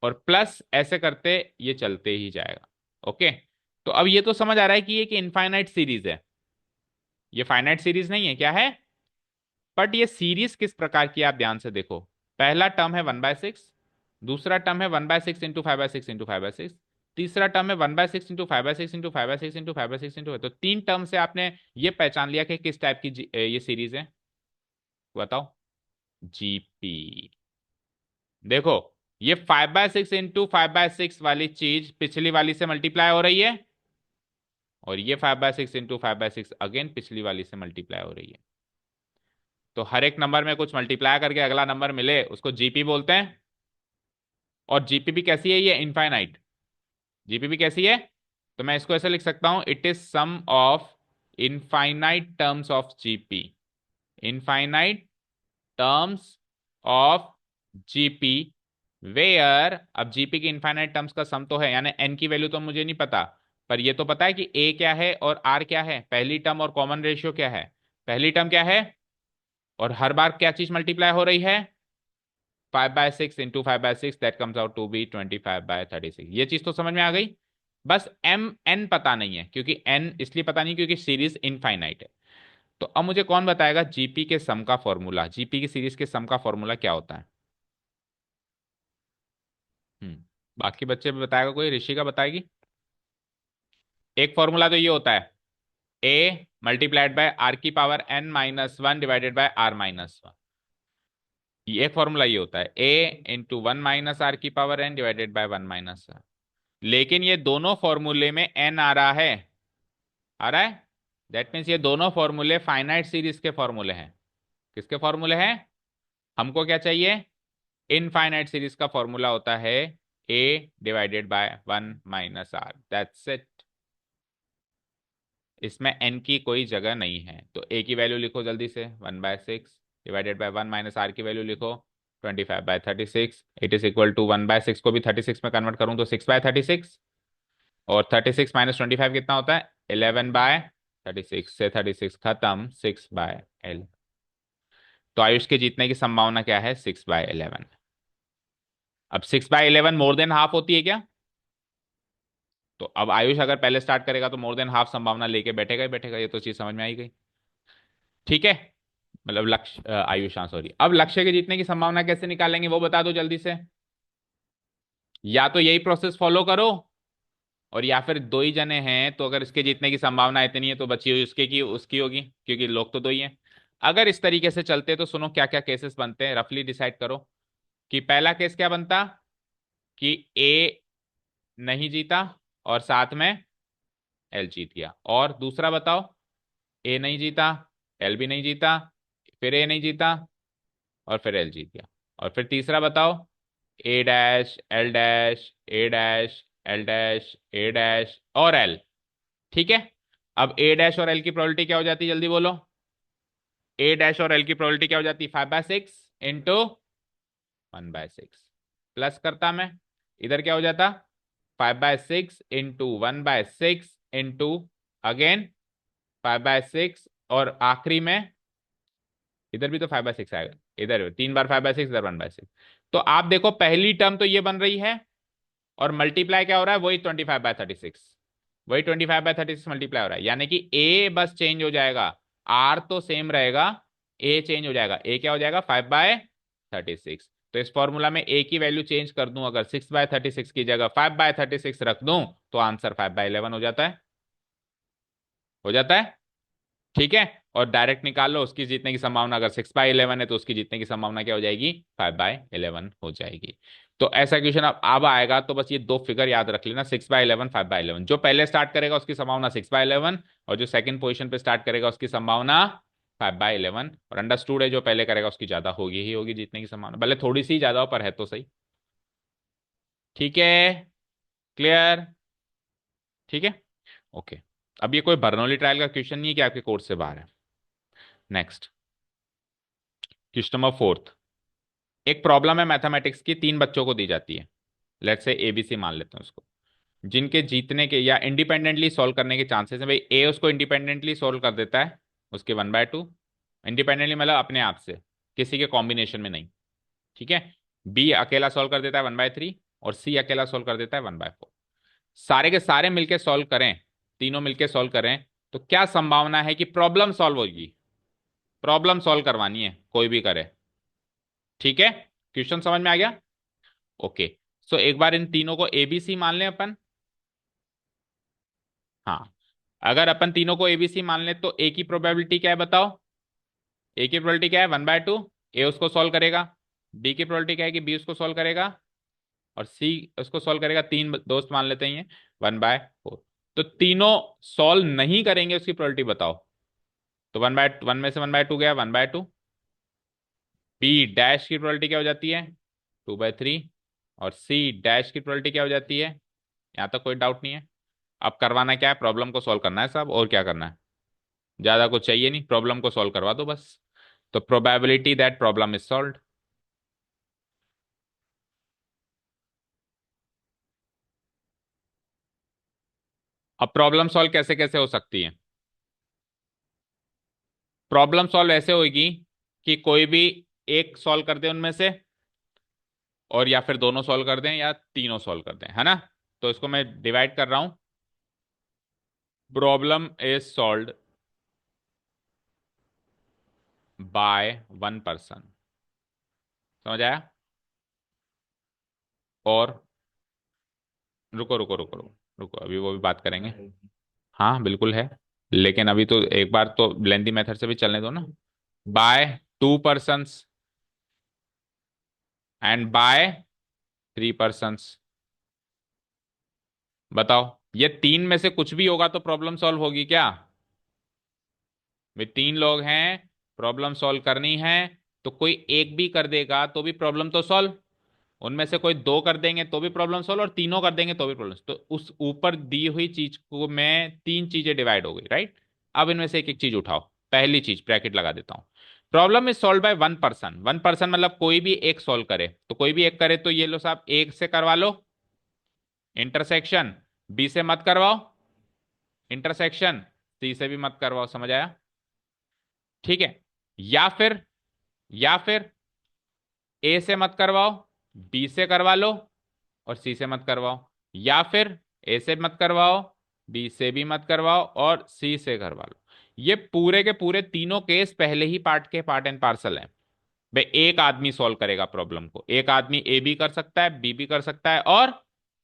और प्लस ऐसे करते ये चलते ही जाएगा। ओके, तो अब ये तो समझ आ रहा है कि ये कि इनफाइनाइट सीरीज है, ये फाइनाइट सीरीज नहीं है, क्या है, बट ये सीरीज किस प्रकार की है, आप ध्यान से देखो। पहला टर्म है 1/6, दूसरा टर्म है 1/6 इंटू 5/6 इंटू 5/6, तीसरा टर्म है 1/6 इंटू 5/6 इंटू 5/6 इंटू 5/6 इंटू, तो तीन टर्म से आपने ये पहचान लिया कि किस टाइप की ये सीरीज है, बताओ। जीपी, देखो, ये 5/6 इंटू 5/6 वाली चीज पिछली वाली से मल्टीप्लाई हो रही है, और ये 5/6 इंटू 5/6 अगेन पिछली वाली से मल्टीप्लाई हो रही है। तो हर एक नंबर में कुछ मल्टीप्लाई करके अगला नंबर मिले उसको जीपी बोलते हैं। और जीपीपी कैसी है, ये इनफाइनाइट, जीपीपी कैसी है, तो मैं इसको ऐसे लिख सकता हूं, it is sum of infinite terms of GP, infinite terms of GP, where, अब जीपी की इनफाइनाइट टर्म्स का सम तो है, यानी एन की वैल्यू तो मुझे नहीं पता, पर ये तो पता है कि ए क्या है और आर क्या है, पहली टर्म और कॉमन रेशियो क्या है, पहली टर्म क्या है, और हर बार क्या चीज मल्टीप्लाई हो रही है, 5/6 into 5/6, that comes out to be 25/36, ये चीज तो समझ में आ गई। बस एम एन पता नहीं है, क्योंकि एन इसलिए पता नहीं क्योंकि सीरीज इनफाइनाइट है। तो अब मुझे कौन बताएगा जीपी के सम का फॉर्मूला, जीपी की सीरीज के सम का फॉर्मूला क्या होता है। बाकी बच्चे भी बताएगा, कोई ऋषिका बताएगी। एक फॉर्मूला तो ये होता है, ए मल्टीप्लाइड बाय आर की power n-1 divided by r-1, ये एक फॉर्मूला ये होता है, ए इंटू 1 - आर की power n divided by 1 - r. लेकिन ये दोनों फॉर्मूले में n आ रहा है, आ रहा है, दैट मीन्स ये दोनों फॉर्मूले फाइनाइट सीरीज के फॉर्मूले हैं। किसके फॉर्मूले हैं, हमको क्या चाहिए, इनफाइनाइट सीरीज का फॉर्मूला होता है a divided by 1 - r, that's it. इसमें n की कोई जगह नहीं है, तो a की वैल्यू लिखो जल्दी से, 1/6 डिवाइडेड बाय 1 - आर की वैल्यू लिखो 25/36, इट इज इक्वल टू 1/6 को भी 36 में कन्वर्ट करूं तो 6/36, और 36 - 25 कितना होता है, 11/36, से 36 खत्म, 6/11। तो आयुष के जीतने की संभावना क्या है, 6/11। अब 6/11 मोर देन हाफ होती है क्या, तो अब आयुष अगर पहले स्टार्ट करेगा तो मोर देन हाफ संभावना लेके बैठेगा ही बैठेगा, ये तो चीज समझ में आई गई। ठीक है, मतलब लक्ष्य, आयुष, हाँ सॉरी, अब लक्ष्य के जीतने की संभावना कैसे निकालेंगे वो बता दो जल्दी से। या तो यही प्रोसेस फॉलो करो, और या फिर दो ही जने हैं तो अगर इसके जीतने की संभावना इतनी है तो बची हुई उसके की उसकी होगी, क्योंकि लोग तो दो ही हैं। अगर इस तरीके से चलते तो सुनो क्या क्या केसेस बनते हैं, रफली डिसाइड करो। कि पहला केस क्या बनता, कि ए नहीं जीता और साथ में एल जीत गया, और दूसरा बताओ, ए नहीं जीता, एल भी नहीं जीता, फिर ए नहीं जीता, और फिर एल जीत गया, और फिर तीसरा बताओ, ए डैश एल डैश ए डैश एल डैश ए डैश और एल। ठीक है, अब ए डैश और एल की प्रोबेबिलिटी क्या हो जाती है, जल्दी बोलो। ए डैश और एल की प्रोबेबिलिटी क्या हो जाती है, 5/6 इंटू 1/6, प्लस करता मैं, इधर क्या हो जाता, 5/6 इंटू 1/6 इंटू अगेन 5/6, और आखिरी में इधर भी तो 5/6 आएगा, इधर 3 बार 5/6, इधर 1/6। तो आप देखो पहली टर्म तो ये बन रही है, और मल्टीप्लाई क्या हो रहा है, वही 25/36, वही 25/36 मल्टीप्लाई हो रहा है, यानी कि ए बस चेंज हो जाएगा, आर तो सेम रहेगा, ए चेंज हो जाएगा, ए क्या हो जाएगा, 5/36। तो इस फॉर्मूला में ए की वैल्यू चेंज कर दूं, अगर 6/36 की जगह 5/36 रख दूं तो आंसर 5/11 हो जाता है, हो जाता है। ठीक है, और डायरेक्ट निकाल लो उसकी जीतने की संभावना, अगर 6/11 है तो उसकी जीतने की संभावना क्या हो जाएगी, 5/11 हो जाएगी। तो ऐसा क्वेश्चन अब आएगा तो बस ये दो फिगर याद रख लेना, 6/11 5/11, जो पहले स्टार्ट करेगा उसकी संभावना 6/11, और जो सेकंड पोजीशन पे स्टार्ट करेगा उसकी संभावना 5/11, और अंडरस्टूड है जो पहले करेगा उसकी ज्यादा होगी ही होगी जीतने की संभावना, भले थोड़ी सी ज्यादा हो पर है तो सही। ठीक है, क्लियर, ठीक है, ओके। अब ये कोई बर्नौली ट्रायल का क्वेश्चन नहीं है कि आपके कोर्स से बाहर है। Next, question number fourth. एक प्रॉब्लम है मैथमेटिक्स की, तीन बच्चों को दी जाती है, लेट्स से एबीसी मान लेते हैं उसको। जिनके जीतने के या इंडिपेंडेंटली सॉल्व करने के चांसेस हैं। भाई ए उसको इंडिपेंडेंटली सॉल्व कर देता है, उसके 1/2, इंडिपेंडेंटली मतलब अपने आप से, किसी के कॉम्बिनेशन में नहीं। ठीक है। बी अकेला सॉल्व कर देता है 1/3, और सी अकेला सॉल्व कर देता है 1/4। सारे के सारे मिलके सॉल्व करें, तीनों मिलके सॉल्व करें, तो क्या संभावना है कि प्रॉब्लम सॉल्व होगी? प्रॉब्लम सॉल्व करवानी है, कोई भी करे। ठीक है, क्वेश्चन समझ में आ गया? ओके। सो एक बार इन तीनों को एबीसी मान लें अपन। हाँ, अगर अपन तीनों को एबीसी मान लें तो ए की प्रोबेबिलिटी क्या है बताओ? ए की प्रोबेबिलिटी क्या है? 1/2। ए उसको सॉल्व करेगा। बी की प्रोबेबिलिटी क्या है कि बी उसको सॉल्व करेगा, और सी उसको सॉल्व करेगा। तीन दोस्त मान लेते हैं ये, 1/4। तो तीनों सॉल्व नहीं करेंगे, उसकी प्रोबेबिलिटी बताओ। तो 1/1 में से 1/2 गया, 1/2। बी डैश की प्रोबेबिलिटी क्या हो जाती है? 2/3। और सी डैश की प्रोबेबिलिटी क्या हो जाती है? यहाँ तक कोई डाउट नहीं है। अब करवाना क्या है? प्रॉब्लम को सॉल्व करना है साहब, और क्या करना है? ज्यादा कुछ चाहिए नहीं, प्रॉब्लम को सॉल्व करवा दो बस। तो probability that problem is solved. अब प्रॉब्लम सॉल्व कैसे कैसे हो सकती है? प्रॉब्लम सॉल्व ऐसे होगी कि कोई भी एक सॉल्व कर दे उनमें से, और या फिर दोनों सॉल्व कर दें या तीनों सॉल्व कर दें, है ना? तो इसको मैं डिवाइड कर रहा हूं। Problem is solved by one person. समझ आया? और रुको रुको रुको रुको रुको, अभी वो भी बात करेंगे। हाँ बिल्कुल है, लेकिन अभी तो एक बार तो लेंदी मेथड से भी चलने दो ना। By 2 persons and by 3 persons। बताओ, ये तीन में से कुछ भी होगा तो प्रॉब्लम सॉल्व होगी क्या? वे तीन लोग हैं, प्रॉब्लम सॉल्व करनी है, तो कोई एक भी कर देगा तो भी प्रॉब्लम तो सॉल्व। उनमें से कोई दो कर देंगे तो भी प्रॉब्लम सॉल्व, और तीनों कर देंगे तो भी प्रॉब्लम। तो उस ऊपर दी हुई चीज को में तीन चीजें डिवाइड हो गई, राइट? अब इनमें से एक एक चीज उठाओ। पहली चीज ब्रैकेट लगा देता हूं। Problem is solve by one person. One person मतलब कोई भी एक सॉल्व करे, तो कोई भी एक करे तो ये लो साहब, एक से करवा लो इंटरसेक्शन, बी से मत करवाओ इंटरसेक्शन, सी से भी मत करवाओ। समझ आया? ठीक है। या फिर ए से मत करवाओ, बी से करवा लो, और सी से मत करवाओ। या फिर ए से मत करवाओ, बी से भी मत करवाओ, और सी से करवा लो। ये पूरे के पूरे तीनों केस पहले ही पार्ट के पार्ट एंड पार्सल हैं। भाई एक आदमी सॉल्व करेगा प्रॉब्लम को, एक आदमी ए भी कर सकता है, बी भी कर सकता है, और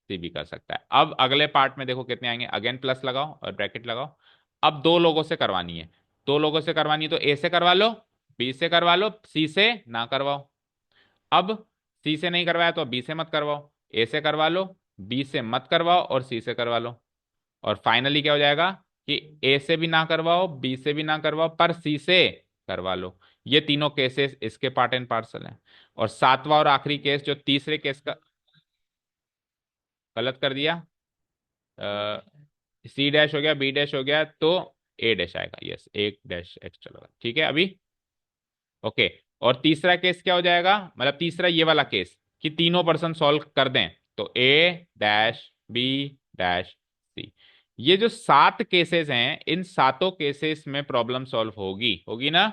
सी भी कर सकता है। अब अगले पार्ट में देखो कितने आएंगे, अगेन प्लस लगाओ और ब्रैकेट लगाओ। अब दो लोगों से करवानी है, दो लोगों से करवानी है, तो ए से करवा लो, बी से करवा लो, सी से ना करवाओ। अब सी से नहीं करवाया तो बी से मत करवाओ, ए से करवा लो, बी से मत करवाओ, और सी से करवा लो। और फाइनली क्या हो जाएगा कि ए से भी ना करवाओ, बी से भी ना करवाओ, पर सी से करवा लो। ये तीनों केसेस इसके पार्ट एंड पार्सल हैं। और सातवां और आखिरी केस, जो तीसरे केस का गलत कर दिया, सी डैश हो गया, बी डैश हो गया, तो ए डैश आएगा। यस, एक डैश एक्स्ट्रा लगा, ठीक है अभी। ओके। और तीसरा केस क्या हो जाएगा, मतलब तीसरा ये वाला केस कि तीनों पर्सन सॉल्व कर दें, तो ए डैश बी डैश सी। ये जो सात केसेस हैं, इन सातों केसेस में प्रॉब्लम सॉल्व होगी, होगी ना?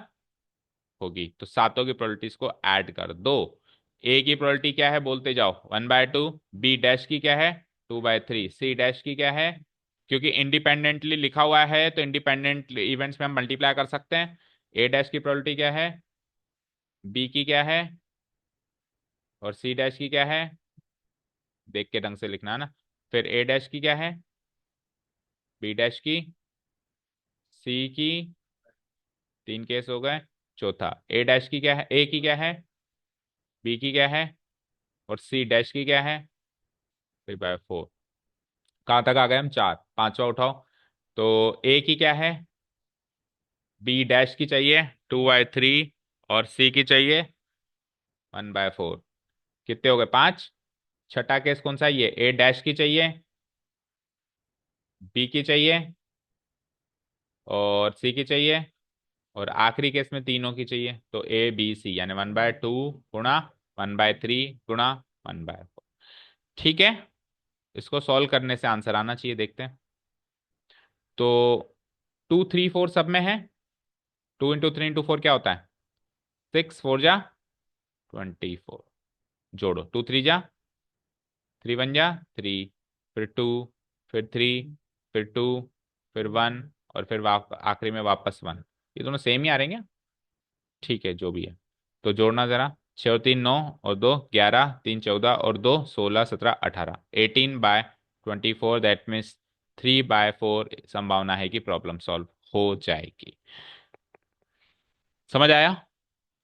होगी। तो सातों की प्रोबेबिलिटीज को ऐड कर दो। ए की प्रोबेबिलिटी क्या है बोलते जाओ? 1/2। बी डैश की क्या है? 2/3। सी डैश की क्या है? क्योंकि इंडिपेंडेंटली लिखा हुआ है तो इंडिपेंडेंट इवेंट्स में हम मल्टीप्लाई कर सकते हैं। ए डैश की प्रोबेबिलिटी क्या है? बी की क्या है? और सी डैश की क्या है? देख के ढंग से लिखना है ना। फिर ए डैश की क्या है? बी डैश की, सी की, तीन केस हो गए। चौथा ए डैश की क्या है? ए की क्या है? बी की क्या है? और सी डैश की क्या है? 3/4। कहाँ तक आ गए हम? चार। पांचवा उठाओ। तो ए की क्या है? बी डैश की चाहिए 2/3, और सी की चाहिए 1/4। कितने हो गए? पांच। छठा केस कौन सा है? ये ए डैश की चाहिए, बी की चाहिए, और सी की चाहिए, और आखिरी केस में तीनों की चाहिए। तो ए बी सी, यानी 1/2 गुणा 1/3 गुणा 1/4। ठीक है। इसको सॉल्व करने से आंसर आना चाहिए, देखते हैं। तो 2 3 4 सब में है। 2 × 3 × 4 क्या होता है? 6 4 जा 24। जोड़ो, 2 3 जा 3 1 जा 3, फिर 2, फिर 3, फिर 2, फिर 1, और फिर आखिरी में वापस 1। ये दोनों सेम ही आ रहे हैं क्या? ठीक है, जो भी है। तो जोड़ना जरा। 6 और 3 9, और 2 11, 3 14, और 2 16 17 18, 18/24, दैट मीन्स 3/4 संभावना है कि प्रॉब्लम सॉल्व हो जाएगी। समझ आया?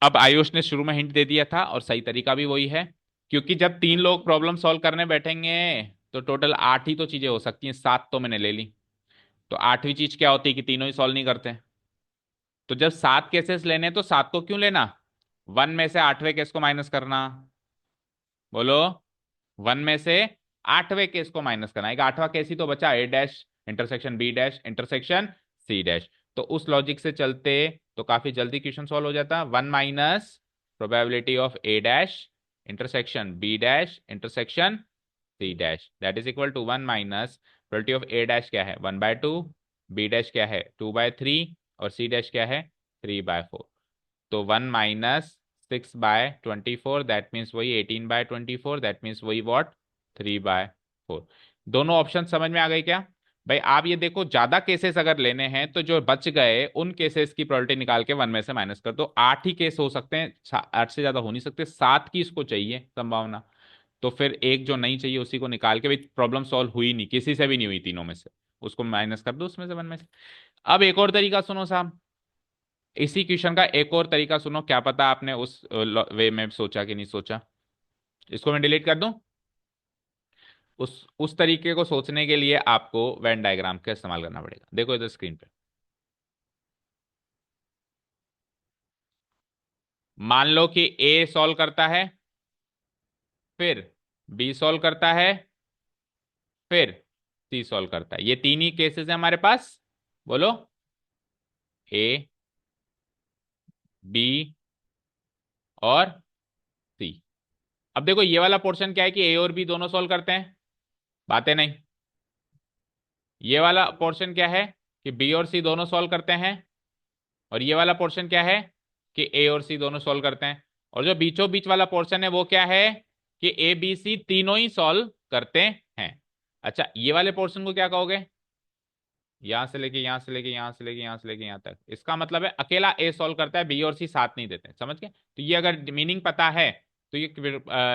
अब आयुष ने शुरू में हिंट दे दिया था, और सही तरीका भी वही है, क्योंकि जब 3 लोग प्रॉब्लम सॉल्व करने बैठेंगे तो टोटल 8 ही तो चीजें हो सकती हैं, 7 तो मैंने ले ली। तो 8वीं चीज क्या होती है कि तीनों ही सॉल्व नहीं करते। तो जब 7 केसेस लेने हैं, तो 7 को क्यों लेना? 1 में से 8वें केस को माइनस करना। बोलो। 1 में से 8वें केस को माइनस करना, एक 8वां केस ही तो बचा, A dash intersection B dash intersection C dash. तो उस लॉजिक से चलते तो काफी जल्दी क्वेश्चन सॉल्व हो जाता। 1 - probability of A dash intersection B dash intersection C dash, that is equal to 1 - probability of A dash क्या है? 1/2, B डैश क्या है? 2/3, और C डैश क्या है? 3/4। तो 1 - 6/24, दैट मीन्स वही 18/24, दैट मीन्स वही वॉट? 3/4। दोनों ऑप्शन समझ में आ गए क्या? भाई आप ये देखो, ज्यादा केसेस अगर लेने हैं तो जो बच गए उन केसेस की प्रोबेबिलिटी निकाल के 1 में से माइनस कर दो। 8 ही केस हो सकते हैं, 8 से ज्यादा हो नहीं सकते। 7 की इसको चाहिए संभावना। तो फिर एक जो नहीं चाहिए उसी को निकाल के, भाई प्रॉब्लम सॉल्व हुई नहीं, किसी से भी नहीं हुई तीनों में से, उसको माइनस कर दो उसमें से 1 में से। अब एक और तरीका सुनो साहब। इसी क्वेश्चन का एक और तरीका सुनो, क्या पता आपने उस वे में सोचा कि नहीं सोचा। इसको मैं डिलीट कर दूं। उस तरीके को सोचने के लिए आपको वेन डायग्राम का इस्तेमाल करना पड़ेगा। देखो इधर स्क्रीन पे। मान लो कि ए सॉल्व करता है, फिर बी सॉल्व करता है, फिर सी सॉल्व करता है। ये तीन ही केसेस है हमारे पास। बोलो। ए, बी और सी। अब देखो ये वाला पोर्शन क्या है कि ए और बी दोनों सॉल्व करते हैं, बातें नहीं। ये वाला पोर्शन क्या है कि बी और सी दोनों सॉल्व करते हैं, और ये वाला पोर्शन क्या है कि ए और सी दोनों सॉल्व करते हैं। और जो बीचों बीच वाला पोर्शन है वो क्या है कि ए बी सी तीनों ही सॉल्व करते हैं। अच्छा, ये वाले पोर्शन को क्या कहोगे? यहां से लेके यहां से लेके यहां से लेके यहां से लेके यहां तक, इसका मतलब है अकेला ए सॉल्व करता है, बी और सी साथ नहीं देते। समझ गए? तो ये अगर मीनिंग पता है तो ये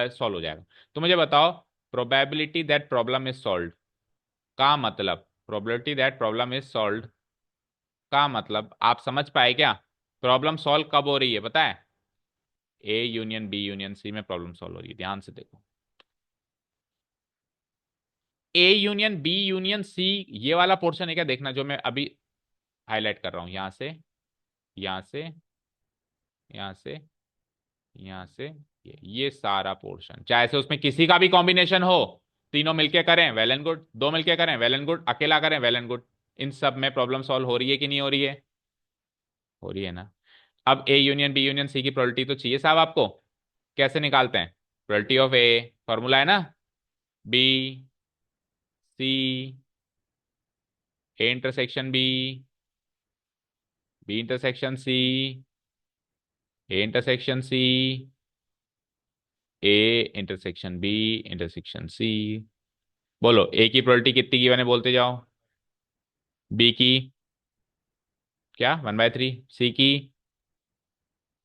सॉल्व हो जाएगा। तो मुझे बताओ, probability that problem is solve का मतलब, probability that problem is solve का मतलब आप समझ पाए क्या? प्रॉब्लम सॉल्व कब हो रही है पता है? A union B union C में प्रॉब्लम सॉल्व हो रही है, ध्यान से देखो। A union B union C, ये वाला पोर्शन है क्या? देखना, जो मैं अभी हाईलाइट कर रहा हूं, यहां से, यहां से, यहां से, यहां से, ये सारा पोर्शन, चाहे से उसमें किसी का भी कॉम्बिनेशन हो, तीनों मिलके करें वेल एंड गुड, दो मिलके करें वेल एंड गुड, अकेला करें वेल एंड गुड, इन सब में प्रॉब्लम सॉल्व हो रही है कि नहीं हो रही है? हो रही है ना। अब A union B union C की प्रोबेबिलिटी तो चाहिए साहब आपको। कैसे निकालते हैं? प्रोबेबिलिटी ऑफ ए, फॉर्मूला है ना, B C, A intersection B, B intersection C, A intersection C, A intersection B intersection C. बोलो ए की प्रोबेबिलिटी कितनी की, मैंने बोलते जाओ। बी की क्या? 1/3। सी की,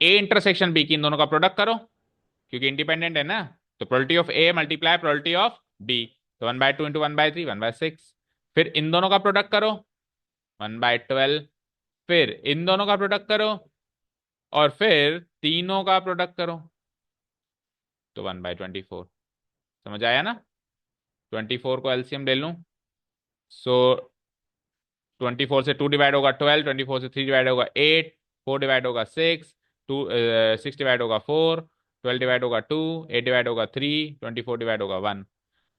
ए इंटरसेक्शन बी की, इन दोनों का प्रोडक्ट करो, क्योंकि इंडिपेंडेंट है ना। तो probability of A multiply probability of B, तो 1/2 इंटू 1/3, 1/6। फिर इन दोनों का प्रोडक्ट करो, 1/12। फिर इन दोनों का प्रोडक्ट करो, और फिर तीनों का प्रोडक्ट करो, तो 1/24। समझ आया ना? 24 को एलसीएम ले लूं, सो 24 से 2 डिवाइड होगा 12, 24 से 3 डिवाइड होगा 8, 4 डिवाइड होगा 6, 6 डिवाइड होगा 4, 12 डिवाइड होगा 2, 8 डिवाइड होगा 3, 24 डिवाइड होगा 1।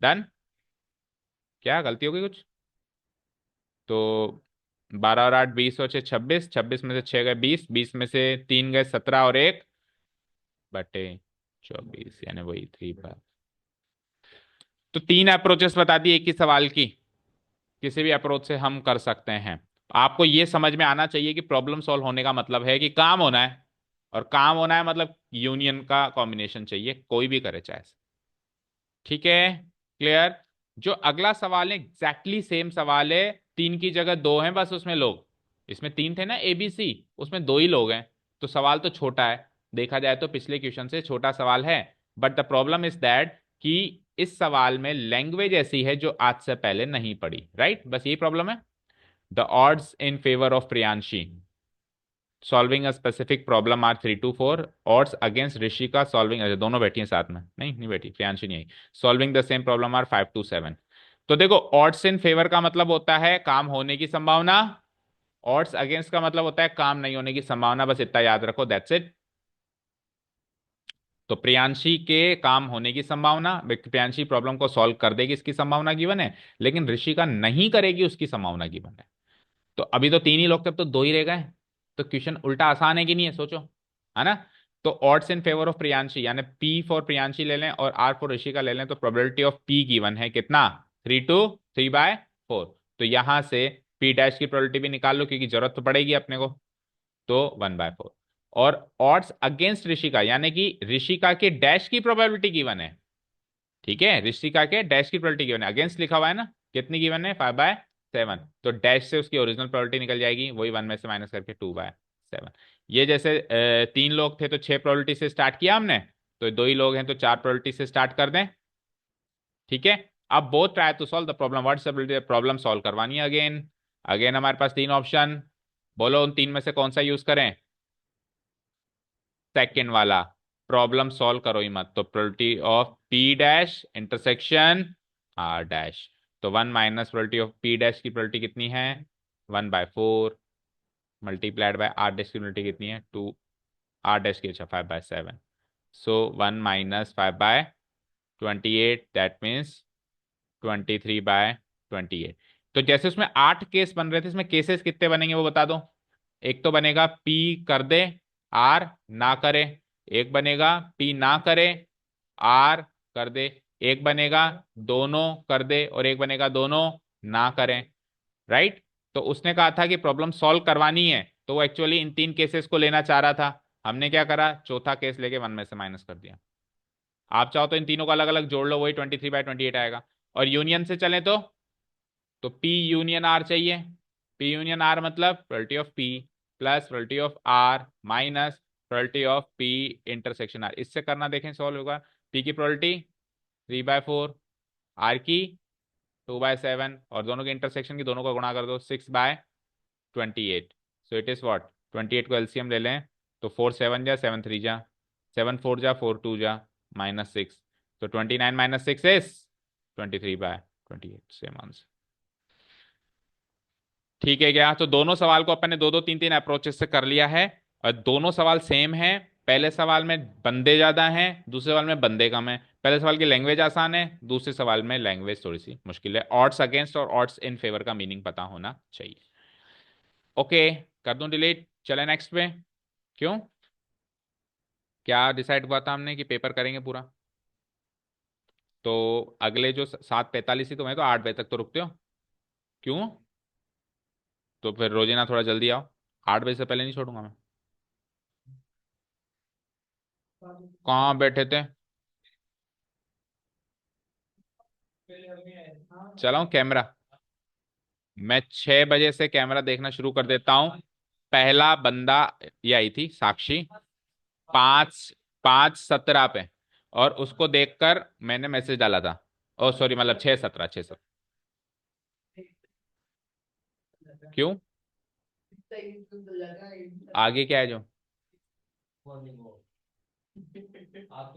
डन। क्या गलती हो गई कुछ? तो 12 और 8 20 और 6 26, 26 में से 6 गए 20, 20 में से 3 गए 17, और 1/24, यानी वही 3 बार। तो तीन अप्रोचेस बता दी एक ही सवाल की, किसी भी अप्रोच से हम कर सकते हैं। आपको ये समझ में आना चाहिए कि प्रॉब्लम सॉल्व होने का मतलब है कि काम होना है, और काम होना है मतलब यूनियन का कॉम्बिनेशन चाहिए, कोई भी करे चाहे। ठीक है, क्लियर। जो अगला सवाल है एग्जैक्टली सेम सवाल है, तीन की जगह दो हैं बस उसमें लोग। इसमें तीन थे ना एबीसी, उसमें दो ही लोग हैं, तो सवाल तो छोटा है, देखा जाए तो पिछले क्वेश्चन से छोटा सवाल है। But the problem is that कि इस सवाल में लैंग्वेज ऐसी है जो आज से पहले नहीं पढ़ी, राइट, बस यही प्रॉब्लम है। The odds in favour of Priyanshi solving a specific problem are 3 to 4, odds against Rishika solving, अच्छा दोनों बैठी हैं साथ में, नहीं नहीं बैठी, प्रियांशी नहीं आई, solving the same problem are 5 to 7। तो देखो ऑड्स इन फेवर का मतलब होता है काम होने की संभावना, ऑड्स अगेंस्ट का मतलब होता है काम नहीं होने की संभावना, बस इतना याद रखो, दैट्स इट। तो प्रियांशी के काम होने की संभावना, प्रियांशी प्रॉब्लम को सॉल्व कर देगी इसकी संभावना गिवन है, लेकिन ऋषिका नहीं करेगी उसकी संभावना गिवन है। तो अभी तो तीन ही लोग थे, अब तो दो ही रह गए। तो क्वेश्चन उल्टा आसान है कि नहीं है, सोचो, है ना। तो odds in favour of Priyanshi यानी पी फॉर प्रियांशी ले लें और आर फॉर ऋषिका ले लें, तो प्रोबेबिलिटी ऑफ पी गिवन है कितना, 3 to 3/4। तो यहां से पी डैश की प्रोबेबिलिटी भी निकाल लो क्योंकि जरूरत तो पड़ेगी अपने को, तो 1/4। और ऑड्स अगेंस्ट ऋषिका यानी कि ऋषिका के डैश की प्रोबेबिलिटी गिवन है, ठीक है, ऋषिका के डैश की प्रोबेबिलिटी गिवन है, अगेंस्ट लिखा हुआ है ना, कितनी गिवन है, 5/7। तो डैश से उसकी ओरिजिनल प्रोबेबिलिटी निकल जाएगी, वही वन में से माइनस करके 2/7। ये जैसे तीन लोग थे तो छह प्रोबेबिलिटी से स्टार्ट किया हमने, तो दो ही लोग हैं तो चार प्रोबेबिलिटी से स्टार्ट कर दें। ठीक है, अब both try to solve the problem, what's problem solve करवानी है अगेन। अगेन हमारे पास तीन ऑप्शन, बोलो उन तीन में से कौन सा यूज करें, सेकेंड वाला, प्रॉब्लम सॉल्व करो ही मत, तो probability of P dash intersection R dash, तो 1 - प्रोबेबिलिटी ऑफ पी डैश की प्रोबेबिलिटी कितनी है, 1/4, मल्टीप्लाइड बाय आर डैश की प्रोबेबिलिटी कितनी है, 2, आर डैश की, अच्छा 5/7। So 1 - 5/28, that means 23/28। तो जैसे उसमें 8 केस बन रहे थे, इसमें केसेस कितने बनेंगे वो बता दो। एक तो बनेगा पी कर दे, आर ना करे, एक बनेगा पी ना करे, आर कर दे, एक बनेगा दोनों कर दे, और एक बनेगा दोनों ना करें, राइट। तो उसने कहा था कि प्रॉब्लम सॉल्व करवानी है, तो वो एक्चुअली इन तीन केसेस को लेना चाह रहा था, हमने क्या करा, चौथा केस लेके वन में से माइनस कर दिया। आप चाहो तो इन तीनों को अलग अलग जोड़ लो, वही 23/28 आएगा। और यूनियन से चले तो P यूनियन R चाहिए। P यूनियन R मतलब probability of P plus probability of R minus probability of P intersection R, इससे करना देखें सॉल्व होगा। P की प्रोबेबिलिटी 3/4, R की 2/7, और दोनों के इंटरसेक्शन की दोनों को गुणा कर दो, 6/28। सो इट इज व्हाट, 28 को एलसीएम ले लें, तो 4 7 जा, 7 3 जा, 7 4 जा, 4 2 जा, -6, तो 29 - 6 इज 23/28, सेम आंसर। ठीक है क्या, तो दोनों सवाल को अपन ने दो दो तीन तीन अप्रोचेस से कर लिया है, और दोनों सवाल सेम है। पहले सवाल में बंदे ज्यादा हैं, दूसरे सवाल में बंदे कम है। पहले सवाल की लैंग्वेज आसान है, दूसरे सवाल में लैंग्वेज थोड़ी सी मुश्किल है। ऑड्स अगेंस्ट और ऑड्स इन फेवर का मीनिंग पता होना चाहिए। ओके, कर दूं डिलीट, चले नेक्स्ट पे। क्यों, क्या डिसाइड हुआ था हमने कि पेपर करेंगे पूरा, तो अगले जो 7:45 ही तो मैं, तो 8 बजे तक तो रुकते हो, क्यों, तो फिर रोजीना थोड़ा जल्दी आओ, 8 बजे से पहले नहीं छोड़ूंगा मैं। कहाँ बैठे थे, चलाऊं कैमरा, मैं 6 बजे से कैमरा देखना शुरू कर देता हूँ। पहला बंदा ये आई थी साक्षी, 5:17 पे, और उसको देखकर मैंने मैसेज डाला था, ओ सॉरी मतलब 6:17, 6:17। क्यों, आगे क्या है जो,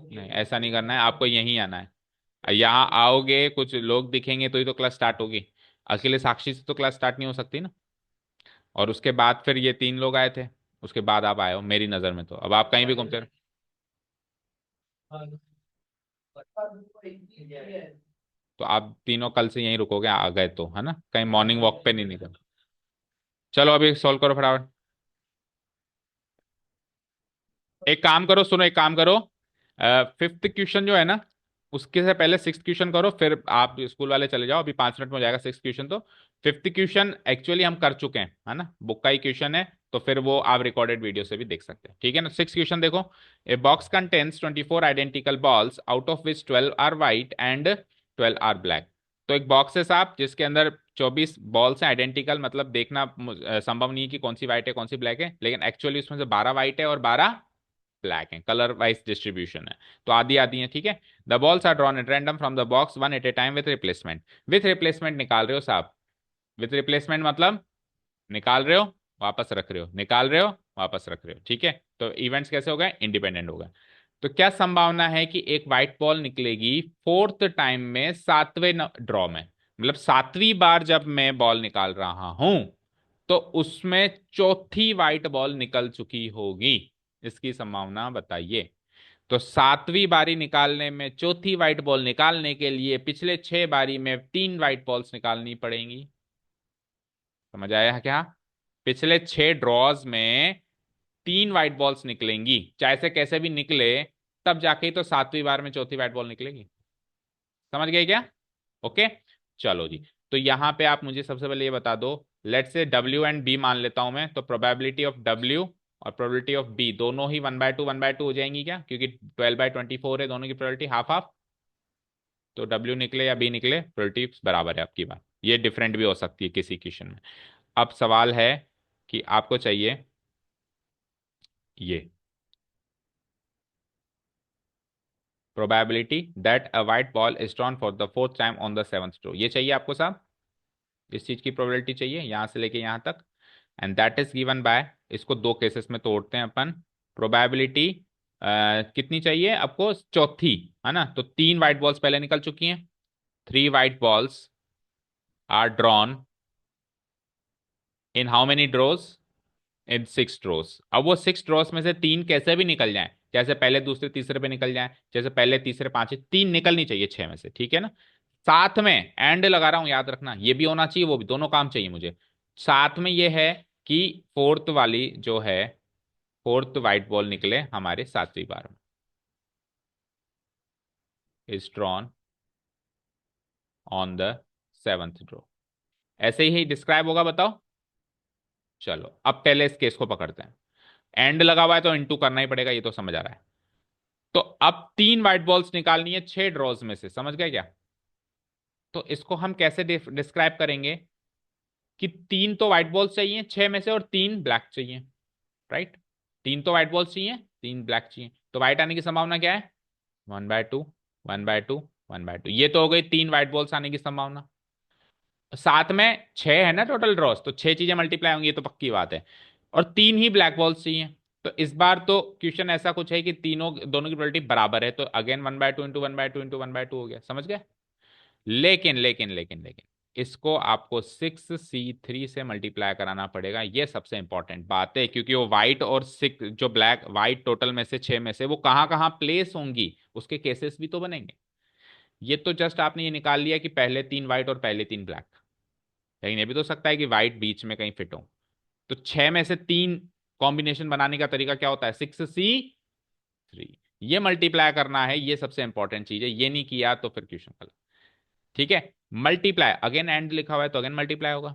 नहीं ऐसा नहीं करना है, आपको यहीं आना है, यहाँ आओगे कुछ लोग दिखेंगे तो ही तो क्लास स्टार्ट होगी, अकेले साक्षी से तो क्लास स्टार्ट नहीं हो सकती ना। और उसके बाद फिर ये तीन लोग आए थे, उसके बाद आप आए हो मेरी नज़र में, तो अब आप कहीं भी घूमते रहो। तो आप तीनों कल से यहीं रुकोगे, आ गए तो है ना, कहीं मॉर्निंग वॉक पे नहीं निकल। चलो अभी सॉल्व करो फटाफट। एक काम करो, सुनो एक काम करो, फिफ्थ क्वेश्चन जो है ना, उसके से पहले सिक्स क्वेश्चन करो, फिर आप स्कूल वाले चले जाओ, अभी 5 मिनट में हो जाएगा सिक्स क्वेश्चन। तो फिफ्थ क्वेश्चन एक्चुअली हम कर चुके हैं, है ना, बुक का ही क्वेश्चन है, तो फिर वो आप रिकॉर्डेड वीडियो से भी देख सकते हैं, ठीक है ना। सिक्स क्वेश्चन देखो। A box contains 24 identical balls out of which 12 are white and 12 are black. तो एक बॉक्स है साहब जिसके अंदर 24 बॉल्स हैं आइडेंटिकल, मतलब देखना संभव नहीं है कि कौन सी व्हाइट है कौन सी ब्लैक है, लेकिन एक्चुअली उसमें से 12 व्हाइट है और 12 ब्लैक है, कलर वाइज डिस्ट्रीब्यूशन है, तो आधी आधी है, ठीक है। The balls are drawn at random from the box one at a time with replacement. With replacement निकाल रहे हो साहब, विथ रिप्लेसमेंट मतलब निकाल रहे हो वापस रख रहे हो, निकाल रहे हो वापस रख रहे हो, ठीक है। तो इवेंट्स कैसे हो गए, इंडिपेंडेंट हो गए। तो क्या संभावना है कि एक व्हाइट बॉल निकलेगी फोर्थ टाइम में, सातवें ड्रॉ में, मतलब सातवीं बार जब मैं बॉल निकाल रहा हूं तो उसमें चौथी व्हाइट बॉल निकल चुकी होगी, इसकी संभावना बताइए। तो सातवीं बारी निकालने में चौथी व्हाइट बॉल निकालने के लिए पिछले 6 बारी में 3 व्हाइट बॉल्स निकालनी पड़ेंगी। समझ आया क्या? पिछले 6 ड्रॉज में 3 व्हाइट बॉल्स निकलेंगी, चाहे से कैसे भी निकले, तब जाके ही तो सातवीं बार में चौथी व्हाइट बॉल निकलेगी। समझ गए क्या? ओके, चलो जी। तो यहां पे आप मुझे सबसे पहले ये बता दो, लेट से डब्ल्यू एंड बी मान लेता हूं मैं, तो प्रोबेबिलिटी ऑफ डब्ल्यू और प्रोबेबिलिटी ऑफ बी दोनों ही 1/2 हो जाएंगी क्या, क्योंकि 12/24 है, दोनों की प्रोबेबिलिटी हाफ हाफ। तो डब्ल्यू निकले या बी निकले, प्रोबेबिलिटी बराबर है आपकी बात, ये डिफरेंट भी हो सकती है किसी क्वेश्चन में। अब सवाल है कि आपको चाहिए ये probability that a white ball is drawn for the fourth time on the seventh throw, ये चाहिए आपको साहब, इस चीज की प्रोबेबिलिटी चाहिए यहां से लेके यहां तक। And that is given bye, इसको दो केसेस में तोड़ते हैं अपन। प्रोबेबिलिटी कितनी चाहिए आपको, चौथी, है ना। तो 3 व्हाइट बॉल्स पहले निकल चुकी हैं, 3 white balls are drawn in how many draws, in 6 draws. अब वो 6 ड्रॉस में से 3 कैसे भी निकल जाएं, जैसे पहले दूसरे तीसरे पे निकल जाएं, जैसे पहले तीसरे पांचवे, 3 निकलनी चाहिए 6 में से, ठीक है ना। साथ में एंड लगा रहा हूं, याद रखना, ये भी होना चाहिए वो भी, दोनों काम चाहिए मुझे। साथ में ये है कि फोर्थ वाली जो है, फोर्थ व्हाइट बॉल निकले हमारे सातवीं बार में, is drawn on the seventh draw. ऐसे ही डिस्क्राइब होगा, बताओ। चलो अब पहले इस केस को पकड़ते हैं। एंड लगा हुआ है तो इंटू करना ही पड़ेगा, ये तो समझ आ रहा है। तो अब 3 व्हाइट बॉल्स निकालनी है 6 ड्रॉज में से, समझ गए क्या? तो इसको हम कैसे डिस्क्राइब करेंगे कि 3 तो व्हाइट बॉल्स चाहिए 6 में से और 3 ब्लैक चाहिए, राइट। 3 तो व्हाइट बॉल्स चाहिए, 3 ब्लैक चाहिए, तो व्हाइट आने की संभावना क्या है, 1/2, 1/2, 1/2, ये तो हो गई 3 व्हाइट बॉल्स आने की संभावना। साथ में 6 है ना टोटल ड्रॉस, तो 6 चीजें मल्टीप्लाई होंगी, ये तो पक्की बात है। और 3 ही ब्लैक बॉल्स चाहिए। तो इस बार तो क्वेश्चन ऐसा कुछ है कि तीनों दोनों की प्रोबेबिलिटी बराबर है, तो अगेन 1/2 इंटू 1/2 इंटू 1/2 हो गया, समझ गए। लेकिन इसको आपको 6C3 से मल्टीप्लाई कराना पड़ेगा, ये सबसे इंपॉर्टेंट बात है, क्योंकि वो व्हाइट और सिक्स जो ब्लैक व्हाइट टोटल में से 6 में से वो कहाँ कहाँ प्लेस होंगी, उसके केसेस भी तो बनेंगे। ये तो जस्ट आपने ये निकाल लिया कि पहले 3 व्हाइट और पहले 3 ब्लैक, लेकिन ये भी तो सकता है कि व्हाइट बीच में कहीं फिट हो। तो 6 में से 3 कॉम्बिनेशन बनाने का तरीका क्या होता है, 6C3, ये मल्टीप्लाई करना है, ये सबसे इंपॉर्टेंट चीज है, ये नहीं किया तो फिर क्वेश्चन गलत। ठीक है, मल्टीप्लाई अगेन, एंड लिखा हुआ है तो अगेन मल्टीप्लाई होगा।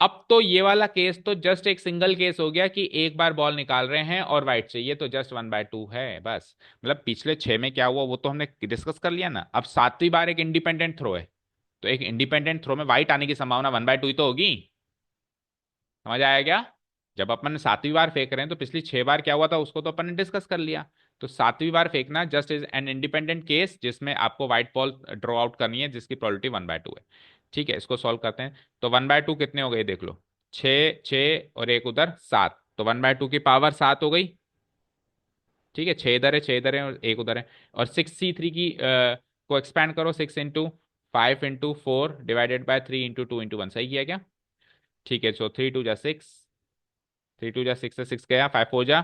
अब तो ये वाला केस तो जस्ट एक सिंगल केस हो गया कि एक बार बॉल निकाल रहे हैं और वाइट चाहिए, तो जस्ट 1/2 है बस। मतलब पिछले 6 में क्या हुआ वो तो हमने डिस्कस कर लिया ना। अब सातवीं बार एक इंडिपेंडेंट थ्रो है, तो एक इंडिपेंडेंट थ्रो में वाइट आने की संभावना 1/2 ही तो होगी। समझ आया क्या? जब अपन सातवीं बार फेंक रहे हैं तो पिछली 6 बार क्या हुआ था उसको तो अपन ने डिस्कस कर लिया। तो सातवीं बार फेंकना just is an independent case जिसमें आपको व्हाइट बॉल ड्रॉ आउट करनी है जिसकी प्रोबेबिलिटी 1/2 है। ठीक है, इसको सॉल्व करते हैं। तो 1/2 कितने हो गए देख लो, 6 6 और एक उधर 7, तो 1/2 की पावर 7 हो गई। ठीक है, 6 इधर है, 6 इधर है और एक उधर है। और 6C3 की को एक्सपैंड करो, 6 into 5 into 4 divided by 3 into 2 into 1, सही किया क्या? ठीक है, सो 3 2 जा 6, 3 2 जा 6 से 6 गया, 5 4 जा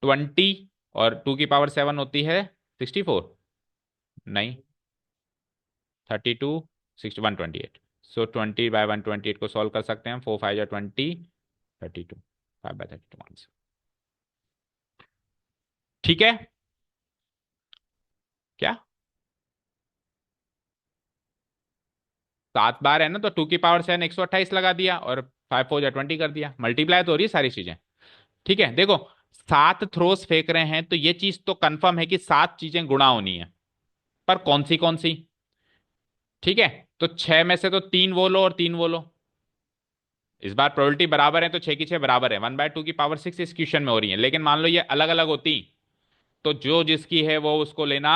20, और 2 की पावर 7 होती है 64, नहीं 32, 128। सो 20/128 को सॉल्व कर सकते हैं, 4 5 जा 20, 32, 5/32 आंसर। ठीक है क्या? 7 बार है ना, तो 2 की पावर 7 128 लगा दिया, और 5 4 जा 20 कर दिया, मल्टीप्लाई तो हो रही है सारी चीजें। ठीक है, देखो 7 थ्रोस फेंक रहे हैं, तो ये चीज तो कंफर्म है कि 7 चीजें गुणा होनी है, पर कौन सी। ठीक है, तो 6 में से तो 3 वो लो और 3 वो लो। इस बार प्रोबेबिलिटी बराबर है, तो 6 की 6 बराबर है, 1/2 की पावर 6 इस क्वेश्चन में हो रही है, लेकिन मान लो ये अलग अलग होती, तो जो जिसकी है वो उसको लेना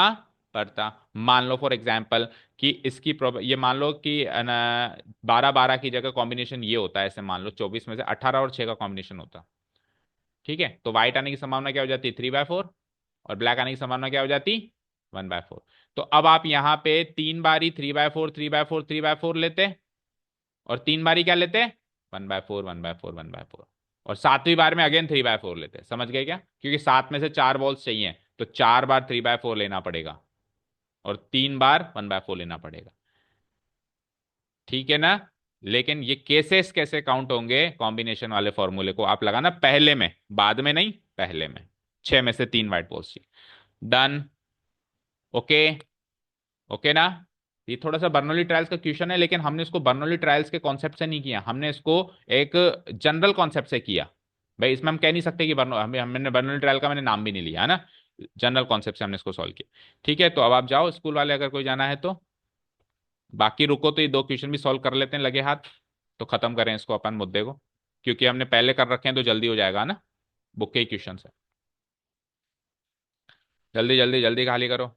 पड़ता। मान लो फॉर एग्जाम्पल कि ये मान लो कि 12 12 की जगह कॉम्बिनेशन ये होता है, ऐसे मान लो 24 में से 18 और 6 का कॉम्बिनेशन होता। ठीक है, तो व्हाइट आने की संभावना क्या हो जाती? 3/4। और ब्लैक आने की संभावना क्या हो जाती? 1/4। तो अब आप यहाँ पे 3 बारी 3/4 3/4 3/4 लेते, और 3 बारी क्या लेते? 1/4 1/4 1/4। और 7वीं बार में अगेन 3/4 लेते, समझ गए क्या? क्योंकि 7 में से 4 बॉल्स चाहिए, तो 4 बार 3/4 लेना पड़ेगा, और 3 बार 1/4 लेना पड़ेगा। ठीक है ना? लेकिन ये केसेस कैसे काउंट होंगे? कॉम्बिनेशन वाले फॉर्मूले को आप लगाना पहले में, बाद में नहीं, पहले में। 6 में से 3 व्हाइट बॉल्स चाहिए। डन। ओके। ओके ना? ये थोड़ा सा बर्नौली ट्रायल्स का क्वेश्चन है, लेकिन हमने इसको बर्नौली ट्रायल्स के कॉन्सेप्ट से नहीं किया, हमने इसको एक जनरल कॉन्सेप्ट से किया। भाई इसमें हम कह नहीं सकते कि हमने बर्नौली ट्रायल का मैंने नाम भी नहीं लिया है ना, जनरल कॉन्सेप्ट से हमने इसको सॉल्व किया। ठीक है, तो अब आप जाओ स्कूल वाले, अगर कोई जाना है तो। बाकी रुको, तो ये 2 क्वेश्चन भी सॉल्व कर लेते हैं लगे हाथ, तो खत्म करें इसको अपन मुद्दे को, क्योंकि हमने पहले कर रखे हैं तो जल्दी हो जाएगा ना, बुक के ही क्वेश्चन है। जल्दी जल्दी जल्दी खाली करो।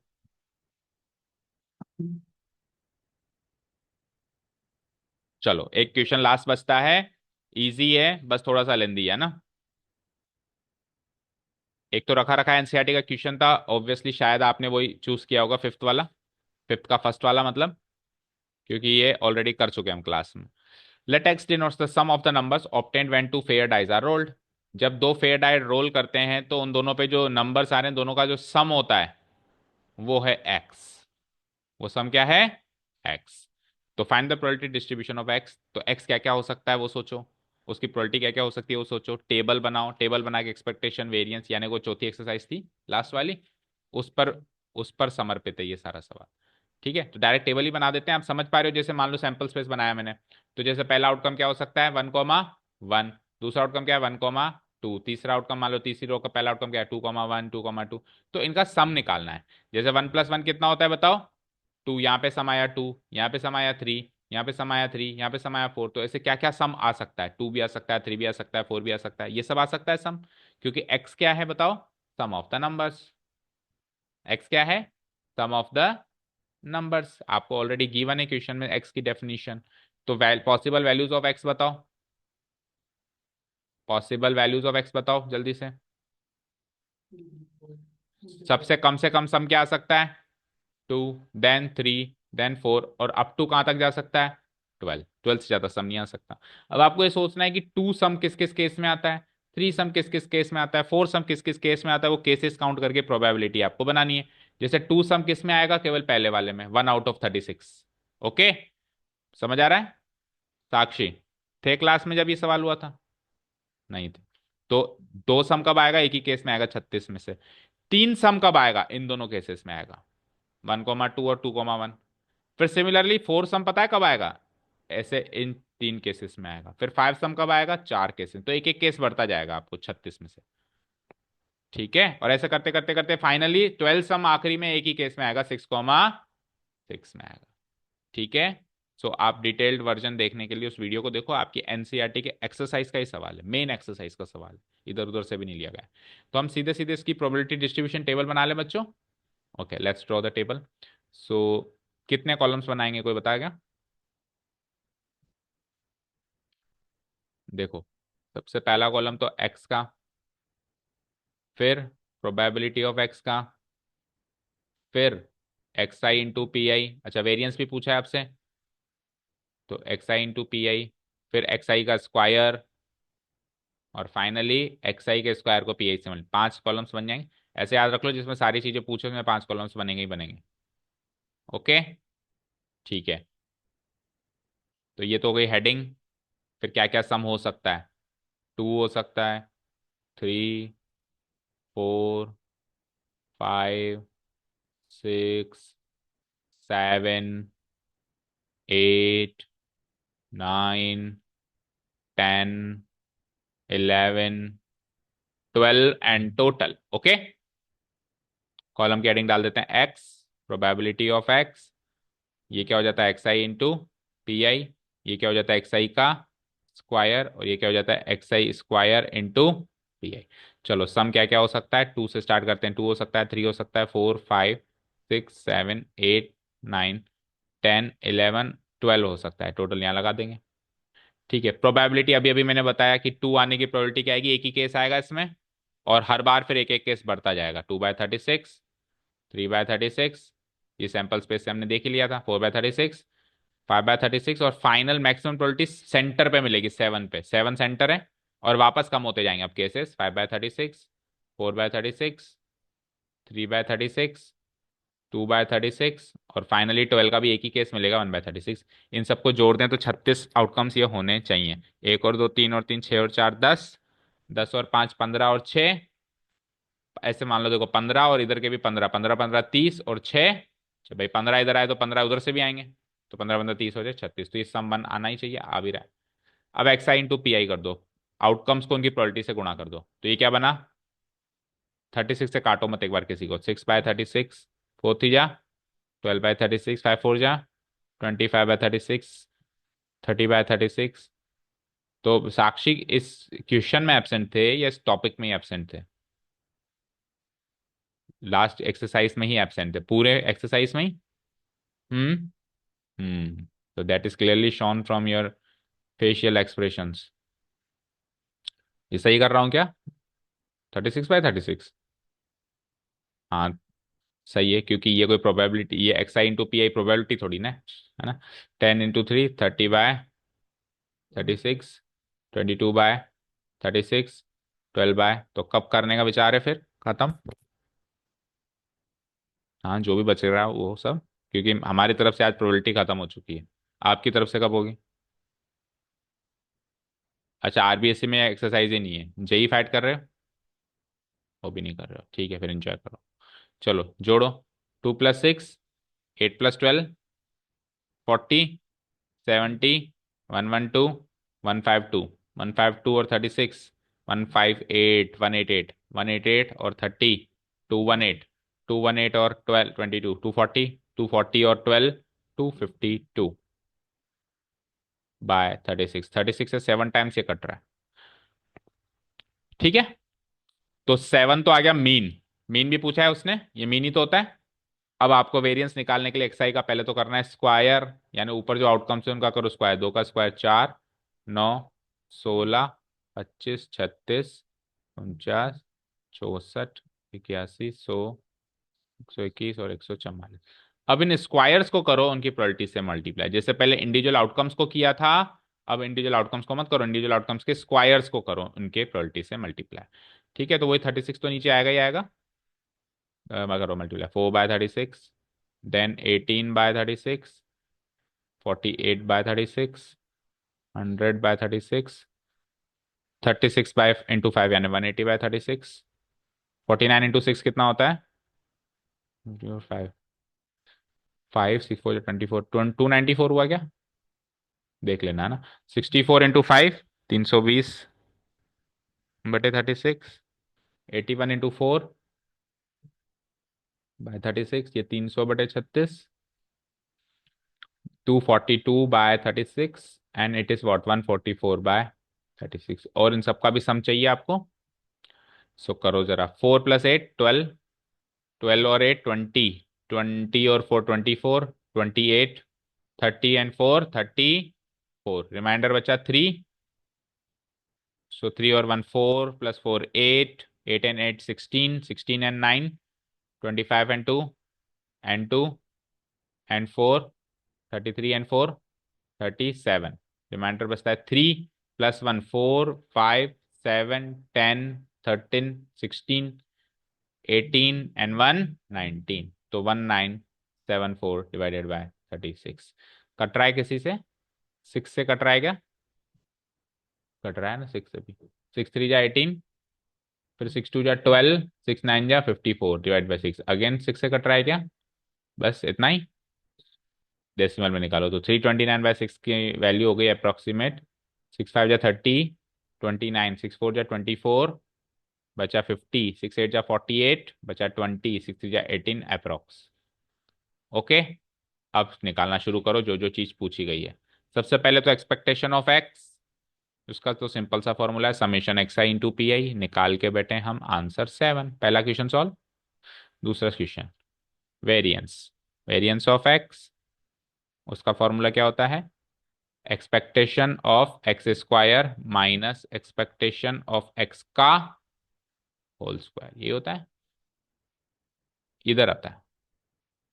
चलो एक क्वेश्चन लास्ट बचता है, इजी है, बस थोड़ा सा लेंदी है ना। एक तो रखा रखा एनसीईआरटी का क्वेश्चन था, ऑब्वियसली शायद आपने वही चूज किया होगा, फिफ्थ वाला, फिफ्थ का फर्स्ट वाला मतलब, क्योंकि ये ऑलरेडी कर चुके हैं हम क्लास में। Let X denotes the sum of the numbers obtained when two fair dies are rolled. जब दो फेयर डाई रोल करते हैं, तो उन दोनों पे जो नंबर्स आ रहे हैं, दोनों का जो सम होता है वो है एक्स। वो सम क्या है? एक्स। तो find the probability distribution of x, तो एक्स क्या क्या हो सकता है वो सोचो, उसकी प्रोबेबिलिटी क्या क्या हो सकती है वो सोचो, टेबल बनाओ, टेबल बना के एक्सपेक्टेशन वेरिएंस, यानी वो चौथी एक्सरसाइज थी लास्ट वाली, उस पर उस पर समर्पित है ये सारा सवाल। ठीक है, तो डायरेक्ट टेबल ही बना देते हैं, आप समझ पा रहे हो? जैसे मान लो सैंपल स्पेस बनाया मैंने, तो जैसे पहला आउटकम क्या हो सकता है? 1,1। दूसरा आउटकम क्या है? 1,2। तीसरा आउटकम मान लो, तीसरी रो का पहला आउटकम क्या है? 2,1 2,2। तो इनका सम निकालना है। जैसे 1 + 1 कितना होता है बताओ? 2, यहाँ पे सम आया 2, यहाँ पे सम आया 3, यहाँ पे सम आया 3, यहाँ पे सम आया 4। तो ऐसे क्या क्या सम आ सकता है? 2 भी आ सकता है, 3 भी आ सकता है, 4 भी आ सकता है, ये सब आ सकता है सम। क्योंकि एक्स क्या है बताओ? सम ऑफ द नंबर्स। एक्स क्या है? सम ऑफ द नंबर्स। आपको ऑलरेडी गिवन है क्वेश्चन में एक्स की डेफिनेशन। तो पॉसिबल वैल्यूज ऑफ एक्स बताओ, पॉसिबल वैल्यूज ऑफ एक्स बताओ जल्दी से। सबसे कम से कम सम क्या आ सकता है? 2, देन 3, देन 4, और अप टू कहां तक जा सकता है? 12। 12 से ज्यादा सम नहीं आ सकता। अब आपको ये सोचना है कि 2 सम किस किस केस में आता है, 3 सम किस किस केस में आता है, 4 सम किस किस केस में आता है, वो केसेस काउंट करके प्रोबेबिलिटी आपको बनानी है। जैसे 2 सम किस में आएगा? केवल पहले वाले में, 1/36। ओके, समझ आ रहा है? साक्षी थे क्लास में जब ये सवाल हुआ था? नहीं थे। तो 2 सम कब आएगा? एक ही केस में आएगा, 36 में से। 3 सम कब आएगा? इन दोनों केसेस में आएगा, 1,2 और 2,1। फिर सिमिलरली 4 सम पता है कब आएगा? ऐसे इन 3 केसेस में आएगा। फिर 5 सम कब आएगा? 4 केसेस। तो एक एक केस बढ़ता जाएगा आपको 36 में से। ठीक है, और ऐसे करते करते करते फाइनली 12 सम आखिरी में एक ही केस में आएगा, 6,6 में आएगा। ठीक है। सो आप डिटेल्ड वर्जन देखने के लिए उस वीडियो को देखो, आपकी एनसीईआरटी के एक्सरसाइज का ही सवाल है, मेन एक्सरसाइज का सवाल है, इधर उधर से भी नहीं लिया गया है। तो हम सीधे सीधे इसकी प्रोबेबिलिटी डिस्ट्रीब्यूशन टेबल बना ले बच्चों। Okay, let's draw the table. So कितने कॉलम्स बनाएंगे, कोई बताएगा? देखो, सबसे पहला कॉलम तो एक्स का, फिर प्रोबेबिलिटी ऑफ एक्स का, फिर x I into P I, अच्छा वेरियंस भी पूछा है आपसे, तो x I into P I, फिर एक्स आई का स्क्वायर, और फाइनली एक्स आई के स्क्वायर को पी आई से मल्टी। 5 कॉलम्स बन जाएंगे। ऐसे याद रख लो, जिसमें सारी चीजें पूछे उसमें 5 कॉलम्स बनेंगे ही बनेंगे। ओके, ठीक है। तो ये तो हो गई हेडिंग। फिर क्या क्या सम हो सकता है? 2 हो सकता है, 3, 4, 5, 6, 7, 8 9 10 11 12 एंड टोटल। ओके, कॉलम की हेडिंग डाल देते हैं एक्स, प्रोबेबिलिटी ऑफ एक्स। ये क्या हो जाता है x I into P I. ये क्या हो जाता है एक्स आई का स्क्वायर, और ये क्या हो जाता है x I square into P I. चलो सम क्या क्या हो सकता है, 2 से स्टार्ट करते हैं। 2 हो सकता है, 3 हो सकता है, 4 5 6 7 8 9 10 11 12 हो सकता है। टोटल यहाँ लगा देंगे। ठीक है, प्रोबेबिलिटी अभी अभी मैंने बताया कि 2 आने की प्रोबेबिलिटी क्या आएगी, एक ही केस आएगा इसमें, और हर बार फिर एक एक केस बढ़ता जाएगा। 2/36, 3/36, ये सैंपल स्पेस से हमने देख ही लिया था। 4/36, 5/36, और फाइनल मैक्सिमम प्रोबेबिलिटी सेंटर पे मिलेगी, 7 पे। 7 सेंटर है, और वापस कम होते जाएंगे अब केसेस। 5/36, 4/36, 3/36, 2/36, और फाइनली 12 का भी एक ही केस मिलेगा, 1/36। इन सबको जोड़ दें तो 36 आउटकम्स ये होने चाहिए। एक और दो, तीन और तीन, 6 और 4 10, 10 और 5 15, और 6 ऐसे मान लो, देखो 15, और इधर के भी 15, 15 15 30, और 6। भाई 15 इधर आए तो 15 उधर से भी आएंगे, तो 15 15 30 हो जाए 36। तो ये सम वन आना ही चाहिए, आ भी रहा है। अब x I into P I कर दो, आउटकम्स को उनकी प्रोबेबिलिटी से गुणा कर दो। तो ये क्या बना, 36 से काटो मत एक बार किसी को। 6/36, 4 3 जा 12/36, 5 4 जा 25/36, 30/36। तो साक्षी इस क्वेश्चन में एब्सेंट थे या इस टॉपिक में ही एब्सेंट थे? लास्ट एक्सरसाइज में ही एब्सेंट थे, पूरे एक्सरसाइज में ही। हम्म। तो that is clearly shown from your facial expressions. ये सही कर रहा हूँ क्या? 36/36। हाँ, सही है, क्योंकि ये कोई प्रोबेबिलिटी, ये x I into P I probability थोड़ी ना है ना। 10 × 3 30/36, 22/36, 12 तो कब करने का विचार है फिर खत्म? हाँ, जो भी बच रहा है वो सब, क्योंकि हमारी तरफ से आज प्रोबेबिलिटी खत्म हो चुकी है। आपकी तरफ से कब होगी? अच्छा, आरबीएससी में एक्सरसाइज ही नहीं है, जेई फाइट कर रहे हो? वो भी नहीं कर रहे हो, ठीक है, फिर एंजॉय करो। चलो जोड़ो। 2 + 6, 8 + 12, 40, 70, 112, 152, 152 और 36, 158, 188, 188 और 30, 218, 218 और 12, 22, 240, 240 और 12, 252 बाय 36। 36 से 7 टाइम्स ये कट रहा है। ठीक है, तो 7 तो आ गया मीन। मीन भी पूछा है उसने, ये मीन ही तो होता है। अब आपको वेरिएंस निकालने के लिए एक्सआई का पहले तो करना है स्क्वायर, यानी ऊपर जो आउटकम्स है उनका करो स्क्वायर। 2 का स्क्वायर 4, 9, 16, 25, 36, 49, 64, 81, 100, 121 और 144। अब इन स्क्वायर्स को करो उनकी प्रोबेबिलिटी से मल्टीप्लाई, जैसे पहले इंडिविजुअल आउटकम्स को किया था। अब इंडिविजुअल आउटकम्स को मत करो, इंडिविजुअल आउटकम्स के स्क्वायर्स को करो उनके प्रोबेबिलिटी से मल्टीप्लाई। ठीक है, तो वही 36 तो नीचे आएगा ही आएगा। मैं करो मल्टीप्लाई। 4/36, देन 18/36, 48/36, 100/36, 36 इंटू 5 यानी 180/36, 49 इंटू 6 कितना होता है? 5, 5 6 4 24, 294 हुआ क्या? देख लेना है ना। 64 इंटू 5, 320/36, 81 इंटू 4/36, ये 300/36, 242/36, एंड इट इज वॉट 144/36। और इन सबका भी सम चाहिए आपको। सो करो जरा। 4 + 8 12, 12 और 8 20, 20 और 4 24, 28, 30 एंड 4 34, रिमाइंडर बचा 3। सो 3 और 1 4, + 4 8, 8 एंड 8 16, 16 एंड 9 25 and 2 and 2 and 4 33 and 4 37, reminder बचता है 3, +1 4 5 7 10 13 16 18 एंड 1 19, तो 1974 डिवाइडेड बाय 36। कट रहा है किसी से? 6 से कट रहा है क्या? कट रहा है ना 6 से भी। 6 3 जा 18, फिर 6 2 जा 12, 6 9 जा 54 डिवाइड बाई 6, अगेन 6 से कट रहा है क्या? बस इतना ही। डेसिमल में निकालो तो 329/6 की वैल्यू हो गई अप्रोक्सीमेट। 6 5 जा 30, 29, 6 4 जा 24, बचा 50, 6 8 जा 48, बचा 20, 6 3 जा 18 अप्रोक्स। ओके, अब निकालना शुरू करो जो जो चीज पूछी गई है। सबसे पहले तो एक्सपेक्टेशन ऑफ एक्स, उसका तो सिंपल सा फॉर्मूला है summation x I into P I. निकाल के बैठे हम आंसर 7। पहला क्वेश्चन सॉल्व। दूसरा question, variance, variance of x, उसका फॉर्मूला क्या होता है? Expectation of x square minus expectation of x का होल स्क्वायर, ये होता है, इधर आता है।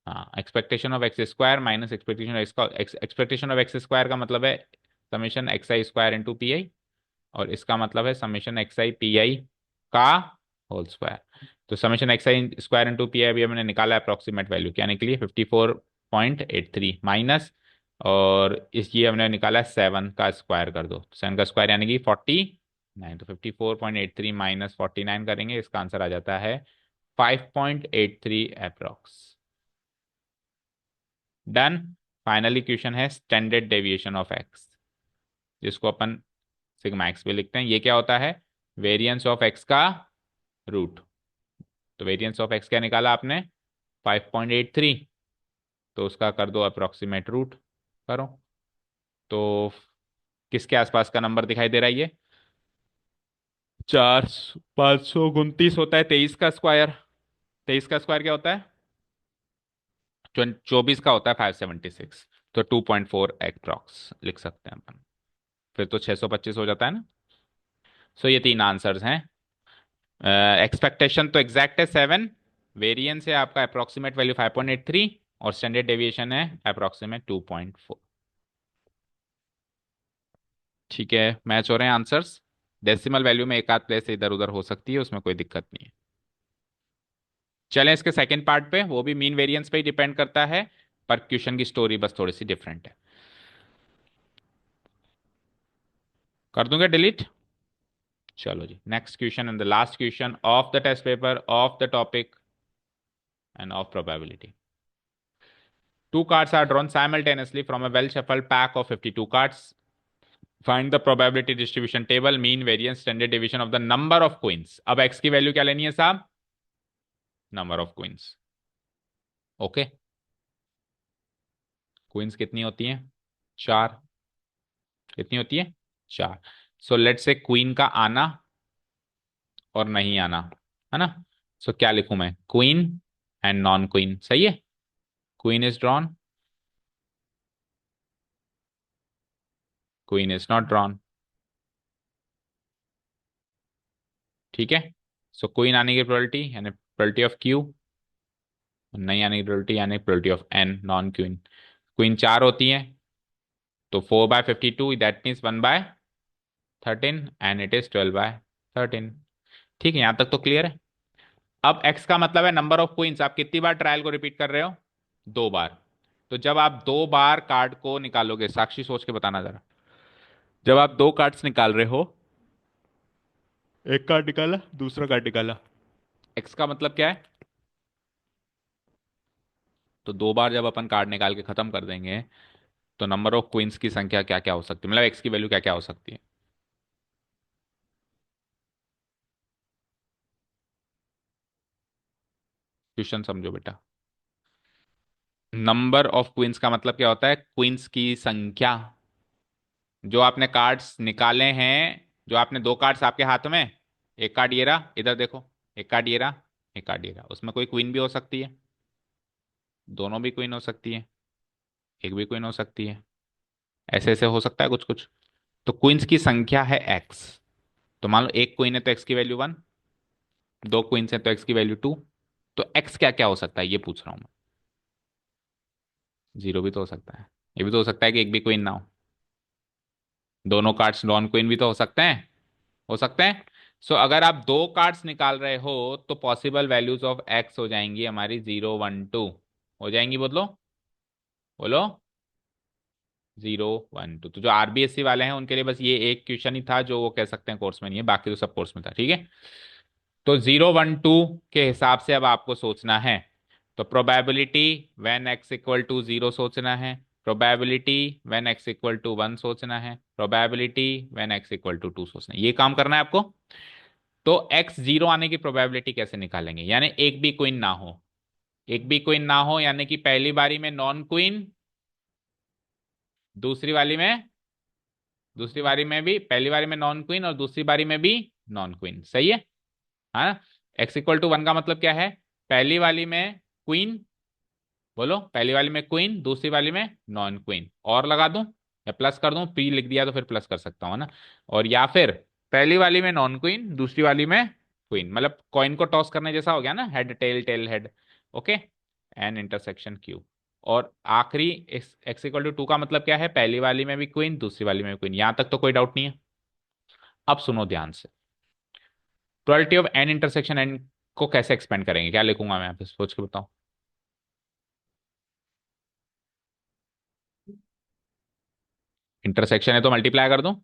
हाँ, expectation of x square minus expectation x का, एक्सपेक्टेशन ऑफ एक्स स्क्वायर का मतलब है summation x I square into P I, और इसका मतलब है summation x I P I का होल स्क्वायर। तो summation x I square into P I अभी हमने निकाला अप्रोक्सीमेट वैल्यू क्या निकली? 54.83 माइनस, और इस ये हमने निकाला 7 का स्क्वायर कर दो, 7 का स्क्वायर यानी कि 49। तो 54.83 माइनस 49 करेंगे, इसका आंसर आ जाता है 5.83 अप्रोक्स। डन। फाइनली क्वेश्चन है स्टैंडर्ड डेविएशन ऑफ एक्स, जिसको अपन सिग्मा एक्स भी लिखते हैं। ये क्या होता है? वेरिएंस ऑफ एक्स का रूट। तो वेरिएंस ऑफ एक्स क्या निकाला आपने? 5.83, तो उसका कर दो अप्रोक्सीमेट रूट करो। तो किसके आसपास का नंबर दिखाई दे रहा है ये? 4, 529 होता है 23 का स्क्वायर। 23 का स्क्वायर क्या होता है? 24 का होता है 576। तो 2.4 अप्रॉक्स लिख सकते हैं अपन। फिर तो 625 हो जाता है ना। सो ये तीन आंसर्स हैं। एक्सपेक्टेशन तो एग्जैक्ट है 7, वेरिएंस है आपका अप्रोक्सीमेट वैल्यू 5.83, और स्टैंडर्ड डेविएशन है अप्रोक्सीमेट 2.4। ठीक है, मैच हो रहे हैं आंसर्स। डेसिमल वैल्यू में एक आध प्लेस इधर उधर हो सकती है, उसमें कोई दिक्कत नहीं है। चलें इसके सेकंड पार्ट पे, वो भी मीन वेरिएंस पे ही डिपेंड करता है, पर क्वेश्चन की स्टोरी बस थोड़ी सी डिफरेंट है। कर दूंगा डिलीट। चलो जी, next question and the last question of the test paper of the topic end of probability. Two cards are drawn simultaneously from a well shuffled pack of 52 cards. Find the probability distribution table, mean variance, standard deviation of the number of queens. अब x की value क्या लेनी है साहब? Number of queens. Okay, queens कितनी होती हैं? 4। कितनी होती है? 4। सो लेट से क्वीन का आना और नहीं आना, है ना? सो क्या लिखूं मैं? क्वीन एंड नॉन क्वीन, सही है। Queen is drawn, queen is not drawn. ठीक है। सो क्वीन आने की प्रोबेबिलिटी यानी प्रोबेबिलिटी ऑफ क्यू, नहीं आने की प्रोबेबिलिटी यानी probability of an non queen. Queen 4 होती है, तो 4/52, that means 1/13, and it is 12/13। ठीक है, यहां तक तो क्लियर है। अब एक्स का मतलब है नंबर ऑफ क्वींस। आप कितनी बार ट्रायल को रिपीट कर रहे हो? 2 बार। तो जब आप 2 बार कार्ड को निकालोगे, साक्षी सोच के बताना जरा, जब आप 2 कार्ड्स निकाल रहे हो, एक कार्ड निकाला दूसरा कार्ड निकाला, एक्स का मतलब क्या है? तो 2 बार जब अपन कार्ड निकाल के खत्म कर देंगे, तो नंबर ऑफ क्वींस की संख्या क्या क्या हो सकती है, मतलब एक्स की वैल्यू क्या क्या हो सकती है? क्वेश्चन समझो बेटा। नंबर ऑफ क्वींस का मतलब क्या होता है? क्वींस की संख्या। जो आपने कार्ड्स निकाले हैं, जो आपने 2 कार्ड्स आपके हाथ में, एक कार्ड ये रहा, इधर देखो, एक कार्ड ये रहा, एक कार्ड ये रहा, उसमें कोई क्वीन भी हो सकती है, दोनों भी क्वीन हो सकती है, एक भी क्वीन हो सकती है, ऐसे ऐसे हो सकता है कुछ कुछ। तो क्वींस की संख्या है एक्स। तो मान लो एक क्वीन है तो एक्स की वैल्यू 1, 2 क्वींस है तो एक्स की वैल्यू 2। तो एक्स क्या क्या हो सकता है ये पूछ रहा हूं मैं। 0 भी तो हो सकता है, ये भी तो हो सकता है कि एक भी क्वीन ना हो। दोनों कार्ड्स नॉन क्वीन भी तो हो सकते हैं, हो सकते हैं। सो अगर आप 2 कार्ड्स निकाल रहे हो, तो पॉसिबल वैल्यूज ऑफ एक्स हो जाएंगी हमारी 0 1 2, हो जाएंगी, बोलो बोलो, 0 1 2। तो जो आरबीएससी वाले हैं उनके लिए बस ये एक क्वेश्चन ही था जो वो कह सकते हैं कोर्स में नहीं है, बाकी तो सब कोर्स में था। ठीक है। तो 0 1 2 के हिसाब से अब आपको सोचना है। तो probability when X equal to 0 सोचना है, probability when x equal to 1 सोचना है, probability when x equal to 2 सोचना है, ये काम करना है आपको। तो x जीरो आने की प्रोबेबिलिटी कैसे निकालेंगे, यानी एक भी क्वीन ना हो, एक भी क्वीन ना हो, यानी कि पहली बारी में नॉन क्वीन, दूसरी वाली में, दूसरी बारी में भी, पहली बारी में नॉन क्वीन और दूसरी बारी में भी नॉन क्वीन, सही है। हाँ, x इक्वल टू 1 का मतलब क्या है, पहली वाली में क्वीन, बोलो, पहली वाली में क्वीन, दूसरी वाली में नॉन क्वीन, और लगा दूं या प्लस कर दूं, पी लिख दिया तो फिर प्लस कर सकता हूं ना, और या फिर पहली वाली में नॉन क्वीन, दूसरी वाली में क्वीन, मतलब कॉइन को टॉस करने जैसा हो गया ना, head tail tail head. Okay, N intersection Q. और आखिरी एक्स इक्वल टू 2 का मतलब क्या है, पहली वाली में भी क्वीन, दूसरी वाली में भी क्वीन, यहां तक तो कोई डाउट नहीं है। अब सुनो ध्यान से, probability of N intersection N को कैसे एक्सपेंड करेंगे, क्या लिखूंगा मैं यहाँ पे, सोच के बताओ। इंटरसेक्शन है तो मल्टीप्लाई कर दूं,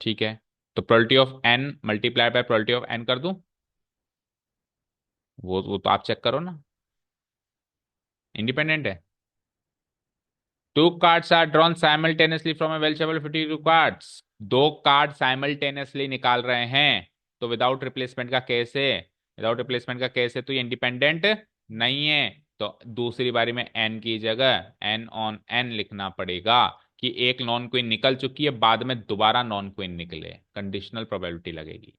ठीक है, तो probability of N multiply by probability of N कर दूं, वो तो आप चेक करो ना, इंडिपेंडेंट है। Two cards are drawn simultaneously from a well shuffled 52 cards, दो कार्ड साइमल्टेनियसली निकाल रहे हैं, तो विदाउट रिप्लेसमेंट का केस है, विदाउट रिप्लेसमेंट का केस है, तो ये इंडिपेंडेंट नहीं है, तो दूसरी बारी में एन की जगह एन ऑन एन लिखना पड़ेगा, कि एक नॉन क्वीन निकल चुकी है, बाद में दोबारा नॉन क्वीन निकले, कंडीशनल प्रोबेबिलिटी लगेगी।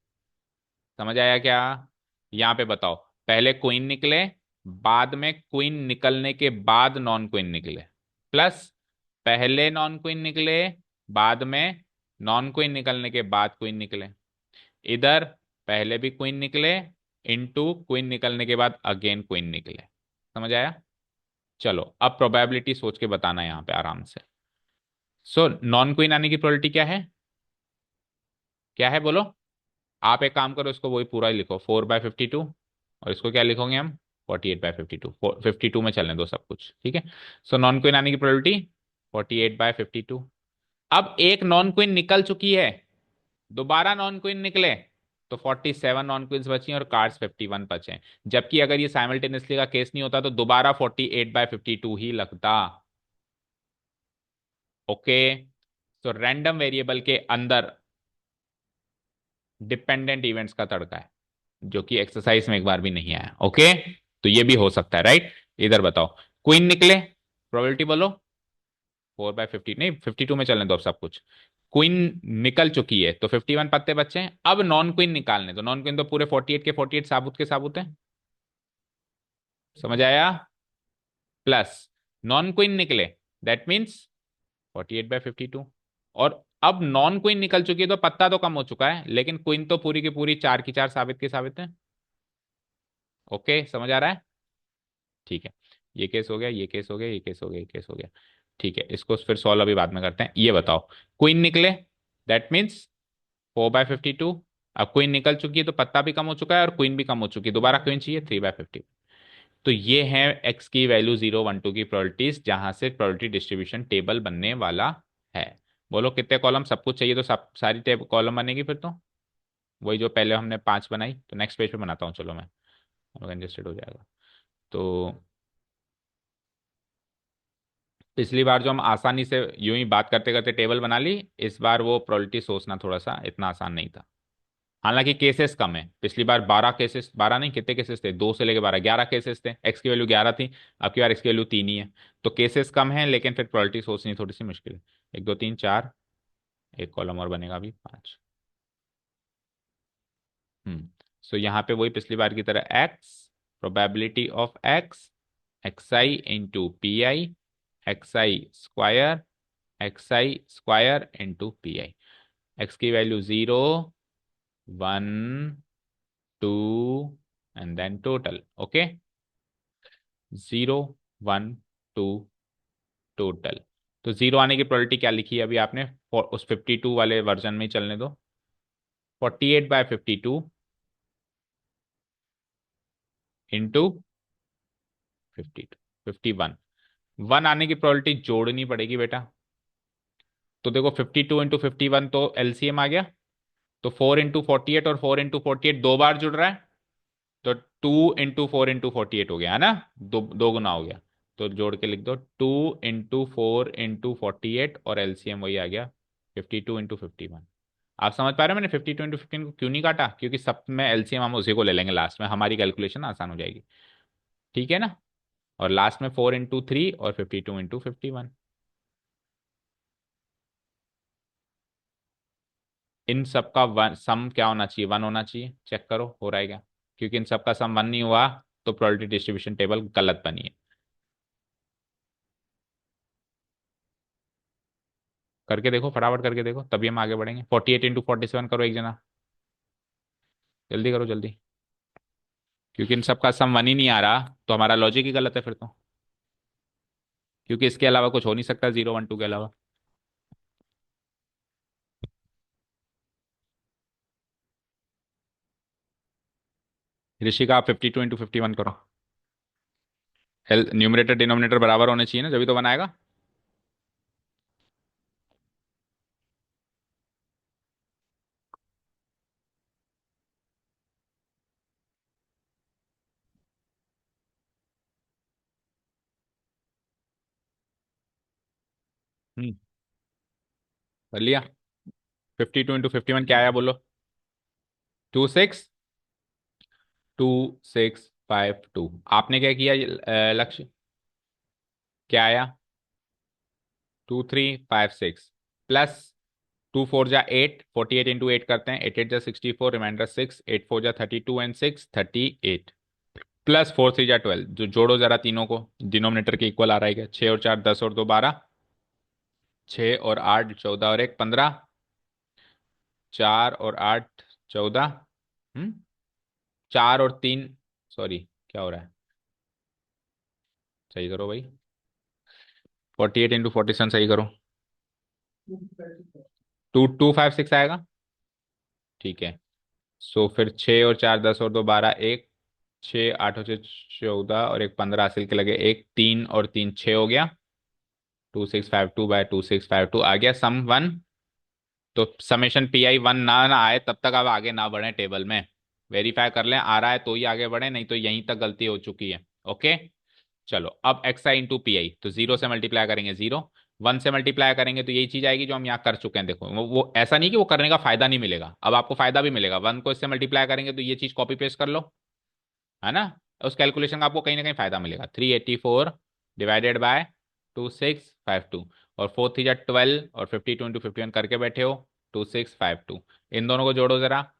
समझ आया क्या, यहाँ पे बताओ, पहले क्वीन निकले, बाद में क्वीन निकलने के बाद नॉन क्वीन निकले, प्लस पहले नॉन क्वीन निकले, बाद में नॉन क्वीन निकलने के बाद क्वीन निकले, इधर पहले भी क्वीन निकले, इनटू क्वीन निकलने के बाद अगेन क्वीन निकले। समझ आया, चलो अब प्रोबेबिलिटी सोच के बताना यहाँ पे आराम से। सो नॉन क्वीन आने की प्रोबेबिलिटी क्या है, क्या है बोलो। आप एक काम करो, इसको वही पूरा ही लिखो, 4/52, और इसको क्या लिखोगे हम, 48/52, 52 में चलने दो सब कुछ, ठीक है। सो नॉन क्वीन आने की प्रोबेबिलिटी 48/52। अब एक नॉन क्वीन निकल चुकी है, दोबारा नॉन क्वीन निकले, तो 47 नॉन क्वींस बची और कार्ड्स 51 बचे, जबकि अगर ये साइमल्टेनियसली का केस नहीं होता तो दोबारा 48/52 ही लगता। ओके, तो रैंडम वेरिएबल के अंदर डिपेंडेंट इवेंट्स का तड़का है, जो कि एक्सरसाइज में एक बार भी नहीं आया। ओके, तो ये भी हो सकता है, राइट। इधर बताओ, क्वीन निकले, प्रोबेबिलिटी बोलो, 4/50, नहीं 52 में चलने दो अब सब कुछ, क्वीन निकल चुकी है तो 51 पत्ते बचे हैं, अब नॉन क्वीन निकालने, तो नॉन क्वीन तो पूरे 48 के 48 साबुत के साबुत हैं, समझ आया, प्लस नॉन क्वीन निकले, दैट मीन्स 48/52, और अब नॉन क्वीन निकल चुकी है तो पत्ता तो कम हो चुका है, लेकिन क्वीन तो पूरी की पूरी 4 की 4 साबित के साबित है। ओके, समझ आ रहा है, ठीक है, ये केस हो गया, ये केस हो गया, ये केस हो गया, ये केस हो गया, ठीक है, इसको फिर सॉल्व अभी बाद में करते हैं। ये बताओ, क्वीन निकले, दैट मीन्स 4/52, अब क्वीन निकल चुकी है तो पत्ता भी कम हो चुका है और क्वीन भी कम हो चुकी है, दोबारा क्वीन चाहिए, 3/50। तो ये है एक्स की वैल्यू 0 1 2 की प्रोबेबिलिटीज, जहां से प्रोबेबिलिटी डिस्ट्रीब्यूशन टेबल बनने वाला है। बोलो कितने कॉलम, सब कुछ चाहिए तो सब सारी टेब कॉलम बनेगी फिर तो, वही जो पहले हमने 5 बनाई, तो नेक्स्ट पेज पे बनाता हूँ, चलो मैं, कंजेस्टेड हो जाएगा। तो पिछली बार जो हम आसानी से यूं ही बात करते करते टेबल बना ली, इस बार वो प्रोबेबिलिटी सोचना थोड़ा सा इतना आसान नहीं था, हालांकि केसेस कम है, पिछली बार 12 केसेस, 12 नहीं कितने केसेस थे, 2 से लेके 12, 11 केसेस थे, एक्स की वैल्यू 11 थी, अब की बार एक्स की वैल्यू 3 ही है, तो केसेस कम है, लेकिन फिर प्रोबेबिलिटी सोचनी थोड़ी सी मुश्किल है। 1 2 3 4, एक कॉलम और बनेगा अभी 5। सो यहाँ पे वही पिछली बार की तरह x, probability of x, XI into PI, XI square into PI, x की value 0 1 2 and then total. Okay, 0 1 2 total, तो 0 आने की प्रोबेबिलिटी क्या लिखी है अभी आपने, उस 52 वाले वर्जन में ही चलने दो, 48/52 इंटू 52, 51, 1 आने की प्रोबेबिलिटी जोड़नी पड़ेगी बेटा, तो देखो 52 इंटू 51 तो एलसीएम आ गया, तो 4 इंटू 48, और 4 इंटू 48 दो बार जुड़ रहा है, तो 2 इंटू 4 इंटू 48 हो गया है ना, दो दो गुना हो गया, तो जोड़ के लिख दो 2 × 4 × 48 और एलसीएम वही आ गया 52 × 51। आप समझ पा रहे हो मैंने 52 × 15 को क्यों नहीं काटा? क्योंकि सब में एलसीएम हम उसी को ले लेंगे लास्ट में, हमारी कैलकुलेशन आसान हो जाएगी। ठीक है ना? और लास्ट में 4 × 3 और 52 × 51। इन सब का वन सम क्या होना चाहिए? 1 होना चाहिए। चेक करो हो रहा है क्या? क्योंकि इन सब का सम 1 नहीं हुआ तो प्रोबेबिलिटी डिस्ट्रीब्यूशन टेबल गलत बनी है। करके देखो, फटाफट करके देखो, तभी हम आगे बढ़ेंगे। 48 × 47 करो एक जना, जल्दी करो जल्दी। क्योंकि इन सब का सम 1 ही नहीं आ रहा तो हमारा लॉजिक ही गलत है फिर तो, क्योंकि इसके अलावा कुछ हो नहीं सकता 0 1 2 के अलावा। ऋषिका आप 52 × 51 करो। न्यूमरेटर डिनोमिनेटर बराबर होने चाहिए ना, जब तो बनाएगा। हम्म, कर लिया। 52 × 51 क्या आया बोलो? 26 आपने क्या किया लक्ष्य? क्या आया? 2356 प्लस 2 4 जा 8, 48 × 8 करते हैं, 8 8 जा 64, रिमाइंडर 6, 8 4 जा 32 एंड 6 38, प्लस 4 3 जा 12। जो जोड़ो जरा तीनों को, डिनोमिनेटर के इक्वल आ रहा है क्या? 6 और 4 10 और 2 12, 6 और 8 14 और 1 15, 4 और 8 14। 4 और 3, सॉरी क्या हो रहा है? सही करो भाई, 48 × 47 सही करो। 2256 आएगा। ठीक है। सो फिर 6 और 4 10 और 2 12, 1, 6 8 और 6 14 और 1 15 हासिल के लगे, 1 3 और 3 6 हो गया। 2652 आ गया सम 1। तो समेशन PI 1 ना आए तब तक आप आगे ना बढ़े टेबल में, वेरीफाई कर लें आ रहा है तो ही आगे बढ़े, नहीं तो यहीं तक गलती हो चुकी है। ओके चलो, अब XI × PI, तो 0 से मल्टीप्लाई करेंगे 0, 1 से मल्टीप्लाई करेंगे तो यही चीज आएगी जो हम यहाँ कर चुके हैं। देखो वो ऐसा नहीं कि वो करने का फायदा नहीं मिलेगा, अब आपको फायदा भी मिलेगा। 1 को इससे मल्टीप्लाई करेंगे तो ये चीज कॉपी पेस्ट कर लो, है ना? उस कैलकुलेशन का आपको कहीं ना कहीं फायदा मिलेगा। 384 डिवाइडेड बाय 2652, और 4 3 जा 12 और 52 × 51 करके बैठे हो 2652। इन दोनों को जोड़ो जरा।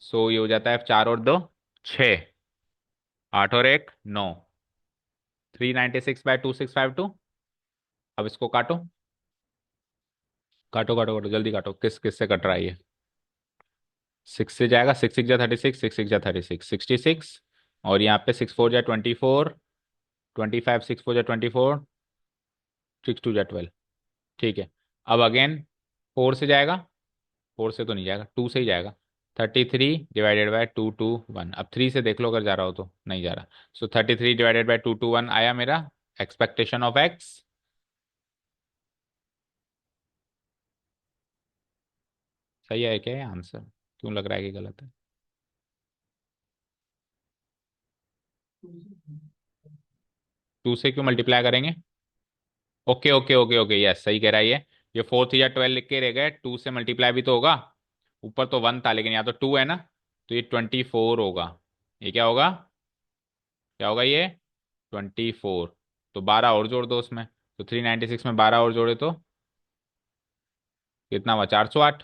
सो ये हो जाता है 4 और 2 6, 8 और 1 9, 396/2652। अब इसको काटो, काटो काटो काटो जल्दी काटो, किस किस से कट रहा है ये? 6 से जाएगा, 6 6 जा 36, 6 6 जा 36 66, और यहाँ पे 6 4 जा 24, 25 6 4 जा 24, 6 2 जा 12। ठीक है। अब अगेन 4 से जाएगा, 4 से तो नहीं जाएगा, 2 से ही जाएगा। 33 डिवाइडेड बाय 2 2 1। अब 3 से देख लो अगर जा रहा हो तो, नहीं जा रहा। सो 33 डिवाइडेड बाय 2 2 1 आया मेरा एक्सपेक्टेशन ऑफ एक्स। सही है क्या ये आंसर? क्यों लग रहा है कि गलत है? 2 से क्यों मल्टीप्लाई करेंगे? Okay okay okay okay, yes सही कह रहा है ये 4 3 जा 12 लिख के रह गए, 2 से मल्टीप्लाई भी तो होगा। ऊपर तो 1 था लेकिन यहाँ तो 2 है ना, तो ये 24 होगा। ये क्या होगा? क्या होगा ये? 24। तो 12 और जोड़ दो उसमें, तो 396 में 12 और जोड़े तो कितना हुआ? 408।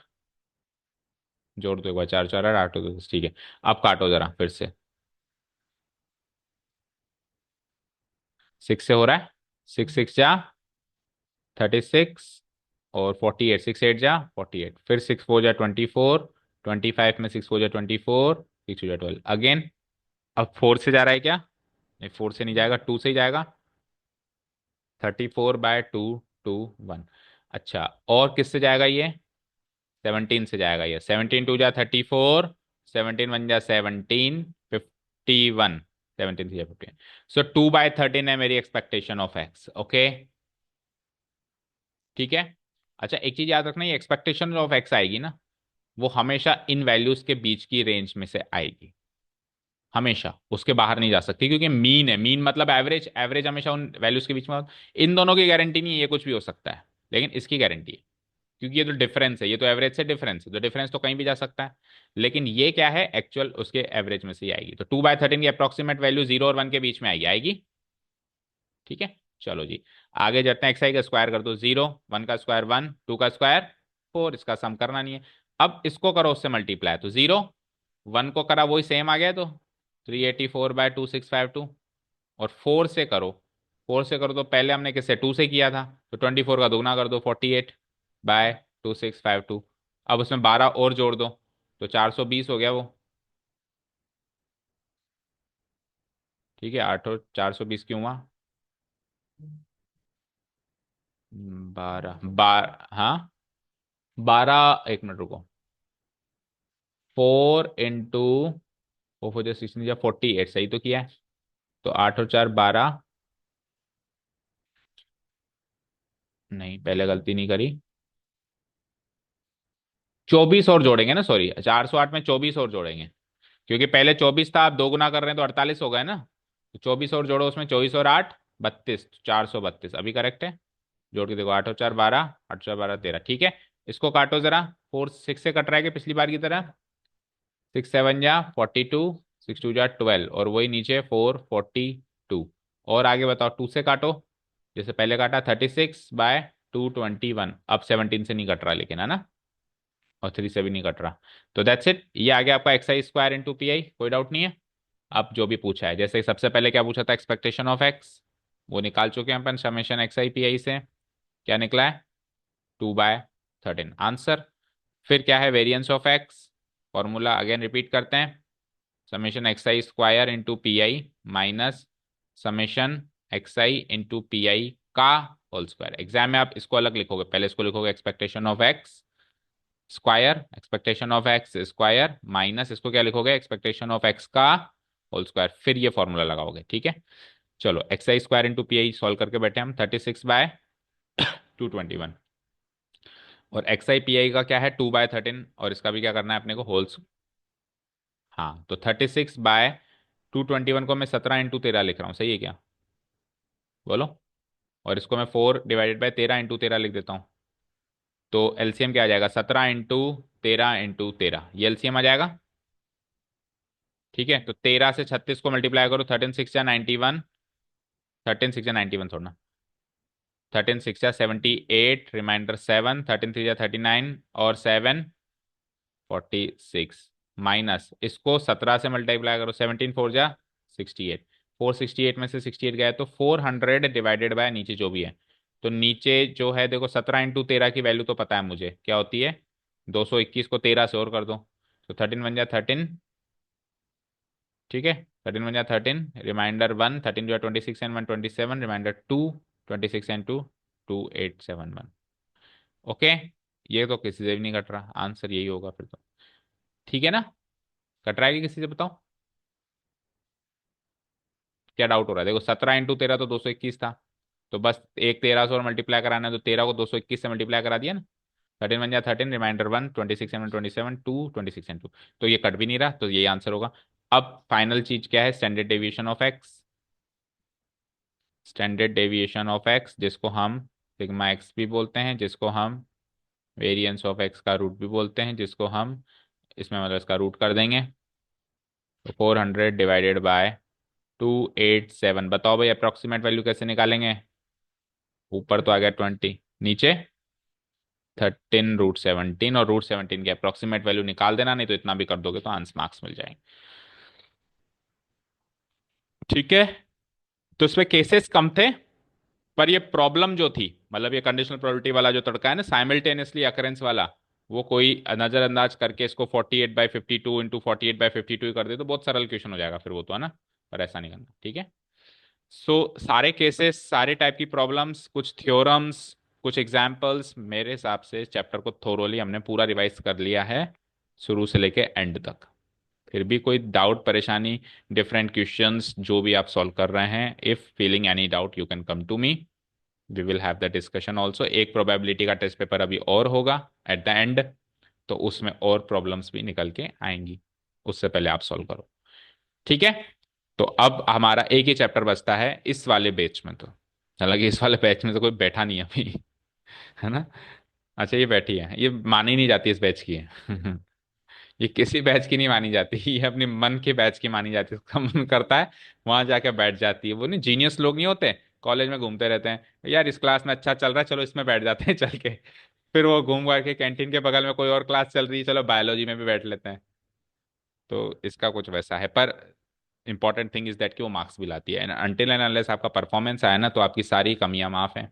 जोड़ दो एक बार, 4 4 8 8 ठीक है। अब काटो जरा फिर से। 6 से हो रहा है, 6 6 जा 36 और 48, 6 8 जा 48, फिर 6 4 जा 24, 25 में 6 4 जा 24, 6 2 जा 12 अगेन। अब 4 से जा रहा है क्या? नहीं 4 से नहीं जाएगा, 2 से ही जाएगा। 34/2 2 1। अच्छा, और किससे जाएगा ये? 17 से जाएगा ये। 17 2 जा 34, 17 1 जा 17, 51, 17 3 जा 51। सो 2/13 है मेरी एक्सपेक्टेशन ऑफ एक्स। ओके ठीक है। अच्छा एक चीज याद रखना, ये एक्सपेक्टेशन ऑफ एक्स आएगी ना, वो हमेशा इन वैल्यूज के बीच की रेंज में से आएगी। हमेशा उसके बाहर नहीं जा सकती, क्योंकि मीन है, मीन मतलब एवरेज, एवरेज हमेशा उन वैल्यूज के बीच में इन दोनों की गारंटी नहीं है, ये कुछ भी हो सकता है, लेकिन इसकी गारंटी है, क्योंकि ये तो डिफरेंस है, ये तो एवरेज से डिफरेंस है, तो डिफरेंस तो कहीं भी जा सकता है, लेकिन ये क्या है, एक्चुअल उसके एवरेज में से ही आएगी। तो 2/13 की अप्रोक्सीमेट वैल्यू 0 और 1 के बीच में आएगी, आएगी। ठीक है, चलो जी, आगे जाते हैं। एक्स आई का स्क्वायर कर दो 0, 1 का स्क्वायर 1, 2 का स्क्वायर 4, इसका सम करना नहीं है। अब इसको करो उससे मल्टीप्लाई, तो 0, 1 को करा वही सेम आ गया, तो 384/2652। और 4 से करो तो पहले हमने किससे, 2 से किया था, तो 24 का दोगुना कर दो, 48/2652। अब उसमें 12 और जोड़ दो, तो 420 हो गया वो। ठीक है, 8 और 420 क्यों हुआ, 12 हाँ, 12, एक मिनट रुको, 4 इंटू 4 4 जा 48, सही तो किया है। तो 8 और 4 12, नहीं पहले गलती नहीं करी, 24 और जोड़ेंगे ना, सॉरी, 408 में 24 और जोड़ेंगे, क्योंकि पहले 24 था, आप दो गुना कर रहे हैं तो 48 हो गए ना, तो 24 और जोड़ो उसमें, 24 और 8 32, 432 अभी करेक्ट है। जोड़ के देखो, 8 और 4 12, 8 और 4 12 13, ठीक है। इसको काटो जरा, 4 6 से कट रहा है कि पिछली बार की तरह, 6 7 जा 42, 6 2 जा 12, और वही नीचे 442। और आगे बताओ, 2 से काटो, जैसे पहले काटा, 36/221, अब 17 से नहीं कट रहा लेकिन, है ना, और 3 से भी नहीं कट रहा। तो दैट्स इट, ये आ गया आपका XI² × PI, कोई डाउट नहीं है। अब जो भी पूछा है, जैसे सबसे पहले क्या पूछा था, एक्सपेक्टेशन ऑफ एक्स, वो निकाल चुके हैं अपन समेशन XI/PI से, क्या निकला है, 2/13 आंसर। फिर क्या है, variance of x, formula again repeat करते हैं, summation XI² × PI minus summation XI × PI का होल स्क्वायर। एग्जाम में आप इसको अलग लिखोगे, पहले इसको लिखोगे expectation of x square, expectation of x square minus इसको क्या लिखोगे, एक्सपेक्टेशन ऑफ एक्स का होल स्क्वायर, फिर ये फॉर्मूला लगाओगे। ठीक है, चलो XI² × PI सॉल्व करके बैठे हम, 36/221, और XI/PI का क्या है, 2/13, और इसका भी क्या करना है अपने को, होल्स। हाँ, तो 36/221 को मैं 17 × 13 लिख रहा हूँ, सही है क्या, बोलो। और इसको मैं 4/13 × 13 लिख देता हूँ, तो एलसीएम क्या आ जाएगा, 17 × 13 × 13, ये एलसीएम आ जाएगा। ठीक है, तो 13 से 36 को मल्टीप्लाई करो, 13 6 जा 91, 13 6 जा 91 थोड़ा, 13 6 जा 78, रिमाइंडर 7, 13 3 जा 39, और 7 46, माइनस इसको 17 से मल्टीप्लाई करो, 17 4 जा 68, 468 में से 68 गया, तो 400 डिवाइडेड बाय नीचे जो भी है, तो नीचे जो है देखो, 17 × 13 की वैल्यू तो पता है मुझे क्या होती है, 221 को 13 से और कर दो, तो 13 1 जा 13, ठीक है, 13 1 जा 13, रिमाइंडर 1, 13 2 जा 26 एंड 1 27, रिमाइंडर 2, 26 एंड 2 2871। ओके, ये तो किसी से भी नहीं कट रहा, आंसर यही होगा फिर तो। ठीक है ना, कट रहा है कि किसी से बताओ, क्या डाउट हो रहा है, देखो 17 × 13 तो 221 था, तो बस एक 13 से और मल्टीप्लाई कराना है, तो 13 को 221 से मल्टीप्लाई करा दिया ना, 13 1 जा 13, रिमाइंडर 1, 26 एंड 27, 2 26 एंड 2, तो ये कट भी नहीं रहा, तो यही आंसर होगा। अब फाइनल चीज क्या है, standard deviation of x, standard deviation of x जिसको हम सिग्मा एक्स भी बोलते हैं, जिसको हम वेरिएंस ऑफ एक्स का रूट भी बोलते हैं, जिसको हम इसमें मतलब इसका रूट कर देंगे, तो 400/287, बताओ भाई अप्रोक्सीमेट वैल्यू कैसे निकालेंगे, ऊपर तो आ गया 20, नीचे 13 √17, और √17 की अप्रोक्सीमेट वैल्यू निकाल देना, नहीं तो इतना भी कर दोगे तो आंसर मार्क्स मिल जाएंगे। ठीक है, तो इसमें केसेस कम थे, पर ये प्रॉब्लम जो थी, मतलब ये कंडीशनल प्रोबेबिलिटी वाला जो तड़का है ना, साइमल्टेनियसली अकरेंस वाला, वो कोई नजरअंदाज करके इसको 48/52 × 48/52 ही कर दे तो बहुत सरल क्वेश्चन हो जाएगा फिर वो तो, है ना, पर ऐसा नहीं करना। ठीक है, सो सारे केसेस, सारे टाइप की प्रॉब्लम्स, कुछ थ्योरम्स, कुछ एग्जाम्पल्स, मेरे हिसाब से चैप्टर को थोरोली हमने पूरा रिवाइज कर लिया है, शुरू से लेके एंड तक। फिर भी कोई डाउट परेशानी, डिफरेंट क्वेश्चंस जो भी आप सॉल्व कर रहे हैं, if feeling any doubt you can come to me, we will have the discussion also. एक प्रोबेबिलिटी का टेस्ट पेपर अभी और होगा एट द एंड, तो उसमें और प्रॉब्लम्स भी निकल के आएंगी, उससे पहले आप सॉल्व करो। ठीक है। तो अब हमारा एक ही चैप्टर बचता है इस वाले बैच में। तो हालांकि इस वाले बैच में तो कोई बैठा नहीं है अभी, है ना। अच्छा ये बैठी है, ये मानी नहीं जाती इस बैच की है। ये किसी बैच की नहीं मानी जाती, ये अपने मन के बैच की मानी जाती है। उसका मन करता है वहां जाके बैठ जाती है। वो नहीं जीनियस लोग नहीं होते, कॉलेज में घूमते रहते हैं, यार इस क्लास में अच्छा चल रहा है चलो इसमें बैठ जाते हैं चल के। फिर वो घूम करके कैंटीन के बगल में कोई और क्लास चल रही है, चलो बायोलॉजी में भी बैठ लेते हैं। तो इसका कुछ वैसा है। पर इंपॉर्टेंट थिंग इज दैट कि वो मार्क्स भी लाती है, अनटिल एंड अनलेस आपका परफॉर्मेंस आया ना तो आपकी सारी कमियां माफ हैं।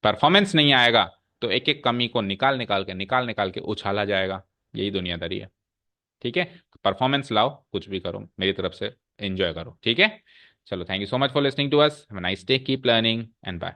परफॉर्मेंस नहीं आएगा तो एक एक कमी को निकाल निकाल के उछाला जाएगा। यही दुनियादारी है। ठीक है। परफॉर्मेंस लाओ, कुछ भी करो, मेरी तरफ से एंजॉय करो। ठीक है। चलो, thank you so much for listening to us, have a nice day, keep learning and bye.